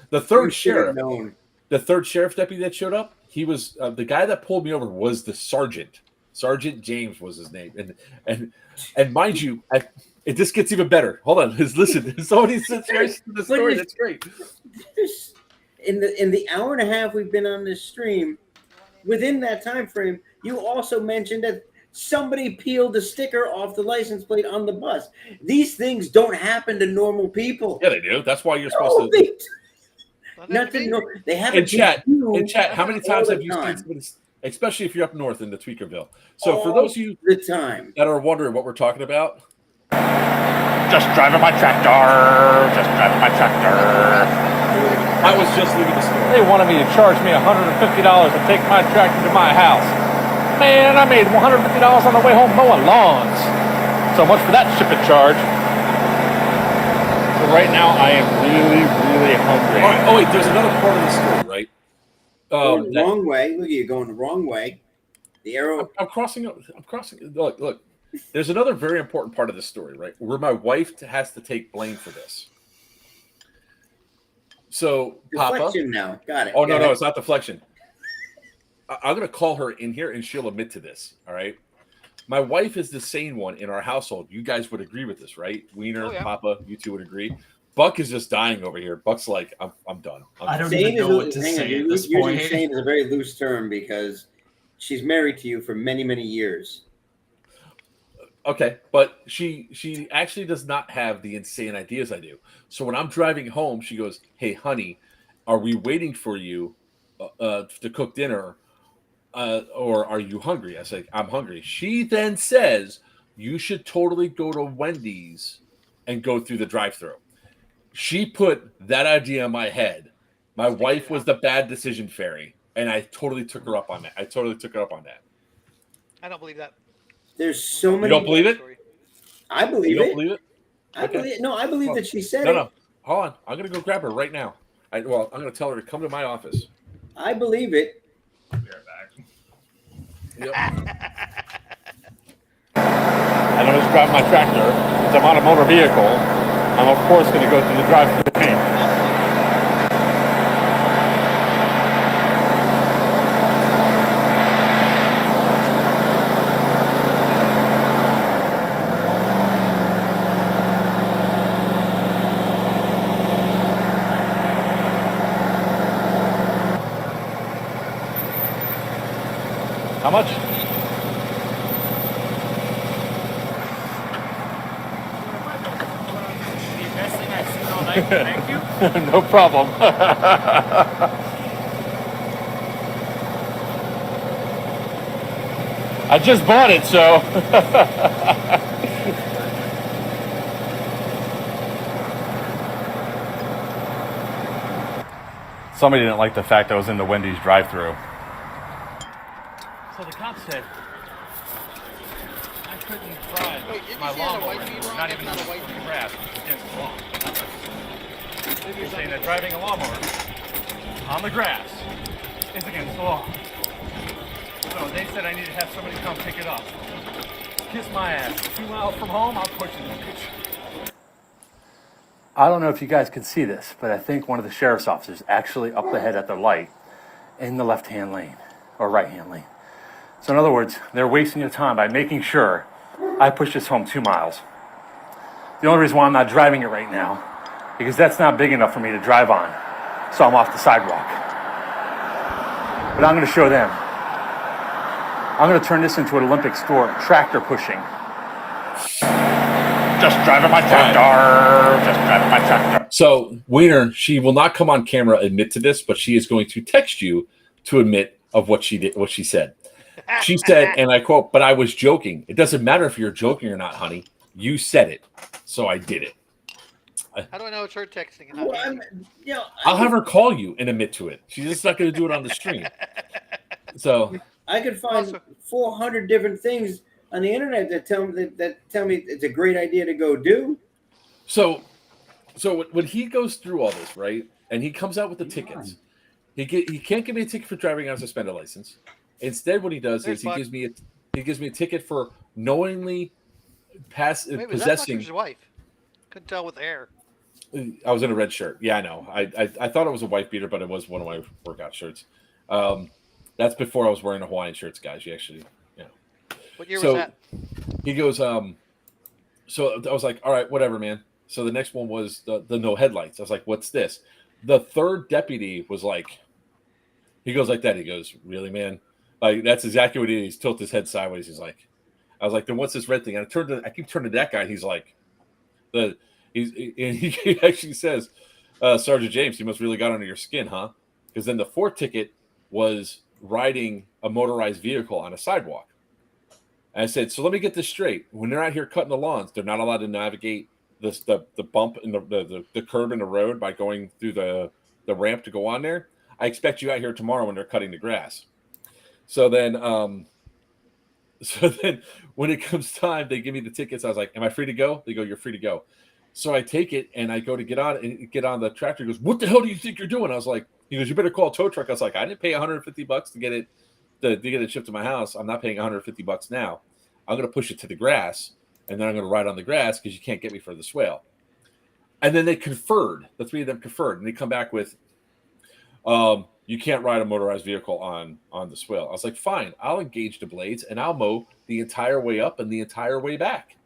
the You third should have sheriff, known. the third sheriff deputy that showed up, he was the guy that pulled me over was the sergeant. Sergeant James was his name, and mind you, it just gets even better. Hold on, listen. Somebody sits right to the story. That's great. In the hour and a half we've been on this stream, within that time frame, you also mentioned that somebody peeled the sticker off the license plate on the bus. These things don't happen to normal people. Yeah, they do. That's why you're supposed to. Nothing. No, they happen In chat, how many times have you time. seen somebody, especially if you're up north in the Tweakerville? So for those of you the time that are wondering what we're talking about, just driving my tractor. Just driving my tractor. I was just leaving the store. They wanted me to charge me $150 to take my tractor to my house. Man, I made $150 on the way home mowing lawns. So much for that shipping charge. So right now, I am really, really hungry. All right. Oh wait, there's another part of the story, right? Going the wrong way. Look at you going the wrong way. The arrow. I'm crossing. I'm crossing. Look. There's another very important part of the story, right? Where my wife has to take blame for this. So, Deflection now. Got it. Oh, no, it's not deflection. I'm going to call her in here, and she'll admit to this, all right? My wife is the sane one in our household. You guys would agree with this, right? Wiener, Papa, you two would agree. Buck is just dying over here. Buck's like, I'm done. I don't even know what to say at this point. Sane is a very loose term because she's married to you for many, many years. Okay, but she actually does not have the insane ideas I do. So when I'm driving home, she goes, "Hey, honey, are we waiting for you to cook dinner, or are you hungry?" I say, "I'm hungry." She then says, "You should totally go to Wendy's and go through the drive-thru." She put that idea in my head. My wife was the bad decision fairy, and I totally took her up on that. I don't believe that. There's so many. You don't believe it? I believe you don't it. Believe it? I believe. No, I believe that she said it. No, hold on. I'm gonna go grab her right now. I'm gonna tell her to come to my office. I believe it. I'll be right back. Yep. And I'm just driving my tractor. Since I'm on a motor vehicle, I'm of course going to go through the drive-thru lane. How much? Thank you. No problem. I just bought it, so. Somebody didn't like the fact I was in the Wendy's drive-thru. So the cop said I couldn't drive my lawnmower anymore, not even on the grass against the law. They're saying that driving a lawnmower on the grass is against the law. So they said I need to have somebody come pick it up. Kiss my ass. 2 miles from home, I'm pushing this bitch. I don't know if you guys can see this, but I think one of the sheriff's officers actually up ahead at the light in the left-hand lane or right-hand lane. So in other words, they're wasting their time by making sure I push this home 2 miles. The only reason why I'm not driving it right now, because that's not big enough for me to drive on. So I'm off the sidewalk. But I'm going to show them. I'm going to turn this into an Olympic sport, tractor pushing. Just driving my tractor. Just driving my tractor. So, Wiener, she will not come on camera admit to this, but she is going to text you to admit of what she did, what she said. She said, and I quote, "But I was joking. It doesn't matter if you're joking or not, honey. You said it, so I did it." How do I know it's her texting? And not I'll have her call you and admit to it. She's just not going to do it on the stream. So I could find 400 different things on the internet that tell me it's a great idea to go do. So when he goes through all this, right, and he comes out with the tickets, He can't give me a ticket for driving on a suspended license. Instead, what he does There's is he Buck. gives me a ticket for knowingly Wait, was that Buck or possessing. his wife? Couldn't tell with the hair. I was in a red shirt. Yeah, I know. I thought it was a wife beater, but it was one of my workout shirts. That's before I was wearing the Hawaiian shirts, guys. You actually, What year was that? He goes, so I was like, all right, whatever, man. So the next one was the no headlights. I was like, what's this? The third deputy was like, he goes like that. He goes, really, man? Like, that's exactly what he did. He's tilted his head sideways. He's like, I was like, then what's this red thing? And I keep turning to that guy. And he's like, he actually says, Sergeant James, you must really got under your skin, huh? Because then the fourth ticket was riding a motorized vehicle on a sidewalk. And I said, so let me get this straight. When they're out here cutting the lawns, they're not allowed to navigate the bump in the curb in the road by going through the ramp to go on there. I expect you out here tomorrow when they're cutting the grass. So then when it comes time, they give me the tickets. I was like, am I free to go? They go, you're free to go. So I take it and I go to get on the tractor. He goes, what the hell do you think you're doing? I was like, he goes, you better call a tow truck. I was like, I didn't pay $150 to get it shipped to my house. I'm not paying $150 now. I'm going to push it to the grass, and then I'm going to ride on the grass because you can't get me for the swale. And then they conferred. The three of them conferred, and they come back with, you can't ride a motorized vehicle on the swale. I was like, fine, I'll engage the blades, and I'll mow the entire way up and the entire way back.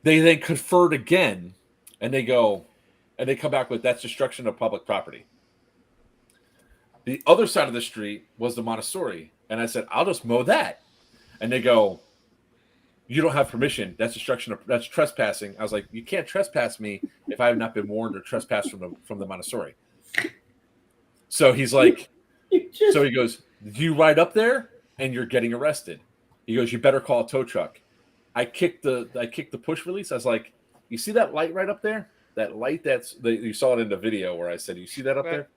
They then conferred again, and they come back with, that's destruction of public property. The other side of the street was the Montessori, and I said, I'll just mow that. And they go, you don't have permission. That's that's trespassing. I was like, you can't trespass me if I have not been warned or trespassed from the Montessori. So he's like, so he goes, do you ride up there and you're getting arrested? He goes, you better call a tow truck. I kicked the push release. I was like, you see that light right up there? That light you saw it in the video where I said, you see that up there?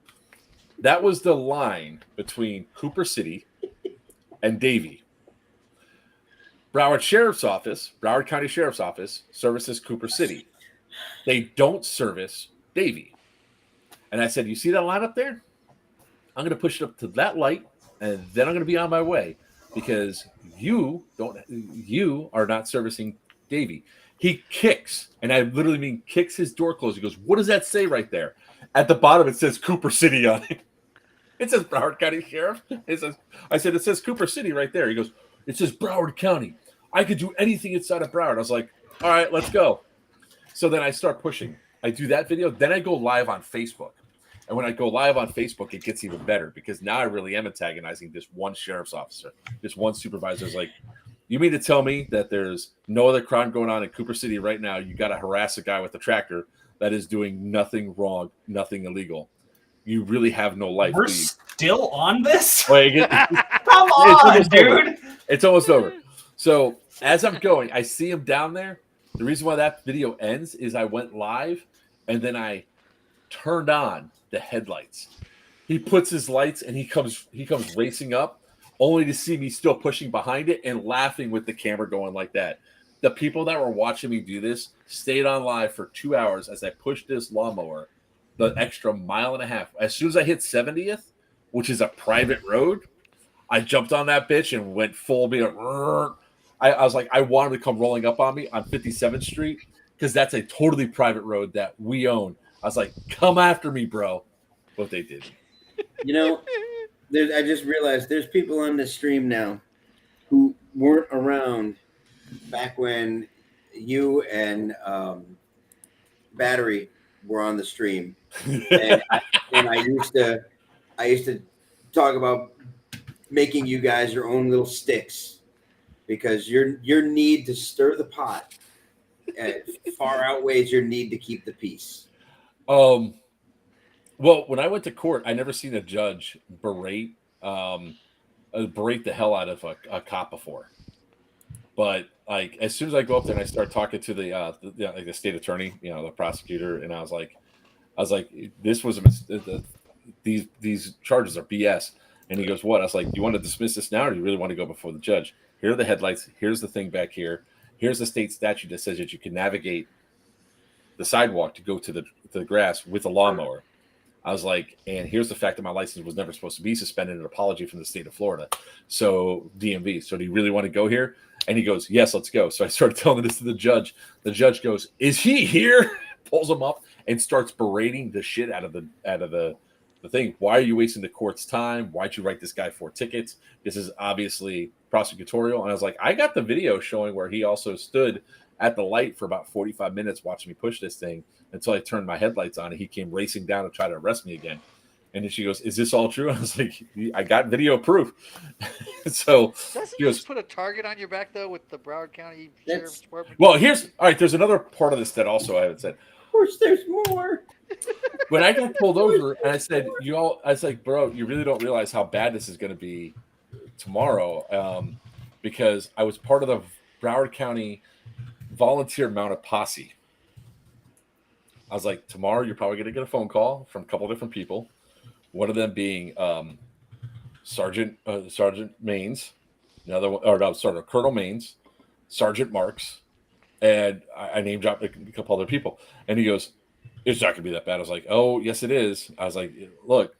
That was the line between Cooper City and Davie. Broward County Sheriff's Office services Cooper City. They don't service Davie. And I said, you see that line up there? I'm going to push it up to that light, and then I'm going to be on my way because you are not servicing Davie. He kicks, and I literally mean kicks his door closed. He goes, what does that say right there? At the bottom, it says Cooper City on it. It says Broward County Sheriff. I said, it says Cooper City right there. He goes, it says Broward County. I could do anything inside of Broward. I was like, all right, let's go. So then I start pushing. I do that video. Then I go live on Facebook. And when I go live on Facebook, it gets even better because now I really am antagonizing this one sheriff's officer. This one supervisor is like, you mean to tell me that there's no other crime going on in Cooper City right now? You got to harass a guy with a tractor that is doing nothing wrong, nothing illegal. You really have no life. We're still on this? Come on, dude. It's almost over. So as I'm going, I see him down there. The reason why that video ends is I went live and then I turned on the headlights. He puts his lights and he comes racing up only to see me still pushing behind it and laughing with the camera going like that. The people that were watching me do this stayed on live for 2 hours as I pushed this lawnmower the extra mile and a half. As soon as I hit 70th, which is a private road, I jumped on that bitch and went full beat. I was like, I wanted to come rolling up on me on 57th Street because that's a totally private road that we own. I was like, come after me, bro. But they did. You know, I just realized there's people on this stream now who weren't around back when you and Battery were on the stream. And I used to talk about making you guys your own little sticks because your need to stir the pot far outweighs your need to keep the peace. Well, when I went to court, I never seen a judge berate the hell out of a cop before. But like as soon as I go up there and I start talking to the state attorney, the prosecutor, and I was like, this was these charges are BS. And he goes, what? I was like, do you want to dismiss this now, or do you really want to go before the judge? Here are the headlights. Here's the thing back here. Here's the state statute that says that you can navigate the sidewalk to go to the grass with a lawnmower. I was like, and here's the fact that my license was never supposed to be suspended, an apology from the state of Florida. So DMV, so do you really want to go here? And he goes, yes, let's go. So I started telling this to the judge. The judge goes, is he here? Pulls him up and starts berating the shit out of the thing. Why are you wasting the court's time? Why'd you write this guy 4 tickets? This is obviously prosecutorial. And I was like, I got the video showing where he also stood at the light for about 45 minutes watching me push this thing until I turned my headlights on and he came racing down to try to arrest me again. And then she goes, is this all true? I was like, I got video proof. So Doesn't she goes, this put a target on your back though with the Broward County Sheriff's Department? well, there's another part of this that also I haven't said. Of course, there's more. When I got pulled over and I said, I was like, bro, you really don't realize how bad this is going to be tomorrow. Because I was part of the Broward County volunteer mounted posse. I was like, tomorrow you're probably going to get a phone call from a couple different people. One of them being Sergeant Maines, another one, or no, sorry, Colonel Maines, Sergeant Marks, and I name dropped a couple other people. And he goes, it's not going to be that bad. I was like, oh, yes, it is. I was like, look,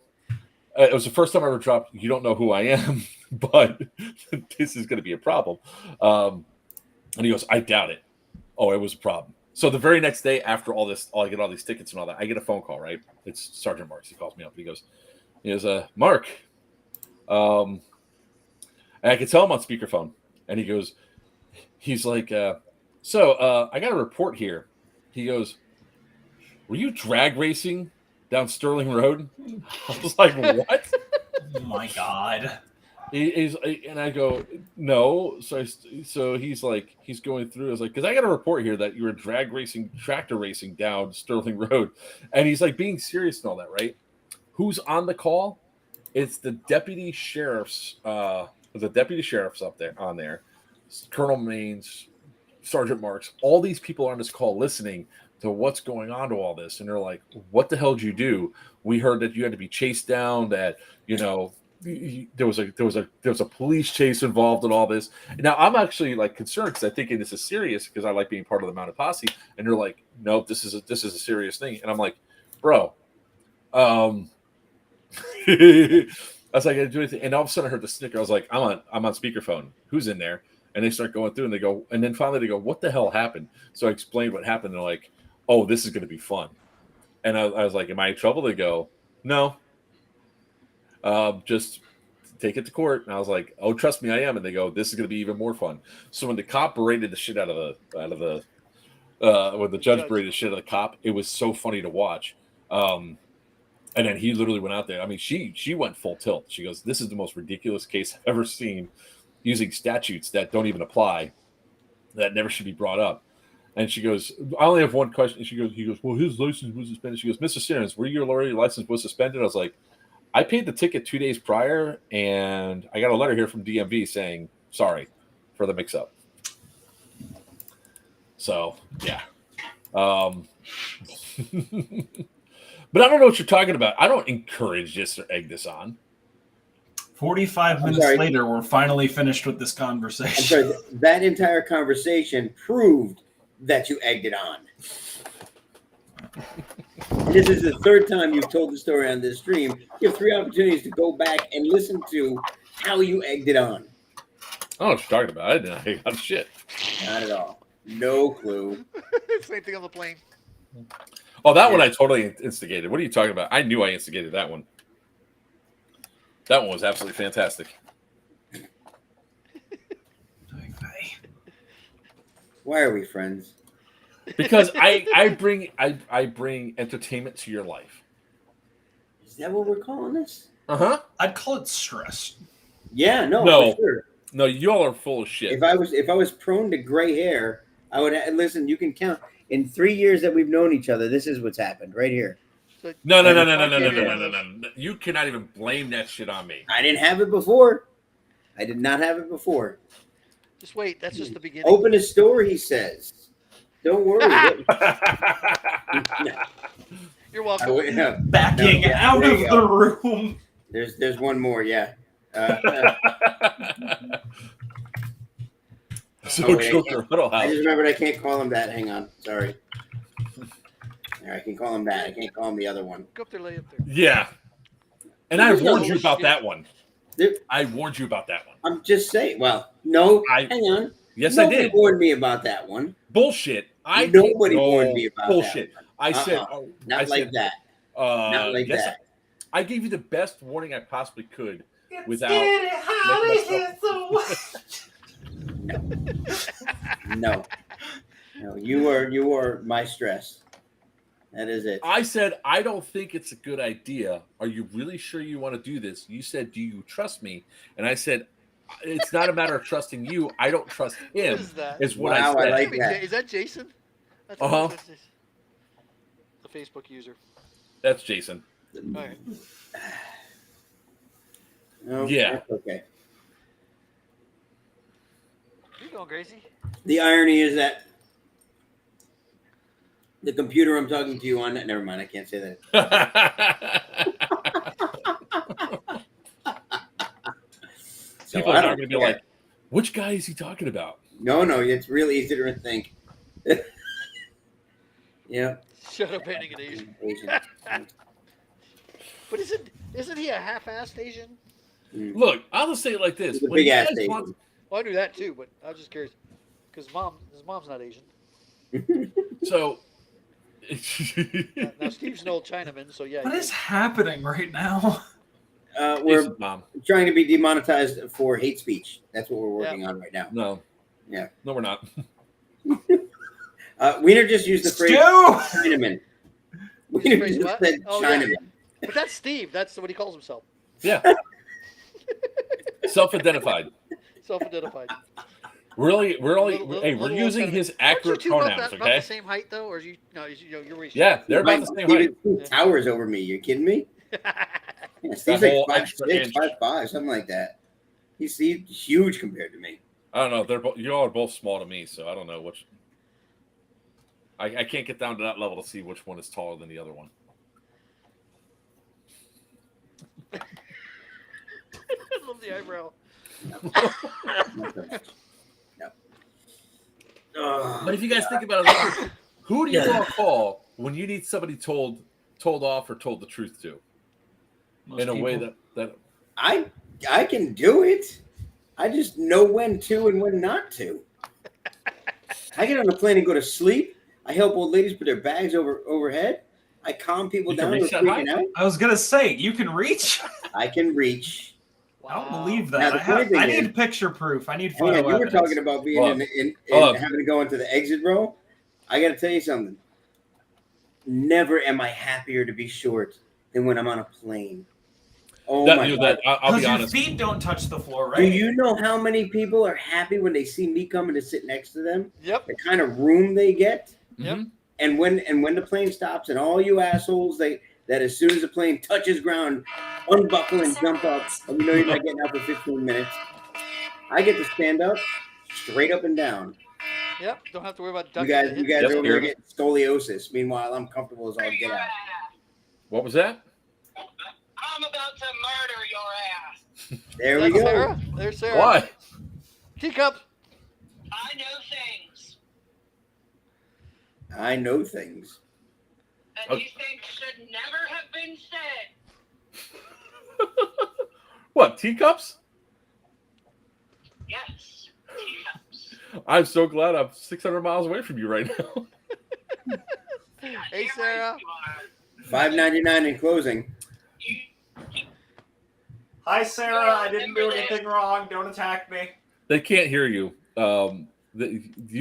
it was the first time I ever dropped, you don't know who I am, but this is going to be a problem. And he goes, I doubt it. Oh, it was a problem. So the very next day after all this, I get all these tickets and all that, I get a phone call, right? It's Sergeant Marks. He calls me up. He goes, Mark. And I can tell him on speakerphone. And he's like, so I got a report here. He goes, were you drag racing down Sterling Road? I was like, what? Oh my God. And I go, no. So he's like, he's going through. I was like, because I got a report here that you were drag racing, tractor racing down Sterling Road. And he's like being serious and all that, right? Who's on the call? It's the deputy sheriffs. The deputy sheriffs up there on there, Colonel Maines, Sergeant Marks. All these people are on this call listening to what's going on to all this, and they're like, "What the hell did you do? We heard that you had to be chased down. That there was a police chase involved in all this." Now I'm actually like concerned because I'm thinking this is serious because I like being part of the mounted posse, and they're like, "Nope, this is a serious thing." And I'm like, "Bro, I was like, I didn't do anything." And all of a sudden I heard the snicker. I was like, I'm on speakerphone. Who's in there? And they start going through and they go, and then finally they go, what the hell happened? So I explained what happened. And they're like, oh, this is going to be fun. And I was like, am I in trouble? They go, no. Just take it to court. And I was like, oh, trust me, I am. And they go, this is going to be even more fun. So when the cop berated the shit out of the when the judge berated the shit out of the cop, it was so funny to watch. And then he literally went out there. I mean, she went full tilt. She goes, this is the most ridiculous case I've ever seen, using statutes that don't even apply, that never should be brought up. And she goes, I only have one question. And he goes, well, his license was suspended. She goes, Mr. Simmons, were your license was suspended? I was like, I paid the ticket 2 days prior, and I got a letter here from DMV saying sorry for the mix-up. So, yeah. But I don't know what you're talking about. I don't encourage this or egg this on. 45 minutes later, we're finally finished with this conversation. I'm sorry, that entire conversation proved that you egged it on. This is the third time you've told the story on this stream. You have 3 opportunities to go back and listen to how you egged it on. I don't know what you're talking about. I didn't egg on shit. Not at all. No clue. Same thing on the plane. Oh, that one I totally instigated. What are you talking about? I knew I instigated that one. That one was absolutely fantastic. Why are we friends? Because I bring entertainment to your life. Is that what we're calling this? Uh-huh. I'd call it stress. Yeah, no, for sure. No, you all are full of shit. If I was prone to gray hair, I would listen. You can count in 3 years that we've known each other. This is what's happened right here. No. You cannot even blame that shit on me. I didn't have it before. I did not have it before. Just wait. That's just the beginning. Open a store, he says. Don't worry. You're welcome. Backing out of the room. There's one more, yeah. So Joker Huddle House. I just remembered I can't call him that. Hang on. Sorry. I can call him that. I can't call him the other one. Go up there, lay up there. Yeah. And I warned you about that one. There- I warned you about that one. I'm just saying. Well, no, hang on. Yes, Nobody I did. warned me about that one. Bullshit. Nobody warned me about bullshit. that one. I said, Not I like said, that. Not like yes, that. I gave you the best warning I possibly could without. No. No, you are my stress. That is it. I said, I don't think it's a good idea. Are you really sure you want to do this? You said, do you trust me? And I said, it's not a matter of trusting you. I don't trust him. What is that? Is what Wow, I said. I like that. Is that Jason? That's Uh-huh. that's the Facebook user. That's Jason. All right. No, Yeah. that's okay. You going, Gracie? The irony is that the computer I'm talking to you on, never mind, I can't say that. So People I are don't not going to be care. like, which guy is he talking about? No, it's really easy to think. Yeah. Shut up, painting an Asian. But isn't he a half-assed Asian? Look, I'll just say it like this. He's a When you big-ass guys Asian. want- Well, I knew that too, but I was just curious because his mom's not Asian. So, Now Steve's an old Chinaman, so yeah. What he is happening right now? We're Jason's mom. trying to be demonetized for hate speech. That's what we're working on right now. No. Yeah. No, we're not. Wiener just used the phrase Stu! Chinaman. Wiener phrase just what? said Oh, yeah. Chinaman. But that's Steve. That's what he calls himself. Yeah. Self-identified. Self-identified. We're only Little- hey, we're little using kind of- his Aren't you accurate two pronouns, about okay? the same height though, or is you? No, you're racial. Yeah, they're about the same height. Steve towers over me. You kidding me? Yeah, Steve's That whole like extra 5'6", inch. 5'5", something like that. He's huge compared to me. I don't know. They're you all are both small to me, so I don't know which. I can't get down to that level to see which one is taller than the other one. I love the eyebrow. But if you guys think about it, who do you all call when you need somebody told off or told the truth to, in a way that I can do it. I just know when to and when not to. I get on the plane and go to sleep. I help old ladies put their bags overhead. I calm people You can down who are reach that freaking out. I was gonna say you can reach. I can reach. I don't believe Now, that. the funny thing I is- need picture proof. I need Hang on, photo you were evidence. talking about being Look, in look. having to go into the exit row. I got to tell you something. Never am I happier to be short than when I'm on a plane. Oh my God. I'll be Because your honest. feet don't touch the floor, right? Do you know how many people are happy when they see me coming to sit next to them? Yep. The kind of room they get. Yep. Mhm. And when the plane stops, and all you assholes that as soon as the plane touches ground, unbuckle and jump up, and you know you're not getting out for 15 minutes. I get to stand up, straight up and down. Yep. Don't have to worry about You ducking. guys the hit. Yes, are over there sir. getting scoliosis. Meanwhile, I'm comfortable as all get out. What was that? I'm about to murder your ass. There we That's go. Sarah. There's Sarah. Why? Teacup. I know things, I know things. and Okay. these things should never have been said. What, teacups? Yes, teacups. I'm so glad I'm 600 miles away from you right now. Hey, Sarah. $5.99 in closing. Hi, Sarah. I didn't do anything wrong. Don't attack me. They can't hear you. You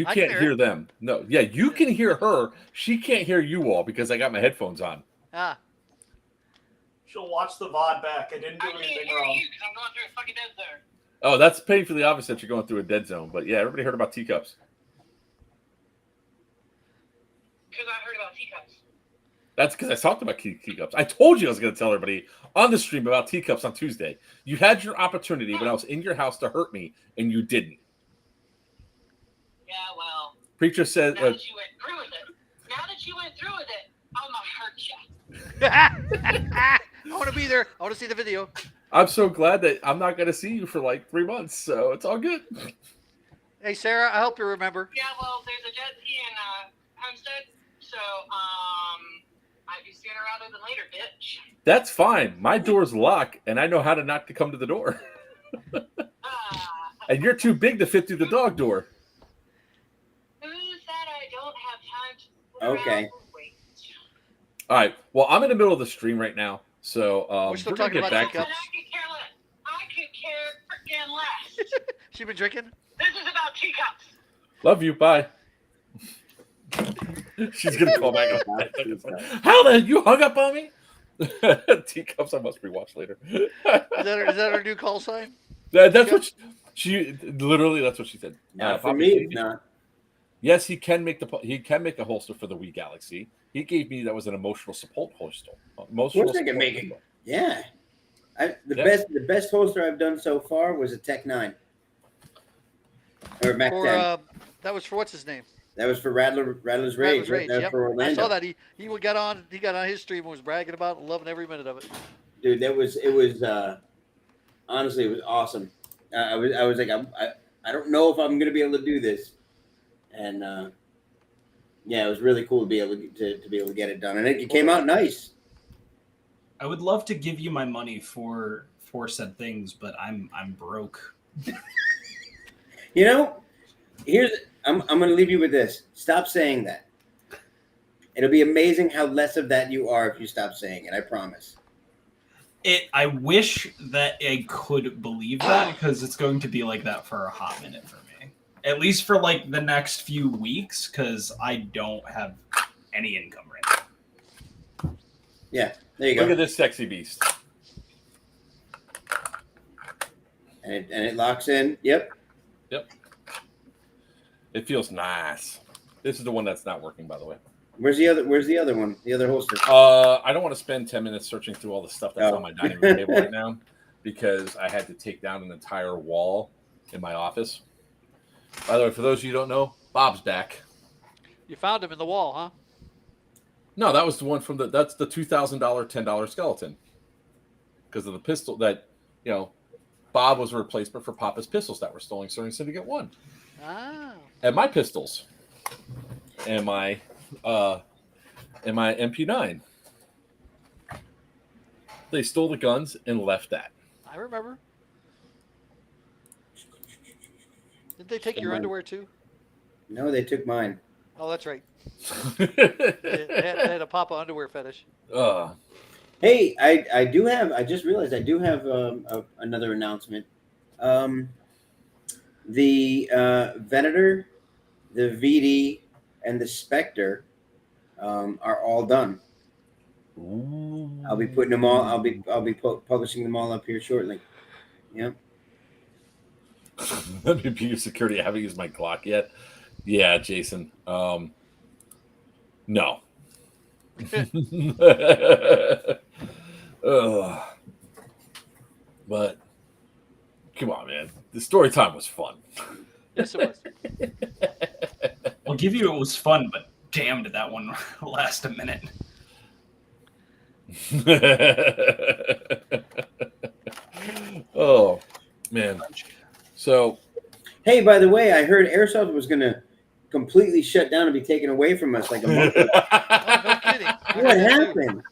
I can't can hear hear them. No, yeah, you can hear her. She can't hear you all because I got my headphones on. Ah. She'll watch the VOD back. I didn't do I can't anything hear wrong. you because I'm going through a fucking dead zone. Oh, that's painfully obvious that you're going through a dead zone. But yeah, everybody heard about teacups. Because I heard about teacups. That's because I talked about teacups. I told you I was going to tell everybody on the stream about teacups on Tuesday. You had your opportunity when I was in your house to hurt me, and you didn't. Yeah, well, Preacher said, now that you went through with it, I'm going to hurt you. I want to be there. I want to see the video. I'm so glad that I'm not going to see you for like 3 months, so it's all good. Hey, Sarah. I hope you remember. Yeah, well, there's a jet ski in Homestead, so So, might be sooner rather than later, bitch. That's fine. My door's locked, and I know how to not to come to the door. And you're too big to fit through the dog door. Who said I don't have time to sit around Okay. and wait? All right. Well, I'm in the middle of the stream right now, so We're still we're gonna talking get about back to. teacups. I could care less. I could care freaking less. She been drinking? This is about teacups. Love you. Bye. She's gonna call back. How the hell you hung up on me? Teacups. I must rewatch later. Is that her new call sign? That's what she literally. That's what she said. Not for Poppy me, said, not. Yes, he can make a holster for the Wii Galaxy. He gave me that was an emotional support holster. Emotional Of course I can support make it. holster. Yeah. Yeah. The best holster I've done so far was a Tech 9. Or Mac 10. That was for what's his name? That was for Rattler's Rage. Rattler's Rage. That was Yep. for I Orlando. saw that he got on his stream and was bragging about it, loving every minute of it. Dude, it was honestly, it was awesome. I was like, I don't know if I'm gonna be able to do this, and yeah, it was really cool to be able to get it done, and it came out nice. I would love to give you my money for said things, but I'm broke. You know, I'm gonna leave you with this. Stop saying that. It'll be amazing how less of that you are if you stop saying it. I promise. I wish that I could believe that, because it's going to be like that for a hot minute for me. At least for like the next few weeks, because I don't have any income right now. Yeah, there you go. Look at this sexy beast. And it locks in. Yep. It feels nice. This is the one that's not working, by the way. Where's the other one? The other holster. I don't want to spend 10 minutes searching through all the stuff that's Oh. on my dining room table right now, because I had to take down an entire wall in my office. By the way, for those of you who don't know, Bob's back. You found him in the wall, huh? No, that was the one that's the $2,000, $10 skeleton. Because of the pistol that, Bob was a replacement for Papa's pistols that were stolen during Syndicate 1. Ah. And my pistols. And my MP9. They stole the guns and left that. I remember. Did they take your underwear too? No, they took mine. Oh, that's right. They had a Papa underwear fetish. Hey, I do have. I just realized I do have another announcement. The Venator, the VD, and the Spectre are all done. Ooh. I'll be putting them all. I'll be publishing them all up here shortly. Yep. Let me be your security. I haven't used my Glock yet. Yeah, Jason. No. But come on, man. The story time was fun. Yes, it was. I'll give you it was fun, but damn, did that one last a minute. Oh, man. So, hey, by the way, I heard Airsoft was going to completely shut down and be taken away from us like a month ago. Oh, no kidding. What happened?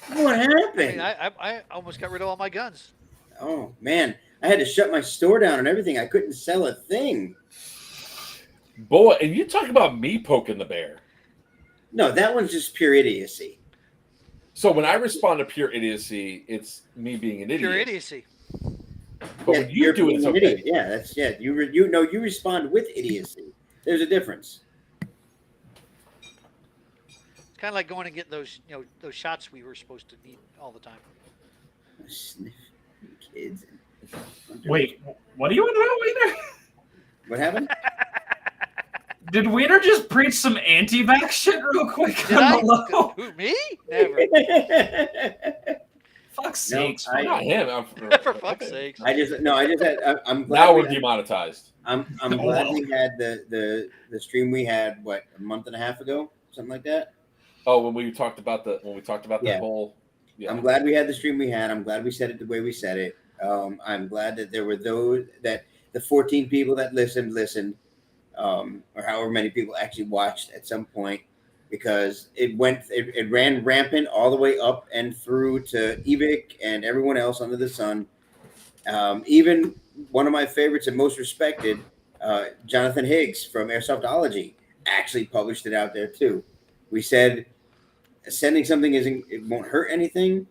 What I happened? mean, I almost got rid of all my guns. Oh, man. I had to shut my store down and everything. I couldn't sell a thing. boy, and you talk about me poking the bear. No, that one's just pure idiocy. So when I respond to pure idiocy, it's me being an idiot. Pure idiocy. But when you do it, it's an okay. idiot. Yeah, that's yeah. You respond with idiocy. There's a difference. It's kind of like going and getting those those shots we were supposed to need all the time. Sniff kids. Wait, what are you about, Wiener? What happened? Did Wiener just preach some anti-vax shit real quick? Did I? Who, me? Never. Fuck's sakes. Not him. For fuck's sakes. I'm glad now we're demonetized. I'm glad we had the stream we had a month and a half ago, something like that. Oh, when we talked about that Yeah. whole. Yeah. I'm glad we had the stream we had. I'm glad we said it the way we said it. I'm glad that there were those that the 14 people that listened, or however many people actually watched at some point. because it ran rampant all the way up and through to Evic and everyone else under the sun. Even one of my favorites and most respected, Jonathan Higgs from Airsoftology, actually published it out there too. We said sending something it won't hurt anything,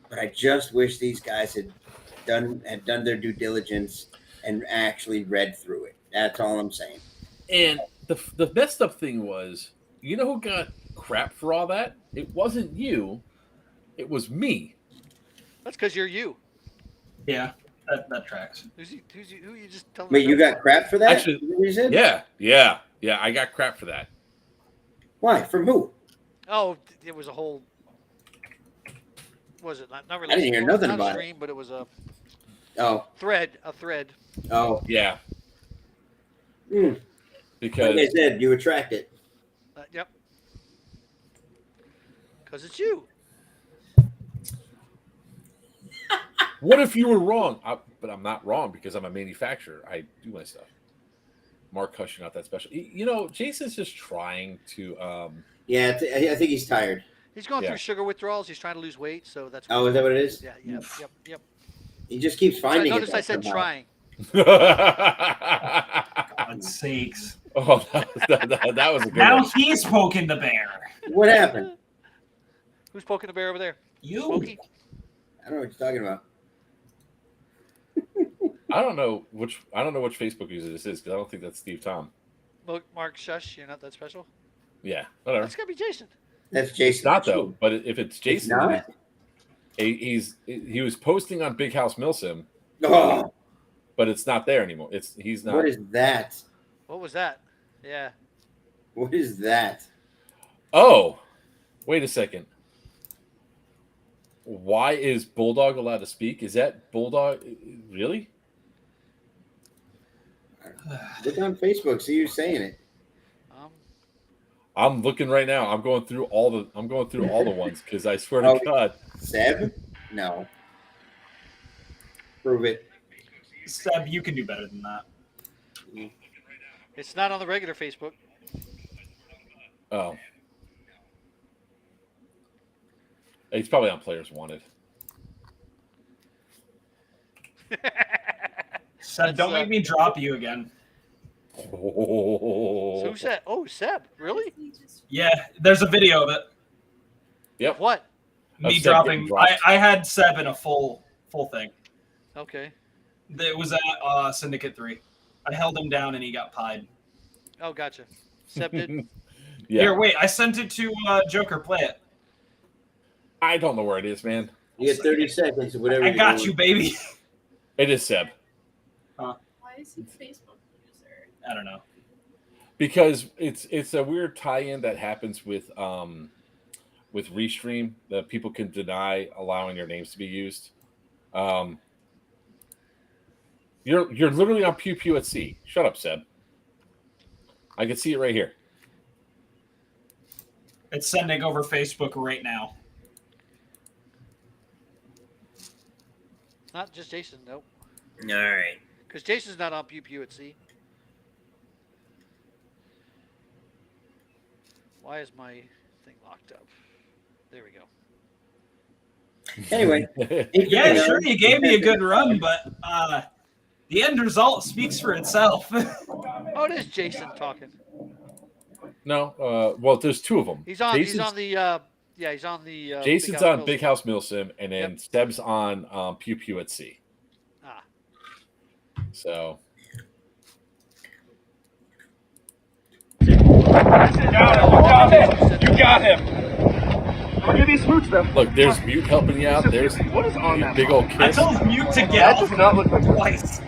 but I just wish these guys had done their due diligence and actually read through it. That's all I'm saying. And the messed up thing was, you know who got crap for all that? It wasn't you. It was me. That's because you're you. Yeah, that tracks. Who you just telling? Wait, you got crap for that? Actually, yeah. I got crap for that. Why? From who? Oh, it was a whole. Was it not really? I didn't hear nothing not about a stream, but it was a thread. Oh, yeah. like Because I said, you attract it. Yep. Because it's you. What if you were wrong? But I'm not wrong because I'm a manufacturer. I do my stuff. Mark Hush, you're not that special. You know, Jason's just trying to. Yeah, I think he's tired. He's going through sugar withdrawals. He's trying to lose weight, so that's. Oh, is that what it is? Yeah. Yep. He just keeps finding. Notice I said trying. God's sakes! Oh, that was a good Now one. he's poking the bear. What happened? Who's poking the bear over there? You. Smokey? I don't know what you're talking about. I don't know which Facebook user this is because I don't think that's Steve Tom. Mark, shush! You're not that special. Yeah, whatever. That's gotta be Jason. That's Jason. It's not though. But if it's Jason, It's not. he was posting on Big House Milsim, Oh, but it's not there anymore. He's not. what is that? What was that? Yeah. What is that? Oh, wait a second. Why is Bulldog allowed to speak? Is that Bulldog really? Look on Facebook. See you saying it. I'm looking right now. I'm going through all the ones because I swear to God. Seb? No. Prove it. Seb, you can do better than that. It's not on the regular Facebook. Oh. He's probably on Players Wanted. Seb, don't make me drop you again. Oh. So who said? Oh, Seb, really? Yeah, there's a video of it. Yep. What? Me Seb dropping. getting dropped. I had Seb in a full thing. Okay. It was at Syndicate 3. I held him down and he got pied. Oh, gotcha. Seb did. Yeah. Here, wait. I sent it to Joker. Play it. I don't know where it is, man. You get 30 seconds of whatever I you're got doing. you, baby. It is Seb. Why is he Facebook user? I don't know. Because it's a weird tie-in that happens with Restream that people can deny allowing their names to be used. You're literally on Pew Pew at Sea. Shut up, Seb. I can see it right here. It's sending over Facebook right now. Not just Jason, nope. All right. Because Jason's not on Pew Pew at Sea. Why is my thing locked up? There we go. Anyway. Yeah, sure, you gave me a good run, but the end result speaks for itself. Oh, it is Jason talking. No, well, there's two of them. He's on the Jason's on Big House Milsim, and then Seb's on Pew Pew at Sea. Ah. So. You got him. I'll give you a smooch though. Look, there's Mute helping you out. There's what is on that big old kiss. I told Mute to get That off does not look like twice.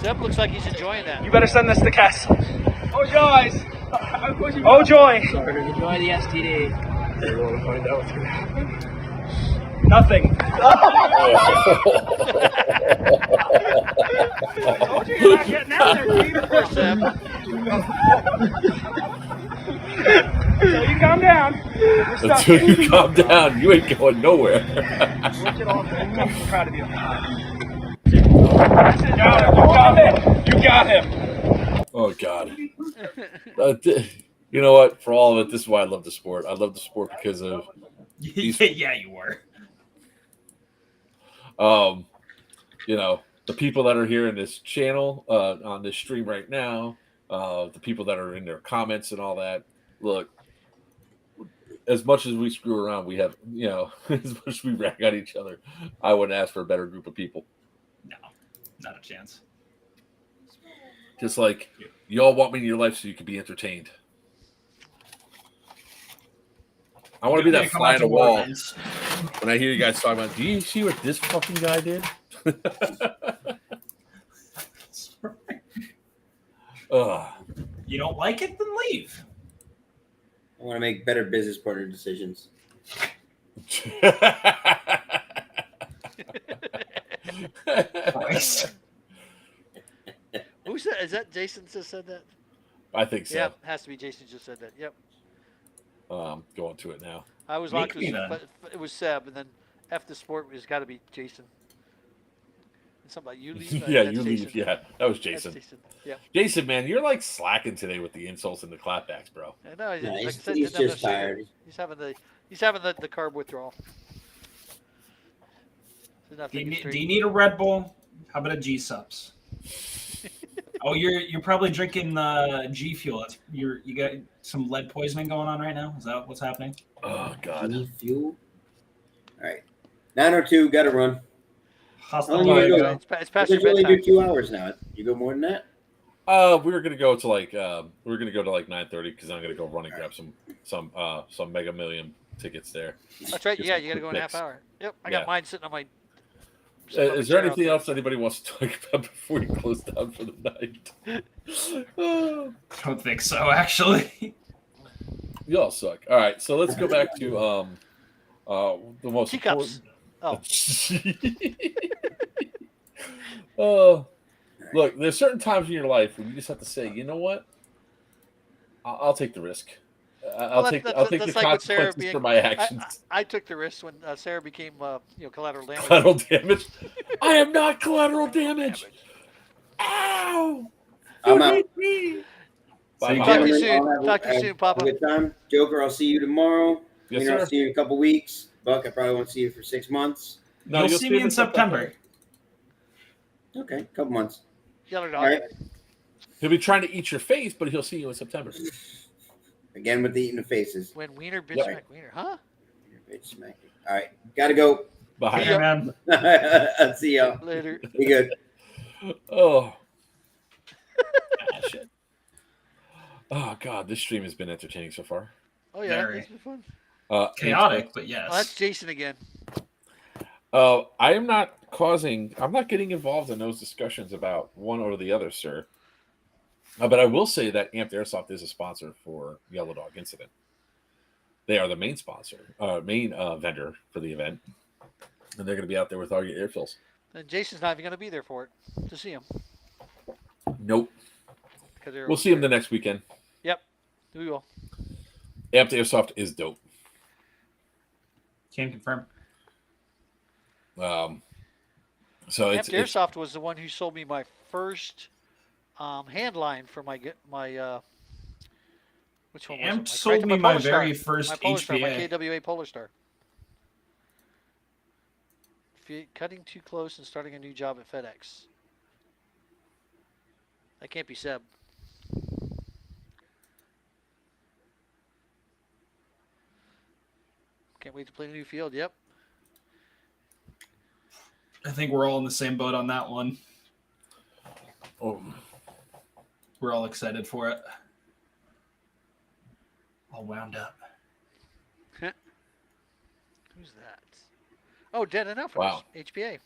Seb looks like he's enjoying that. You better send this to Cass. Oh, joys. Oh, joy. Enjoy the STD. We'll find out what's going to happen. Nothing. Oh, you're not getting out there, Peter. Poor Seb. So you calm down. Until you calm down, you ain't going nowhere. Work it off, man. I'm proud of you. You got him. Oh God. You know what? For all of it, this is why I love the sport. I love the sport because of Yeah, you were. you know, the people that are here in this channel, on this stream right now, the people that are in their comments and all that. Look, as much as we screw around, we have, as much as we rag on each other, I wouldn't ask for a better group of people. No, not a chance. Just like you all want me in your life so you can be entertained. I want to be that fly on the wall when I hear you guys talking about, do you see what this fucking guy did? You don't like it? Then leave. I want to make better business partner decisions. Who said? Is that Jason just said that? I think so. Yeah, has to be Jason just said that. Yep. Going to it now. I was on to but it was Seb, and then F the sport has got to be Jason. And something like you leave. Yeah, you leave. Jason. Yeah, that was Jason. Jason. Yeah. Jason, man, you're like slacking today with the insults and the clapbacks, bro. I know. Yeah, like he's just tired. He's having the carb withdrawal. Do you need a Red Bull? How about a G-Subs? Oh, you're probably drinking G Fuel. You got some lead poisoning going on right now. Is that what's happening? Oh God. G Fuel. All right, 9:02. Got to run. It's past your bedtime. You only do 2 hours now. You go more than that? We were gonna go to like 9:30 because I'm gonna go run and grab some Mega Million tickets there. That's right. Yeah, you got to go in a half hour. Yep, I got mine sitting on my. Is there anything else anybody wants to talk about before we close down for the night? I don't think so, actually. You all suck. All right, so let's go back to the most teacups. Look, there's certain times in your life when you just have to say, you know what? I'll take the risk. I'll take the consequences for my actions. I took the risk when Sarah became collateral damage. Collateral damage. I am not collateral damage. Ow! I'm out. Talk to you soon. Talk to you soon, Papa. Good time, Joker. I'll see you tomorrow. Yes, sir. I'll see you in a couple weeks. Buck, I probably won't see you for 6 months. No, you'll see me in September. Okay, a couple months. Yeller dog. All right. He'll be trying to eat your face, but he'll see you in September. Again with the eating the faces. When Wiener bitch smack Wiener, huh? Bitch smack. All right, gotta go. Bye, man. I'll see y'all later. Be good. Oh. Shit. Oh God, this stream has been entertaining so far. Oh yeah, it's been fun. Chaotic, but yes. Oh, that's Jason again. I'm not getting involved in those discussions about one or the other, sir. But I will say that Amped Airsoft is a sponsor for Yellow Dog Incident. They are the main sponsor, main vendor for the event, and they're going to be out there with all your air fills. And Jason's not even going to be there for it to see him. Nope. We'll see him the next weekend. Yep, we will. Amped Airsoft is dope. Can confirm. So Amped Airsoft was the one who sold me my first hand line for my which one was Amped it? sold me my very first HPA. My KWA Polar Star. Cutting too close and starting a new job at FedEx. That can't be Seb. Can't wait to play the new field. Yep. I think we're all in the same boat on that one. Oh. We're all excited for it. All wound up. Who's that? Oh, Dead Enough. Wow. HPA.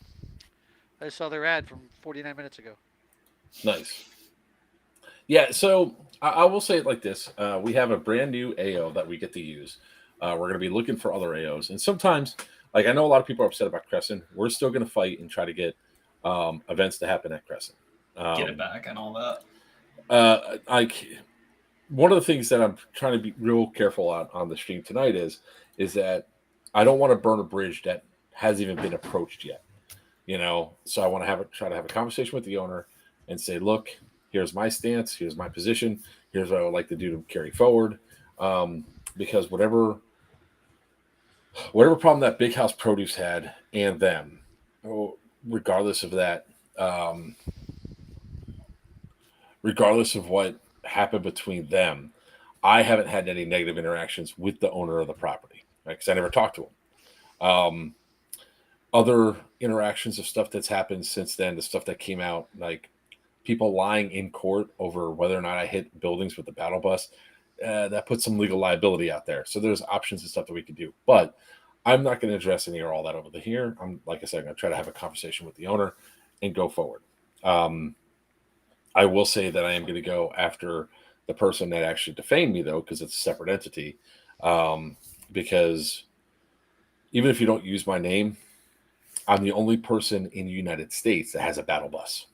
I saw their ad from 49 minutes ago. Nice. Yeah, so I will say it like this. We have a brand new AO that we get to use. We're going to be looking for other AOs. And sometimes, like I know a lot of people are upset about Crescent. We're still going to fight and try to get events to happen at Crescent. Get it back and all that. One of the things that I'm trying to be real careful on the stream tonight is that I don't want to burn a bridge that hasn't even been approached yet. So I want to try to have a conversation with the owner and say, look, here's my stance, here's my position, Here's what I would like to do to carry forward. Because whatever problem that Big House Produce had and them, regardless of that, regardless of what happened between them, I haven't had any negative interactions with the owner of the property, right? Because I never talked to him. Other interactions of stuff that's happened since then, the stuff that came out, like people lying in court over whether or not I hit buildings with the battle bus, that puts some legal liability out there. So there's options and stuff that we could do. But I'm not going to address any or all that over the here. I'm, like I said, going to try to have a conversation with the owner and go forward. I will say that I am going to go after the person that actually defamed me, though, because it's a separate entity. Because even if you don't use my name, I'm the only person in the United States that has a battle bus.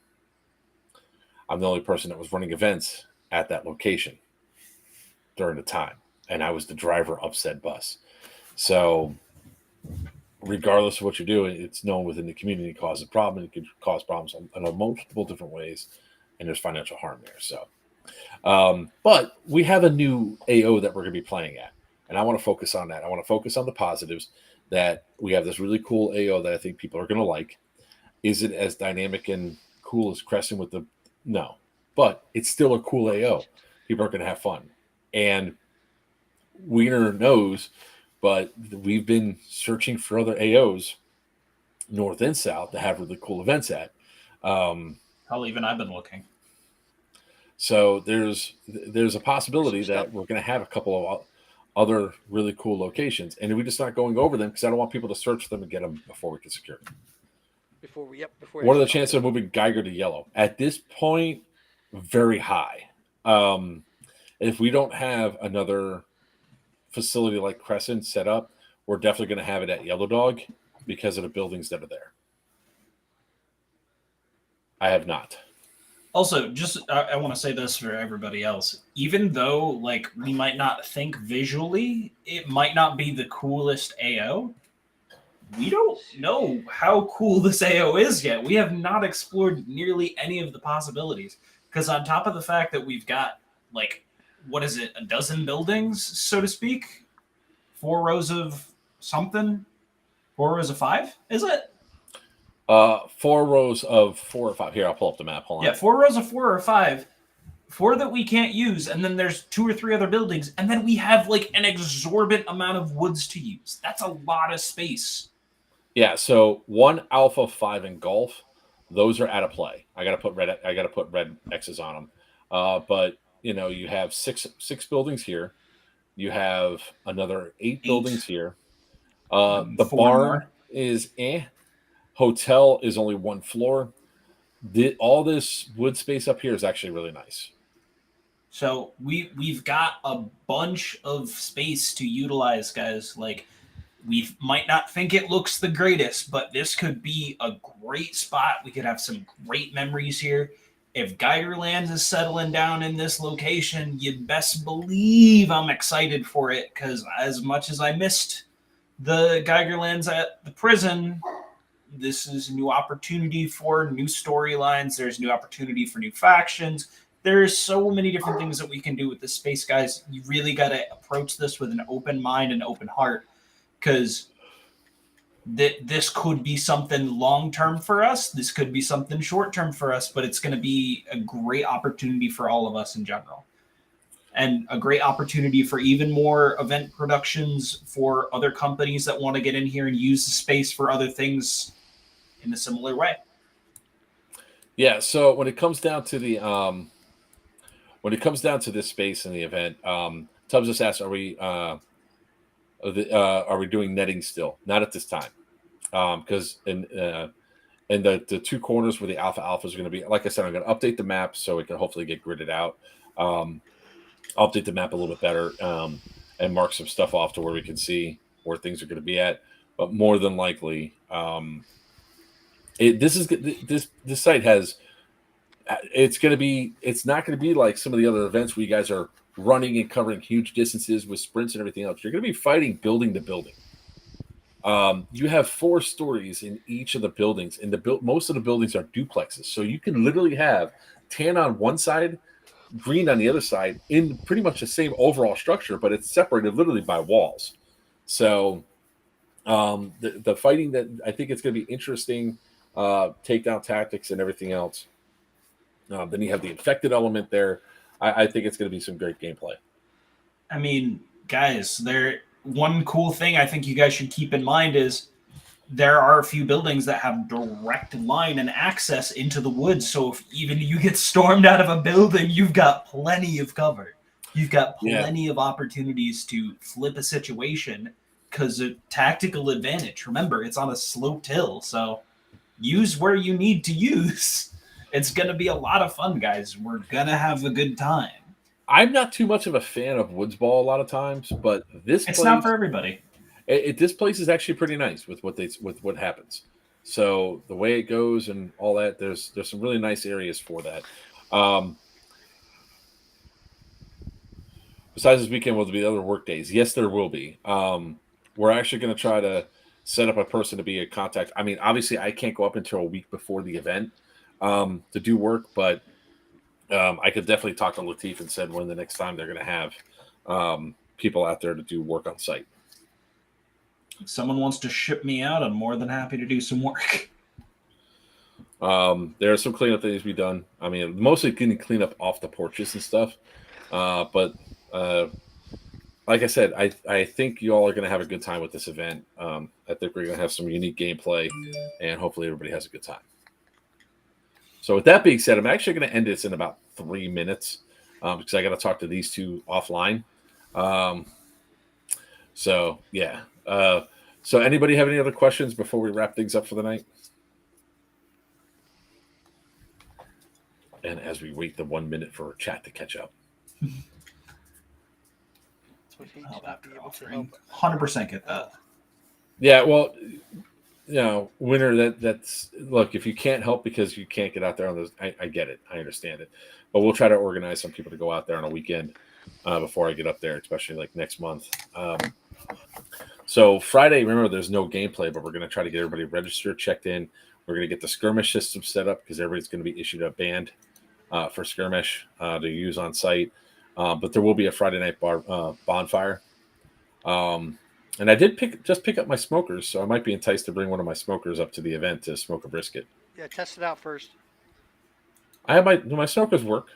I'm the only person that was running events at that location during the time, and I was the driver of said bus. So regardless of what you're doing, it's known within the community to cause a problem. It could cause problems in multiple different ways, and there's financial harm there. So, but we have a new AO that we're going to be playing at, and I want to focus on that. I want to focus on the positives, that we have this really cool AO that I think people are going to like. Is it as dynamic and cool as Crescent with the... No, but it's still a cool AO. People are going to have fun. And Wiener knows, but we've been searching for other AOs, north and south, to have really cool events at. Hell, even I've been looking. So there's a possibility that we're going to have a couple of other really cool locations, and we're just not going over them because I don't want people to search them and get them before we can secure them. What are the chances of moving Geiger to yellow? At this point, very high. If we don't have another facility like Crescent set up, we're definitely going to have it at Yellow Dog because of the buildings that are there. I have not. Also, just I want to say this for everybody else. Even though, like, we might not think visually, it might not be the coolest AO. We don't know how cool this AO is yet. We have not explored nearly any of the possibilities. Because on top of the fact that we've got, like, what is it, a dozen buildings, so to speak? 4 rows of something? 4 rows of 5, is it? 4 rows of 4 or 5. Here, I'll pull up the map. Hold on. Yeah, 4 rows of 4 or 5. 4 that we can't use, and then there's 2 or 3 other buildings, and then we have like an exorbitant amount of woods to use. That's a lot of space. Yeah, so 1 Alpha 5 and Golf, those are out of play. I gotta put red X's on them. But you know, you have six buildings here. You have another 8 buildings here. The barn is Hotel is only 1 floor. All this wood space up here is actually really nice. So we've got a bunch of space to utilize, guys. Like, we might not think it looks the greatest, but this could be a great spot. We could have some great memories here. If Geigerland is settling down in this location, you'd best believe I'm excited for it, because as much as I missed the Geigerlands at the prison, this is a new opportunity for new storylines. There's new opportunity for new factions. There's so many different things that we can do with this space, guys. You really got to approach this with an open mind and open heart, because this could be something long-term for us. This could be something short-term for us, but it's going to be a great opportunity for all of us in general. And a great opportunity for even more event productions for other companies that want to get in here and use the space for other things in a similar way. Yeah, so when it comes down to the this space in the event, Tubbs just asked, are we doing netting still? Not at this time. Because in the 2 corners where the alphas are going to be, like I said, I'm going to update the map so it can hopefully get gridded out. I'll update the map a little bit better and mark some stuff off to where we can see where things are going to be at. But more than likely, this site has. It's not going to be like some of the other events where you guys are running and covering huge distances with sprints and everything else. You're going to be fighting building to building. You have 4 stories in each of the buildings, and most of the buildings are duplexes. So you can literally have 10 on one side green on the other side in pretty much the same overall structure, but it's separated literally by walls. So the fighting that I think it's going to be interesting, takedown tactics and everything else. Then you have the infected element there. I think it's going to be some great gameplay. I mean, guys, one cool thing I think you guys should keep in mind is there are a few buildings that have direct line and access into the woods. So if even you get stormed out of a building, you've got plenty of cover. You've got plenty of opportunities to flip a situation because of tactical advantage. Remember, it's on a sloped hill, so use where you need to use. It's going to be a lot of fun, guys. We're going to have a good time. I'm not too much of a fan of woods ball a lot of times, but it's not for everybody. This place is actually pretty nice with what happens. So the way it goes and all that, there's some really nice areas for that. Besides this weekend, will there be other work days? Yes, there will be. We're actually going to try to set up a person to be a contact. I mean, obviously, I can't go up until a week before the event to do work, but I could definitely talk to Latif and said when the next time they're going to have people out there to do work on site. If someone wants to ship me out, I'm more than happy to do some work. There are some cleanup that needs to be done. I mean, mostly getting cleanup off the porches and stuff. But like I said, I think you all are going to have a good time with this event. I think we're going to have some unique gameplay, and hopefully everybody has a good time. So with that being said, I'm actually going to end this in about 3 minutes because I got to talk to these two offline. So yeah. So anybody have any other questions before we wrap things up for the night? And as we wait the 1 minute for chat to catch up. 100% get that. Yeah, well, Winter, that's look, if you can't help because you can't get out there on those, I get it. I understand it. But we'll try to organize some people to go out there on a weekend before I get up there, especially like next month. So Friday, remember, there's no gameplay, but we're going to try to get everybody registered, checked in. We're going to get the skirmish system set up because everybody's going to be issued a band for skirmish to use on site. But there will be a Friday night bonfire. And I did pick up my smokers, so I might be enticed to bring one of my smokers up to the event to smoke a brisket. Yeah, test it out first. I have my smokers work.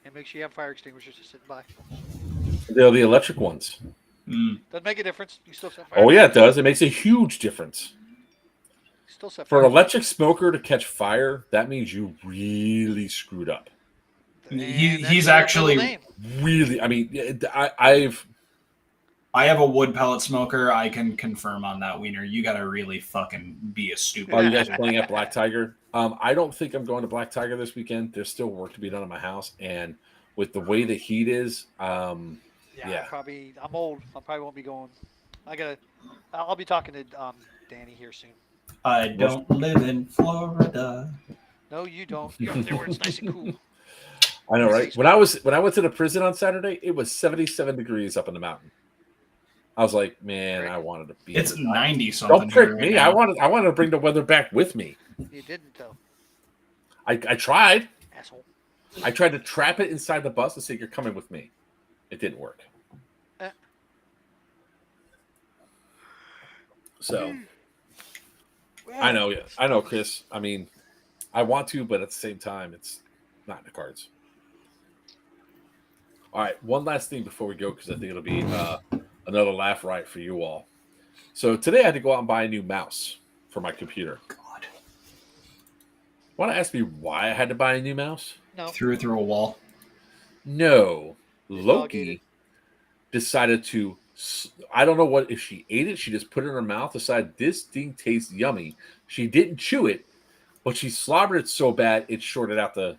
And make sure you have fire extinguishers to sit by. They're the electric ones. Doesn't make a difference. You still set fire. Oh yeah, it does. It makes a huge difference. Still set For fire. an electric smoker to catch fire, that means you really screwed up. He's actually really. I mean, I have a wood pellet smoker. I can confirm on that, Wiener. You got to really fucking be a stupid. Are you guys playing at Black Tiger? I don't think I'm going to Black Tiger this weekend. There's still work to be done in my house, and with the way the heat is, yeah. I'm old. I probably won't be going. I'll be talking to Danny here soon. I don't live in Florida. No, you don't. You're up there where it's nice and cool. I know, right? When I went to the prison on Saturday, it was 77 degrees up in the mountain. I was like, man, I wanted to be. It's 90 something. Don't trick me. I wanted to bring the weather back with me. You didn't though. I tried. Asshole. I tried to trap it inside the bus and say you're coming with me. It didn't work. So I know, Chris. I mean, I want to, but at the same time, it's not in the cards. All right, one last thing before we go, because I think it'll be another laugh riot for you all. So today I had to go out and buy a new mouse for my computer. God. Want to ask me why I had to buy a new mouse? No. Threw it through a wall. No. Loki decided to, I don't know what, if she ate it, she just put it in her mouth, decided this thing tastes yummy. She didn't chew it, but she slobbered it so bad it shorted out the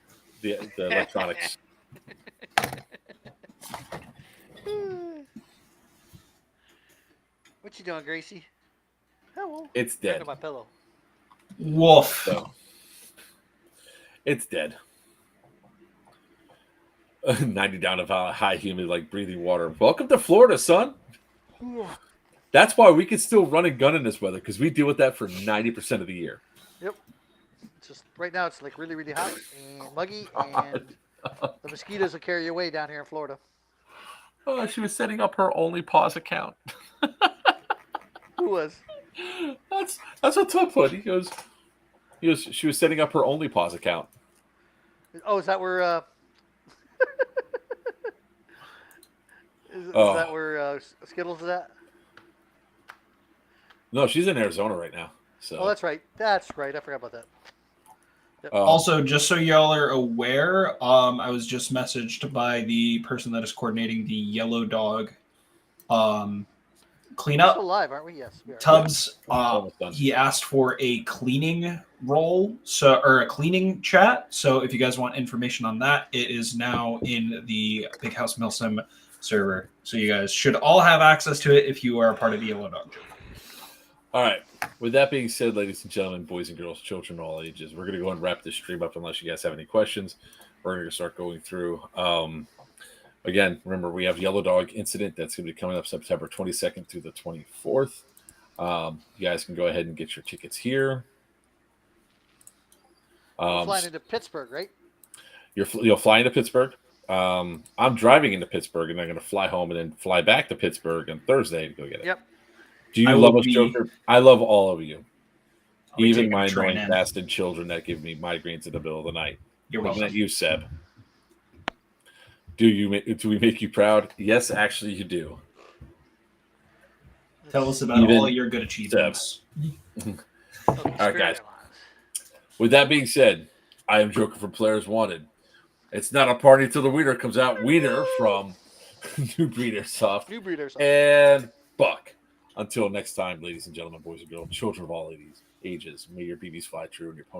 electronics. What you doing, Gracie? Hello. It's dead. Under my pillow. Woof. So, it's dead. 90 down of high humid, like breathing water. Welcome to Florida, son. That's why we can still run and gun in this weather, because we deal with that for 90% of the year. Yep. Just right now, it's like really, really hot and muggy, and The mosquitoes will carry you away down here in Florida. Oh, she was setting up her only pause account. Who was? That's what Tom put. He goes. She was setting up her only pause account. Oh, is that where? Is that where Skittles is at? No, she's in Arizona right now. So. Oh, that's right. That's right. I forgot about that. Yep. Also, just so y'all are aware, I was just messaged by the person that is coordinating the Yellow Dog cleanup. We're still live, aren't we? Yes. We are. Tubbs, he asked for a cleaning role, or a cleaning chat. So if you guys want information on that, it is now in the Big House Milsim server. So you guys should all have access to it if you are a part of the Yellow Dog. All right. With that being said, ladies and gentlemen, boys and girls, children of all ages, we're going to go and wrap this stream up unless you guys have any questions. We're going to start going through. Again, remember, we have Yellow Dog Incident. That's going to be coming up September 22nd through the 24th. You guys can go ahead and get your tickets here. We're flying into Pittsburgh, right? You'll fly into Pittsburgh. I'm driving into Pittsburgh, and I'm going to fly home and then fly back to Pittsburgh on Thursday to go get it. Yep. Do you love us, Joker? I love all of you. Even my annoying bastard children that give me migraines in the middle of the night. You're Looking welcome. at you, Seb. Do we make you proud? Yes, actually, you do. Tell us about all your good achievements. All right, guys. With that being said, I am Joker from Players Wanted. It's not a party till the wiener comes out. Wiener from New Breeder Soft. New Breeder Soft. And Buck. Until next time, ladies and gentlemen, boys and girls, children of all ages, may your BBs fly true and your